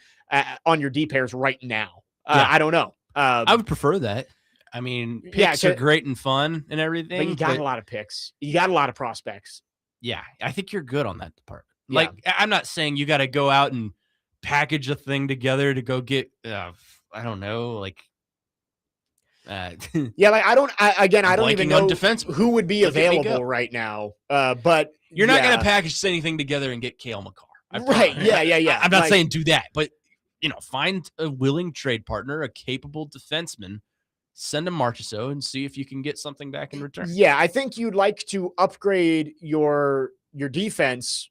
on your D pairs right now? I don't know. I would prefer that. I mean, picks are great and fun and everything. But you got a lot of picks. You got a lot of prospects. Yeah, I think you're good on that department. Yeah. Like, I'm not saying you got to go out and package a thing together to go get, I don't know, like, yeah, like I don't even know who would be available right now. But you're not going to package anything together and get Cale Makar. Right. Yeah. I'm not saying do that, but find a willing trade partner, a capable defenseman, send him Marchessault and see if you can get something back in return. Yeah, I think you'd like to upgrade your defense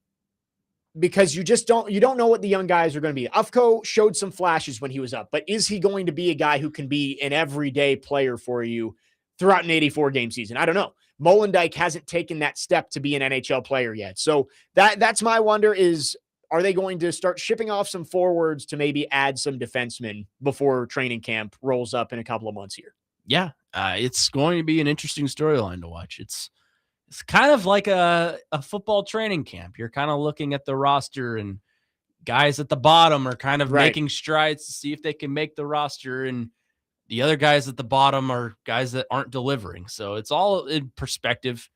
because you don't know what the young guys are going to be. Ufko showed some flashes when he was up, but is he going to be a guy who can be an everyday player for you throughout an 84-game season? I don't know. Molendijk hasn't taken that step to be an NHL player yet. So that's my wonder is, are they going to start shipping off some forwards to maybe add some defensemen before training camp rolls up in a couple of months here? Yeah, it's going to be an interesting storyline to watch. It's kind of like a football training camp. You're kind of looking at the roster, and guys at the bottom are kind of making strides to see if they can make the roster, and the other guys at the bottom are guys that aren't delivering. So it's all in perspective.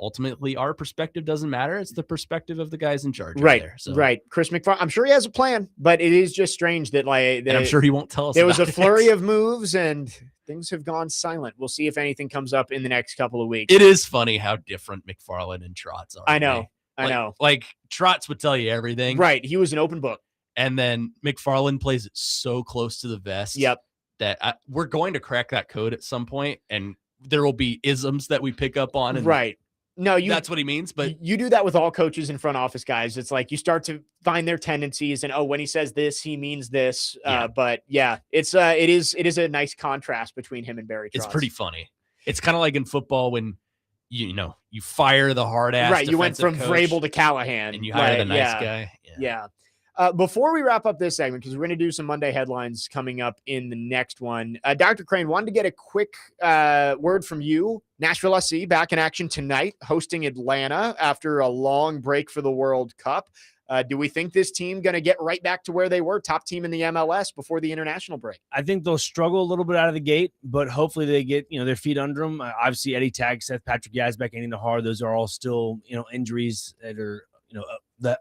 Ultimately, our perspective doesn't matter. It's the perspective of the guys in charge. Right. There, so. Right. Chris McFarland, I'm sure he has a plan, but it is just strange that and I'm sure he won't tell us. There was a flurry of moves and things have gone silent. We'll see if anything comes up in the next couple of weeks. It is funny how different McFarland and Trotz are. I know. Like Trotz would tell you everything. Right. He was an open book. And then McFarland plays it so close to the vest. Yep. That we're going to crack that code at some point, and there will be isms that we pick up on. And right. No, that's what he means. But you do that with all coaches and front office guys. It's like you start to find their tendencies, and when he says this, he means this. But yeah, it is a nice contrast between him and Barry Trotz. It's pretty funny. It's kind of like in football when you fire the hard ass. Right. You went from Vrabel to Callahan, and you hire the nice guy. Yeah. Before we wrap up this segment, because we're going to do some Monday headlines coming up in the next one, Dr. Crane, wanted to get a quick word from you. Nashville SC back in action tonight, hosting Atlanta after a long break for the World Cup. Do we think this team going to get right back to where they were, top team in the MLS before the international break? I think they'll struggle a little bit out of the gate, but hopefully they get their feet under them. Obviously, Eddie Tagseth, Patrick Yazbek, Andy Nahar, those are all still injuries that are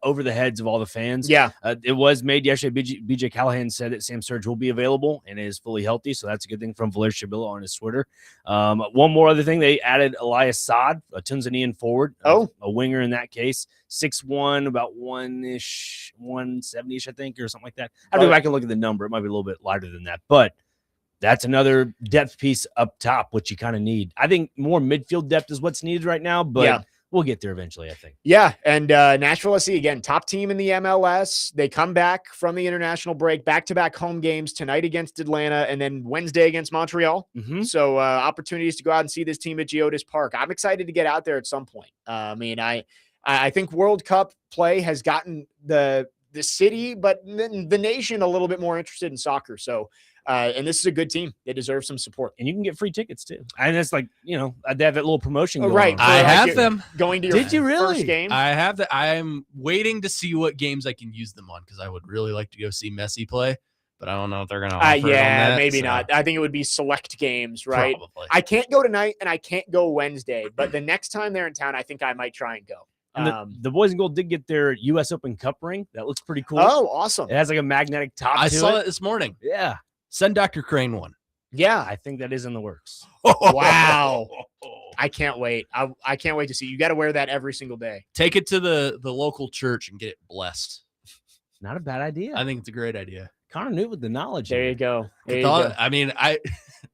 over the heads of all the fans. Yeah. It was made yesterday. BJ Callahan said that Sam Surge will be available and is fully healthy. So that's a good thing from Valer Shabila on his Twitter. One more other thing, they added Elias Saad, a Tanzanian forward. A winger in that case. 6'1", about 1-ish, 170-ish, I think, or something like that. I'll go back and look at the number. It might be a little bit lighter than that. But that's another depth piece up top, which you kind of need. I think more midfield depth is what's needed right now, but we'll get there eventually, I think. Yeah, and Nashville SC, again, top team in the MLS. They come back from the international break, back-to-back home games tonight against Atlanta and then Wednesday against Montreal. Mm-hmm. So opportunities to go out and see this team at Geodis Park. I'm excited to get out there at some point. I think World Cup play has gotten the city, but the nation a little bit more interested in soccer. So and this is a good team. They deserve some support. And you can get free tickets too. And it's like, they have that little promotion going right. on. I have them. Going to your first game? I have that. I'm waiting to see what games I can use them on because I would really like to go see Messi play, but I don't know if they're going to offer it on that, maybe not. I think it would be select games, right? Probably. I can't go tonight and I can't go Wednesday, but the next time they're in town, I think I might try and go. And the boys in gold did get their U.S. Open Cup ring. That looks pretty cool. Oh, awesome. It has like a magnetic top I to saw it. it this morning. Yeah. Send Dr. Crane one. Yeah. I think that is in the works. Wow. I can't wait. I can't wait to see. You got to wear that every single day. Take it to the local church and get it blessed. Not a bad idea. I think it's a great idea. Connor Nute with the knowledge. There here. you go. There you Thought- go. I mean,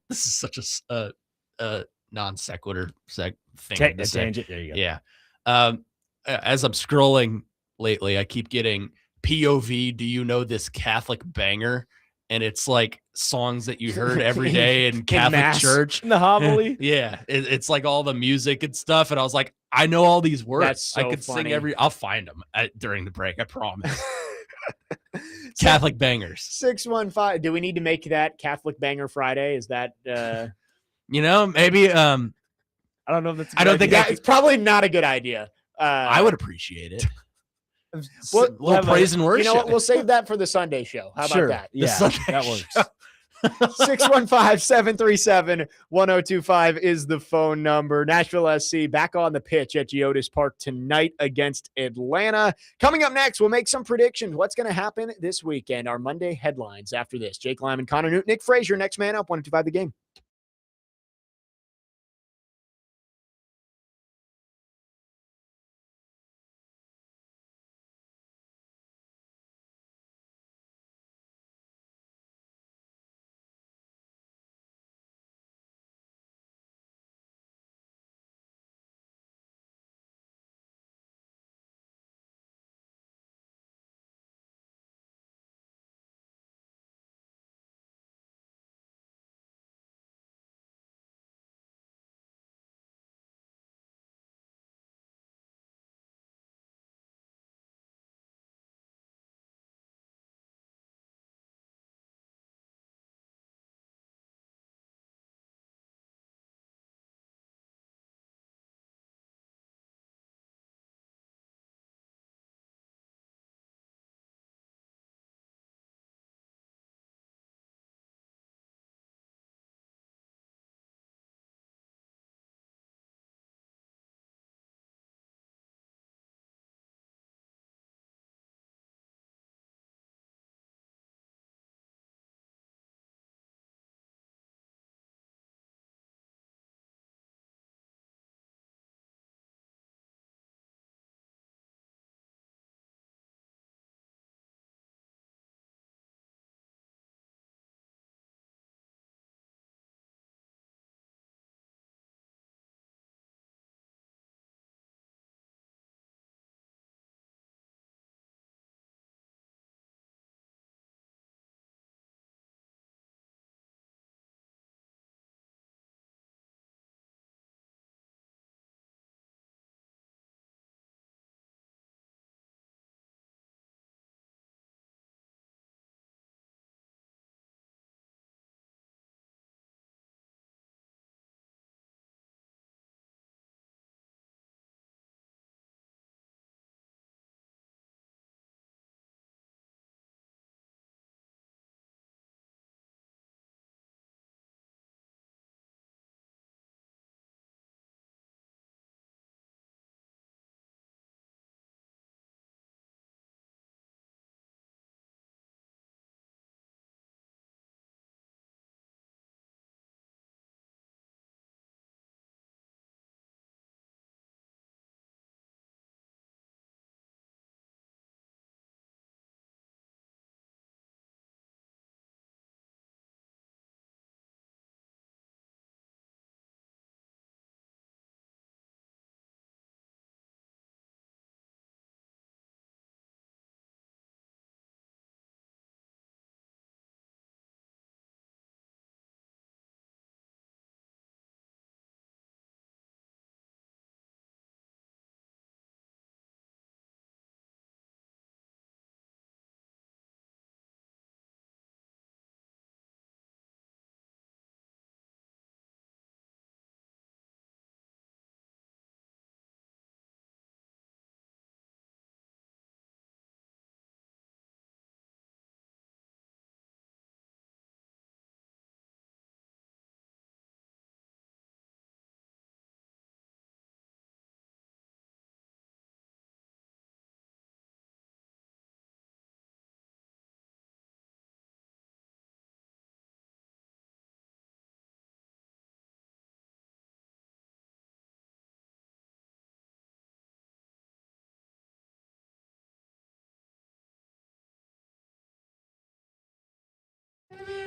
this is such a non sequitur thing. Take to a say. tangent. There you go. Yeah. As I'm scrolling lately, I keep getting POV. Do you know this Catholic banger? And it's like songs that you heard every day in Catholic mass. church. In the homily. Yeah, it's like all the music and stuff. And I was like, I know all these words. That's so I could funny. sing I'll find them during the break. I promise. Catholic bangers. 615. Do we need to make that Catholic Banger Friday? Is that Maybe I don't know if that's. I don't think it's probably not a good idea. I would appreciate it. Well, Little praise and worship. You know what? We'll save that for the Sunday show. How about that? Yeah, Sunday that works. 615-737-1025 is the phone number. Nashville SC back on the pitch at Geodis Park tonight against Atlanta. Coming up next, we'll make some predictions. What's going to happen this weekend? Our Monday headlines after this. Jake Lyman, Connor Nute, Nick Frazier, next man up, 125 the game.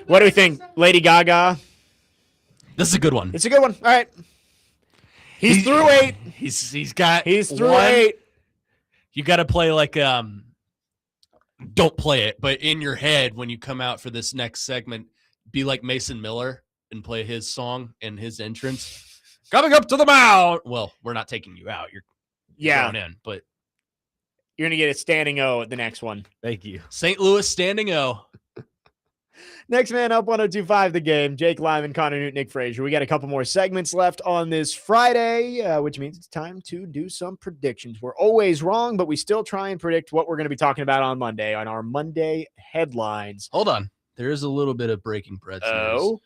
What do we think? Lady Gaga? This is a good one. It's a good one. All right. He's through 8. He's through one. 8. You got to play like don't play it, but in your head when you come out for this next segment, be like Mason Miller and play his song and his entrance. Coming up to the mound. Well, we're not taking you out. You're going in, but you're gonna get a standing O at the next one. Thank you. St. Louis standing O. Next man up, 102.5 The Game. Jake Lyman, Connor Nute, Nick Frazier. We got a couple more segments left on this Friday, which means it's time to do some predictions. We're always wrong, but we still try and predict what we're going to be talking about on Monday on our Monday headlines. Hold on. There is a little bit of breaking Preds news. Oh,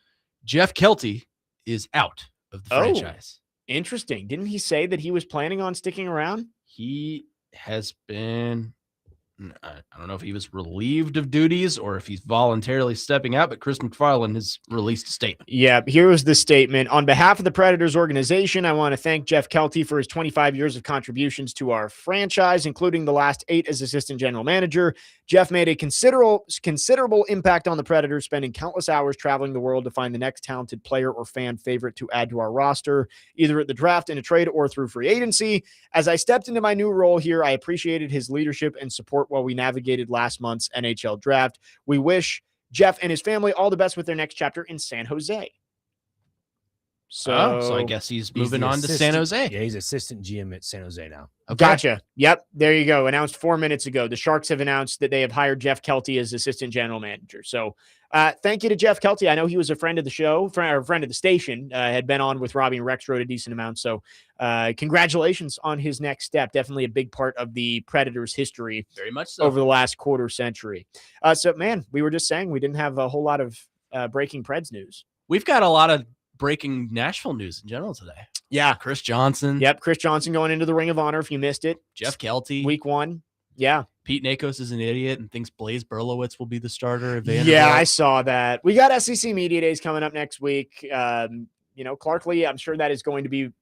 Jeff Kelty is out of the franchise. Interesting. Didn't he say that he was planning on sticking around? He has been, I don't know if he was relieved of duties or if he's voluntarily stepping out, but Chris McFarland has released a statement. Yeah, here was the statement. On behalf of the Predators organization, I want to thank Jeff Kelty for his 25 years of contributions to our franchise, including the last 8 as assistant general manager. Jeff made a considerable impact on the Predators, spending countless hours traveling the world to find the next talented player or fan favorite to add to our roster, either at the draft, in a trade, or through free agency. As I stepped into my new role here, I appreciated his leadership and support while we navigated last month's NHL draft. We wish Jeff and his family all the best with their next chapter in San Jose. So I guess he's moving on to San Jose. Yeah, he's assistant GM at San Jose now. Okay. Gotcha. Yep. There you go. Announced 4 minutes ago. The Sharks have announced that they have hired Jeff Kelty as assistant general manager. So thank you to Jeff Kelty. I know he was a friend of the show, friend of the station, had been on with Robbie and Rex, wrote a decent amount. So congratulations on his next step. Definitely a big part of the Predators' history. Very much so. Over the last quarter century. So, man, we were just saying we didn't have a whole lot of breaking Preds news. We've got a lot of breaking Nashville news in general today. Yeah. Chris Johnson. Yep. Chris Johnson going into the Ring of Honor if you missed it. Jeff Kelty. Week 1. Yeah. Pete Nakos is an idiot and thinks Blaze Berlowitz will be the starter at Vanderbilt. Yeah, I saw that. We got SEC Media Days coming up next week. Clark Lee, I'm sure that is going to be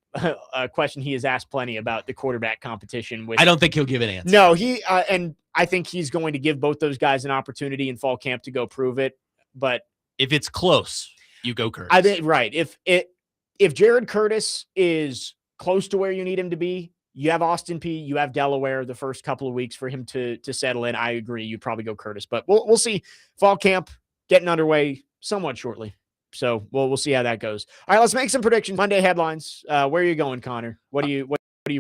a question he has asked plenty about the quarterback competition. I don't think he'll give an answer. No, and I think he's going to give both those guys an opportunity in fall camp to go prove it. But if it's close, you go Curtis. I think right. If Jared Curtis is close to where you need him to be, you have Austin P, you have Delaware the first couple of weeks for him to settle in. I agree. You'd probably go Curtis, but we'll see. Fall camp getting underway somewhat shortly. So we'll see how that goes. All right, let's make some predictions. Monday headlines. Where are you going, Connor? What are you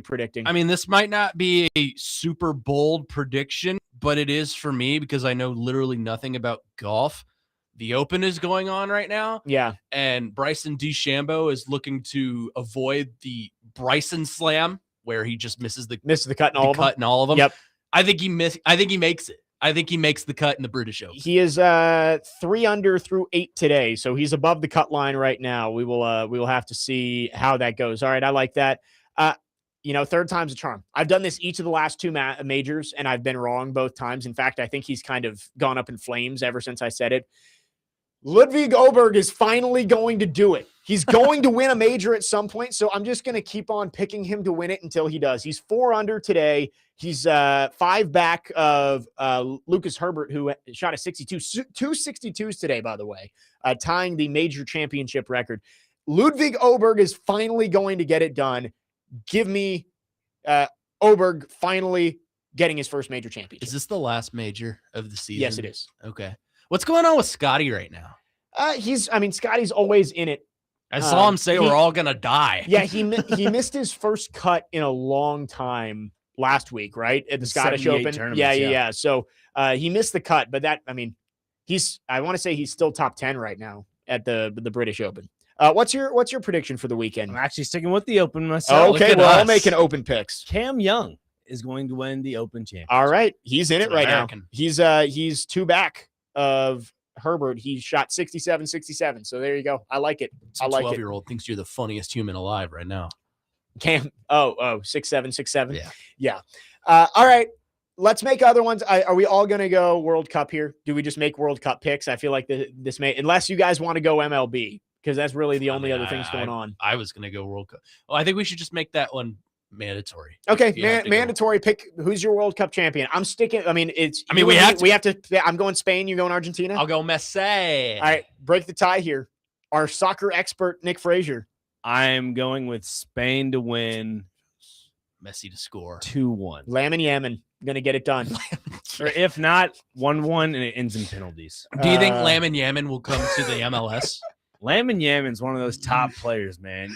predicting? I mean, this might not be a super bold prediction, but it is for me because I know literally nothing about golf. The Open is going on right now. Yeah. And Bryson DeChambeau is looking to avoid the Bryson Slam where he just misses the cut in all of them. Yep. I think he makes it. I think he makes the cut in the British Open. He is 3 under through 8 today, so he's above the cut line right now. We will have to see how that goes. All right, I like that. Third time's a charm. I've done this each of the last 2 majors, and I've been wrong both times. In fact, I think he's kind of gone up in flames ever since I said it. Ludwig Åberg is finally going to do it. He's going to win a major at some point, so I'm just going to keep on picking him to win it until he does. He's 4 under today. He's 5 back of Lucas Herbert, who shot a 62, 2 62s today, by the way, tying the major championship record. Ludwig Åberg is finally going to get it done. Give me Åberg finally getting his first major championship. Is this the last major of the season? Yes, it is. Okay. What's going on with Scotty right now? Scotty's always in it. I saw him say we're all going to die. Yeah, he missed his first cut in a long time last week, right? At the Scottish Open. Yeah. So he missed the cut, but I want to say he's still top 10 right now at the British Open. What's your prediction for the weekend? I'm actually sticking with the Open myself. Okay, well, I'll make an Open picks. Cam Young is going to win the Open championship. All right, he's in it right American. now. He's 2 back of Herbert. He shot 67. So there you go. I like it. I like it. 12-year-old thinks you're the funniest human alive right now. Cam. 6'7". Yeah. All right. Let's make other ones. Are we all going to go World Cup here? Do we just make World Cup picks? I feel like this may, unless you guys want to go MLB, because that's really the only other things going on. I was going to go World Cup. Well, I think we should just make that one mandatory. Okay, You have to go. mandatory pick. Who's your World Cup champion? I'm sticking. I mean, it's. I mean, you we and have me, we have to. I'm going Spain. You going Argentina? I'll go Messi. All right, break the tie here. Our soccer expert Nick Frazier. I'm going with Spain to win Messi to score. 2-1. Lyman Yaman gonna get it done. Or if not, 1-1, and it ends in penalties. Do you think Lyman Yaman will come to the MLS? Lyman Yaman's one of those top players, man.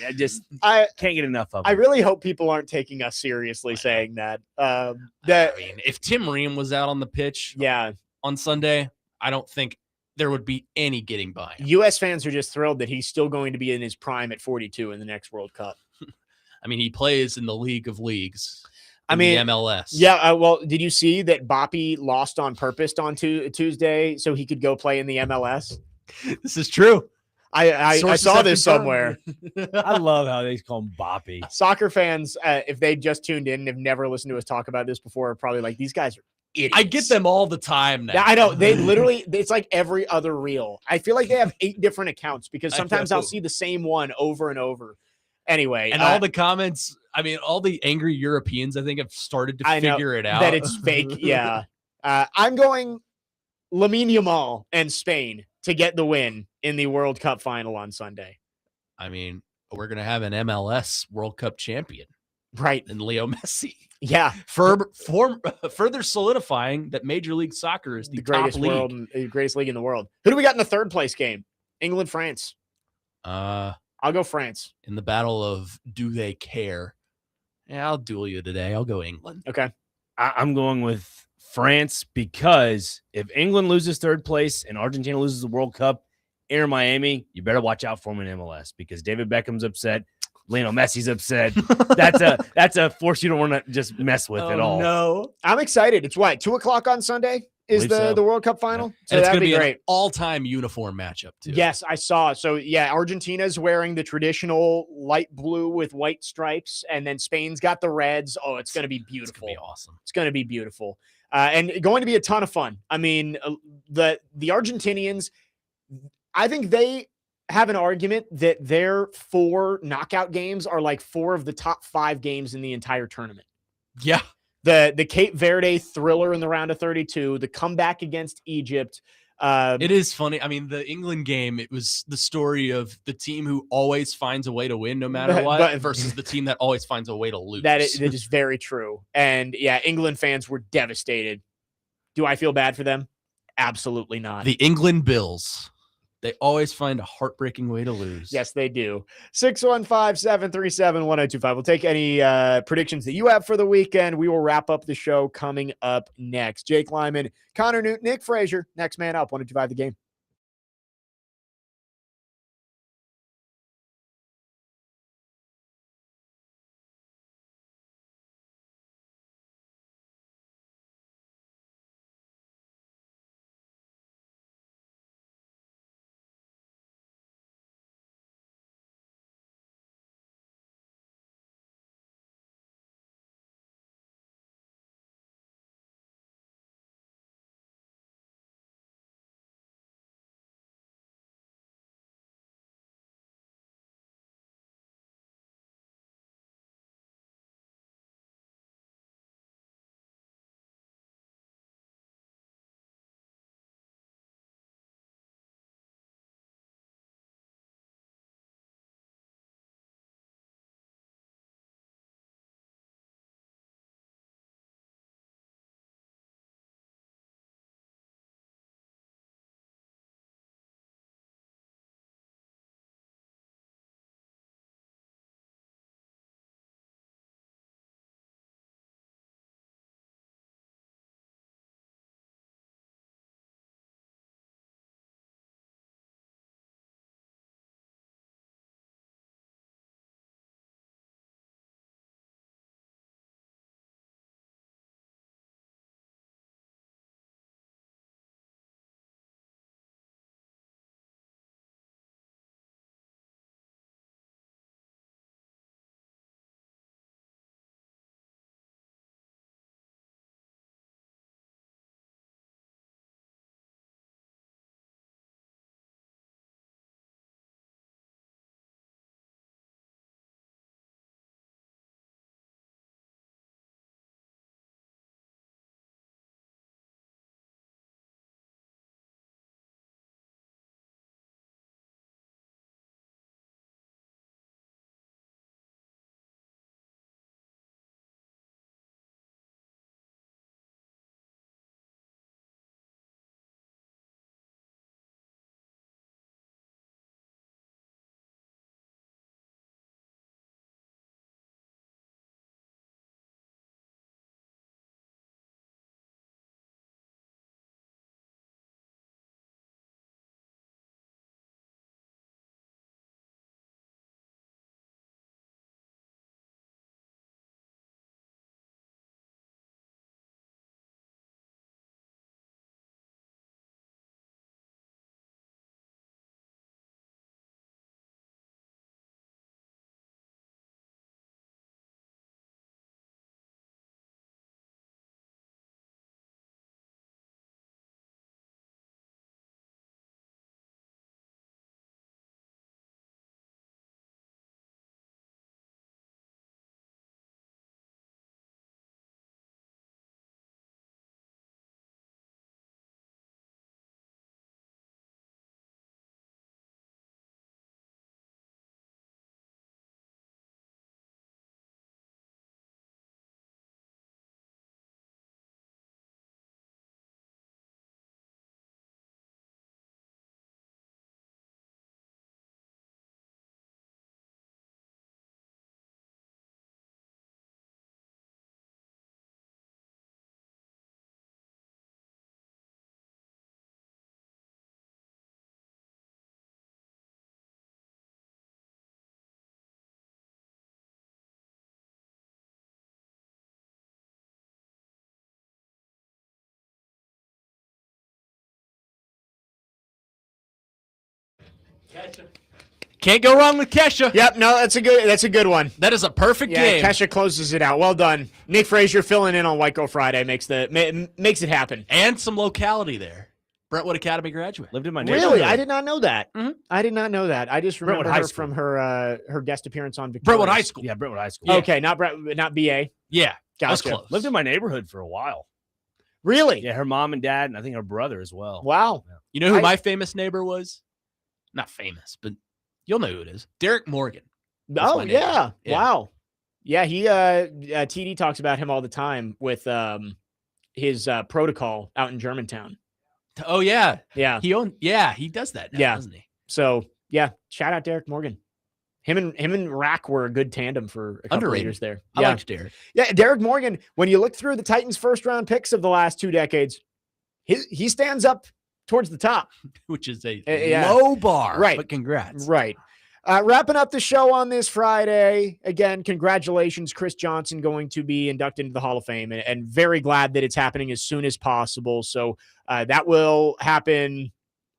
I Can't get enough of him. I really hope people aren't taking us seriously saying that. I mean, if Tim Ream was out on the pitch Yeah, on Sunday, I don't think there would be any getting by him. U.S. fans are just thrilled that he's still going to be in his prime at 42 in the next World Cup. I mean, he plays in the League of Leagues. I mean, the MLS. Yeah, well, did you see that Boppy lost on purpose on Tuesday so he could go play in the MLS? This is true. I Sources saw have this confirmed. somewhere. I love how they call him Boppy. Soccer fans, if they just tuned in and have never listened to us talk about this before, are probably like, these guys are idiots. I get them all the time now. Yeah, I know. They literally, it's like every other reel. I feel like they have 8 different accounts because I sometimes know. I'll see the same one over and over. Anyway. And all the comments, I mean, all the angry Europeans, I think, have started to figure it out. that it's fake. Yeah. I'm going Lamine Yamal and Spain to get the win in the World Cup final on Sunday. I mean, we're going to have an MLS World Cup champion Right. in Leo Messi. Yeah. Further solidifying that Major League Soccer is the greatest top league. greatest league in the world. Who do we got in the third place game? England, France. I'll go France. In the battle of do they care? Yeah, I'll duel you today. I'll go England. Okay. I'm going with France because if England loses third place and Argentina loses the World Cup, Inter Miami, you better watch out for him in MLS because David Beckham's upset. Lionel Messi's upset. That's a force you don't want to just mess with at all. No. I'm excited. It's what, 2:00 on Sunday is Believe so. the World Cup final? So And it's that'd going to be be great. an all-time uniform matchup, too. Yes, I saw. So yeah, Argentina's wearing the traditional light blue with white stripes, and then Spain's got the reds. Oh, it's going to be It's beautiful. going to be awesome. It's going to be beautiful. And going to be a ton of fun. I mean, the Argentinians, I think they have an argument that their 4 knockout games are like 4 of the top 5 games in the entire tournament. Yeah. The Cape Verde thriller in the round of 32, the comeback against Egypt. It is funny. I mean, the England game, it was the story of the team who always finds a way to win no matter what versus the team that always finds a way to lose. That is very true. And yeah, England fans were devastated. Do I feel bad for them? Absolutely not. The England Bills. They always find a heartbreaking way to lose. Yes, they do. 615-737-1025. We'll take any predictions that you have for the weekend. We will wrap up the show coming up next. Jake Lyman, Connor Nute, Nick Frazier, next man up. 1025 The Game. Can't go wrong with Kesha. Yep, no, that's a good one. That is a perfect Yeah, game. Kesha closes it out. Well done. Nick Frazier filling in on White Girl Friday makes it happen. And some locality there. Brentwood Academy graduate. Lived in my neighborhood. Really? I did not know that. Mhm. I did not know that. I just remember Brentwood High her School. from her guest appearance on Victorious. Brentwood High School. Yeah, Brentwood High School. Yeah. Okay, not BA. Yeah. That was Gotcha. close. Lived in my neighborhood for a while. Really? Yeah, her mom and dad, and I think her brother as well. Wow. You know who I- my famous neighbor was? Not famous, but you'll know who it is. Derek Morgan. Oh my neighbor. yeah. Yeah. Wow. Yeah, he TD talks about him all the time with his protocol out in Germantown. Oh yeah. Yeah. He does that now, Yeah. doesn't he? So yeah, shout out Derek Morgan. Him and Rack were a good tandem for a couple of Underrated. years there. I Yeah. liked Derek. Yeah, Derek Morgan, when you look through the Titans' first round picks of the last 2 decades, he stands up towards the top. Which is a Yeah. low bar. Right. But congrats. Right. Wrapping up the show on this Friday. Again, congratulations, Chris Johnson going to be inducted into the Hall of Fame, and very glad that it's happening as soon as possible. So that will happen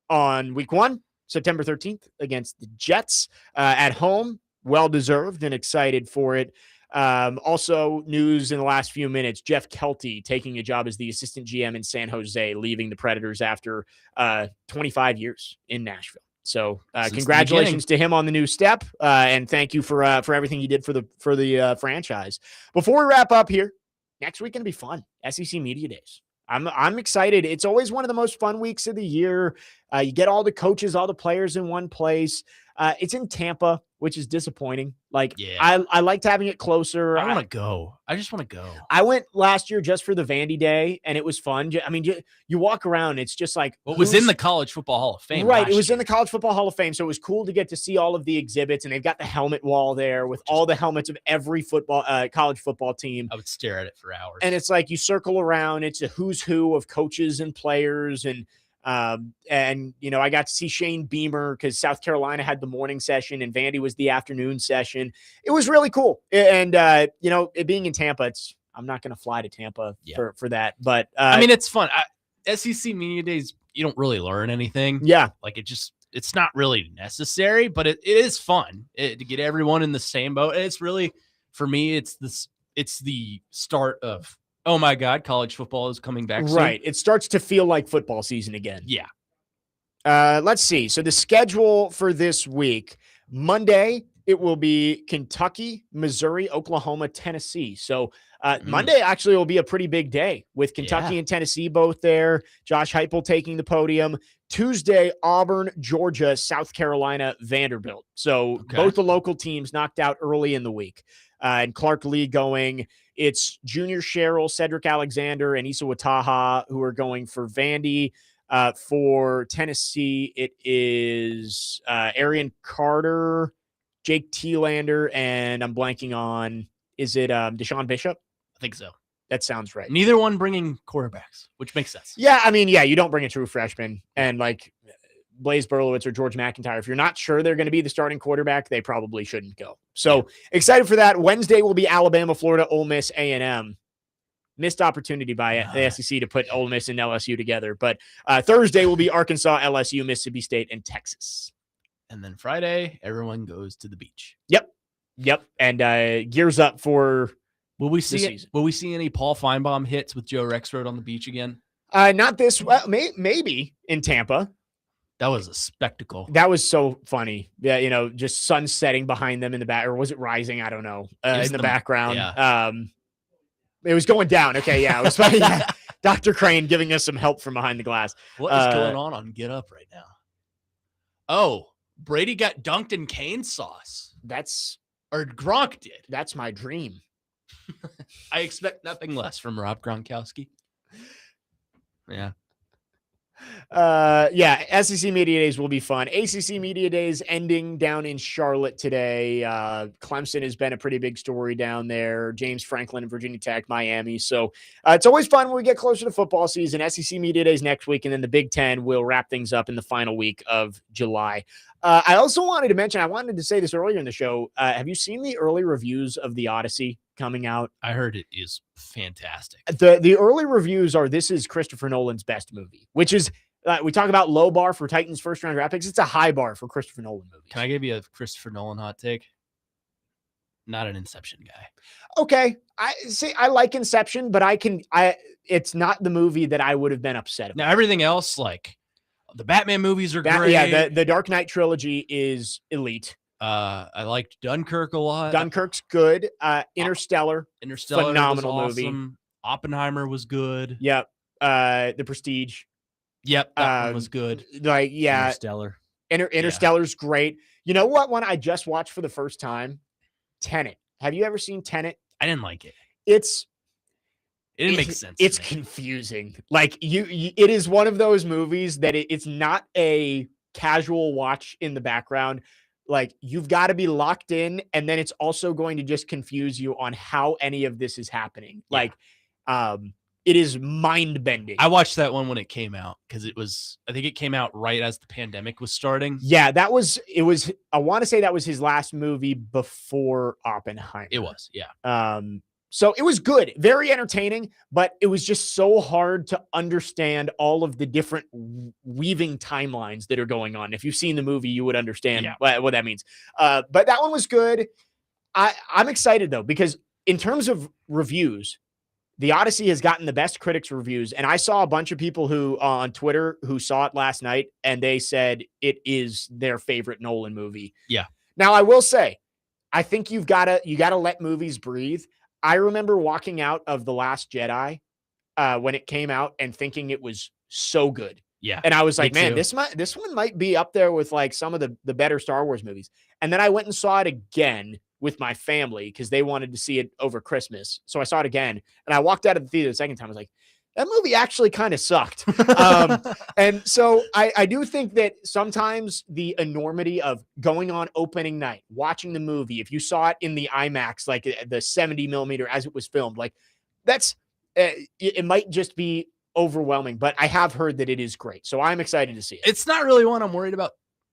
on week 1, September 13th against the Jets at home. Well-deserved and excited for it. Also, news in the last few minutes, Jeff Kelty taking a job as the assistant GM in San Jose, leaving the Predators after 25 years in Nashville. So Since the congratulations to him on the new step, and thank you for everything he did for the franchise. Before we wrap up here, next week going to be fun. SEC Media Days. I'm excited. It's always one of the most fun weeks of the year. You get all the coaches, all the players in one place. It's in Tampa, which is disappointing. Like, Yeah. I liked having it closer. I want to go. I just want to go. I went last year just for the Vandy Day, and it was fun. I mean, you walk around, it's just like Well, it was in who's- the College Football Hall of Fame. Right. last It was in year. the College Football Hall of Fame. So it was cool to get to see all of the exhibits, and they've got the helmet wall there with all the helmets of every college football team. I would stare at it for hours. And it's like you circle around, it's a who's who of coaches and players. And I got to see Shane Beamer because South Carolina had the morning session and Vandy was the afternoon session. It was really cool. And it being in Tampa, I'm not going to fly to Tampa for that. But I mean, it's fun. SEC Media Days, you don't really learn anything. yeah. Like it's not really necessary, but it is fun to get everyone in the same boat. And it's really, for me, it's the start of, oh my God, college football is coming back soon. Right. It starts to feel like football season again. Yeah. Let's see. So the schedule for this week, Monday, it will be Kentucky, Missouri, Oklahoma, Tennessee. So Monday actually will be a pretty big day with Kentucky and Tennessee both there. Josh Heupel taking the podium. Tuesday, Auburn, Georgia, South Carolina, Vanderbilt. So both the local teams knocked out early in the week. And Clark Lee going. It's Junior Sherrill, Cedric Alexander, and Issa Wataha who are going for Vandy. For Tennessee, it is Arian Carter, Jake Thielander, and I'm blanking on, is it Deshaun Bishop? I think so. That sounds right. Neither one bringing quarterbacks, which makes sense. Yeah, I mean, you don't bring a true freshman. And like Blaze Berlowitz or George McIntyre, if you're not sure they're going to be the starting quarterback, they probably shouldn't go. So excited for that. Wednesday will be Alabama, Florida, Ole Miss, A&M. Missed opportunity by the SEC to put Ole Miss and LSU together. But Thursday will be Arkansas, LSU, Mississippi State, and Texas. And then Friday, everyone goes to the beach. Yep. And gears up for Will we this see season. Will we see any Paul Feinbaum hits with Joe Rexrode on the beach again? Not this. Well, maybe in Tampa. That was a spectacle. That was so funny. Yeah, just sun setting behind them in the back, or was it rising? I don't know. In the background. yeah. It was going down. Okay, yeah, it was funny. Yeah. Dr. Crane giving us some help from behind the glass. What is going on Get Up right now? Oh, Brady got dunked in cane sauce. Or Gronk did. That's my dream. I expect nothing less from Rob Gronkowski. Yeah. SEC Media Days will be fun. ACC Media Days ending down in Charlotte today. Clemson has been a pretty big story down there. James Franklin and Virginia Tech, Miami. So it's always fun when we get closer to football season. SEC Media Days next week, and then the Big Ten will wrap things up in the final week of July. I also wanted to mention, I wanted to say this earlier in the show. Have you seen the early reviews of the Odyssey coming out? I heard it is fantastic. The early reviews are, this is Christopher Nolan's best movie, which is We talk about low bar for Titans first round draft picks. It's a high bar for Christopher Nolan movies. Can I give you a Christopher Nolan hot take? Not an Inception guy. Okay. I like Inception, but it's not the movie that I would have been upset about. Now, everything else, like the Batman movies are great. Yeah, the Dark Knight trilogy is elite. I liked Dunkirk a lot. Dunkirk's good. Interstellar phenomenal was movie. awesome. Oppenheimer was good. Yep. The Prestige. Yep, that one was good. Like, yeah. Interstellar. Interstellar's great. You know what one I just watched for the first time? Tenet. Have you ever seen Tenet? I didn't like it. It didn't make sense. It's confusing. Like it is one of those movies that it's not a casual watch in the background. Like you've got to be locked in, and then it's also going to just confuse you on how any of this is happening. Yeah. Like, it is mind bending. I watched that one when it came out because I think it came out right as the pandemic was starting. Yeah, I want to say that was his last movie before Oppenheimer. It was, yeah. So it was good, very entertaining, but it was just so hard to understand all of the different weaving timelines that are going on. If you've seen the movie, you would understand what that means. But that one was good. I'm excited though, because in terms of reviews, The Odyssey has gotten the best critics reviews. And I saw a bunch of people who on Twitter who saw it last night, and they said it is their favorite Nolan movie. Yeah. Now I will say, I think you gotta let movies breathe. I remember walking out of The Last Jedi when it came out and thinking it was so good. Yeah. And I was like, man, too. this one might be up there with like some of the better Star Wars movies. And then I went and saw it again with my family because they wanted to see it over Christmas. So I saw it again, and I walked out of the theater the second time. I was like, that movie actually kind of sucked. And so I do think that sometimes the enormity of going on opening night, watching the movie, if you saw it in the IMAX, like the 70 millimeter as it was filmed, like that's, it might just be overwhelming, but I have heard that it is great. So I'm excited to see it. It's not really one I'm worried about.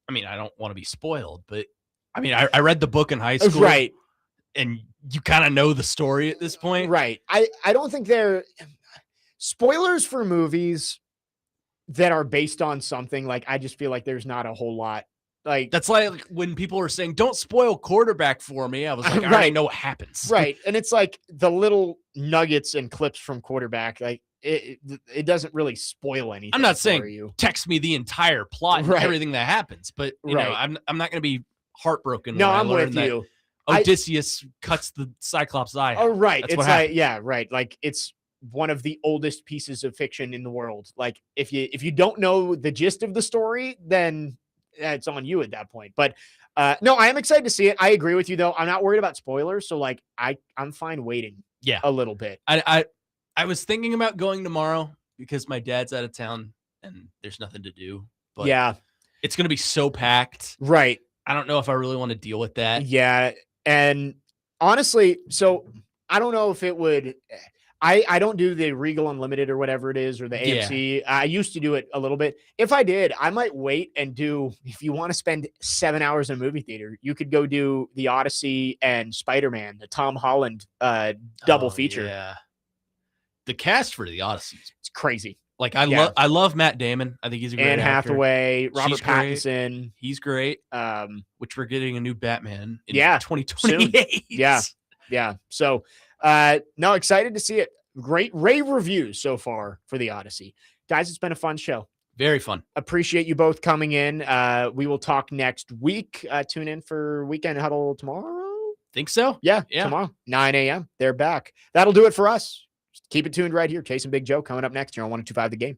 I mean, I don't want to be spoiled, but I mean, I read the book in high school. Right. And you kind of know the story at this point. Right. I don't think they're spoilers for movies that are based on something. Like, I just feel like there's not a whole lot. Like, That's like when people are saying, don't spoil quarterback for me. I was like, I Right. already know what happens. right. And it's like the little nuggets and clips from quarterback. Like it doesn't really spoil anything. I'm not for saying you. text me the entire plot and Right. everything that happens, but you know, Right. I'm not going to be heartbroken. No, when I I'm learn with that you. Odysseus cuts the Cyclops' eye. Oh, right. That's It's what like, happened. yeah, right. Like it's one of the oldest pieces of fiction in the world. Like if you don't know the gist of the story, then it's on you at that point. But no, I am excited to see it. I agree with you though. I'm not worried about spoilers. So like I'm fine waiting Yeah. a little bit. I was thinking about going tomorrow because my dad's out of town and there's nothing to do. But Yeah, it's going to be so packed. right. I don't know if I really want to deal with that. Yeah. And honestly, so I don't know if it would. I don't do the Regal Unlimited or whatever it is, or the Yeah. AMC. I used to do it a little bit. If I did, I might wait and do, if you want to spend 7 hours in a movie theater, you could go do The Odyssey and Spider-Man, the Tom Holland double Oh, feature. Yeah. The cast for the Odyssey. It's crazy. Like Yeah. I love Matt Damon. I think he's a great Anne actor. Hathaway, Robert She's great. Pattinson. He's great. Which we're getting a new Batman in 2028. Yeah. Yeah. So no, excited to see it. Great rave reviews so far for The Odyssey. Guys, it's been a fun show. Very fun. Appreciate you both coming in. We will talk next week. Tune in for Weekend Huddle tomorrow. Think so? Yeah, Yeah. tomorrow, 9 a.m. They're back. That'll do it for us. Keep it tuned right here. Chasing Big Joe coming up next here on 102.5 The Game.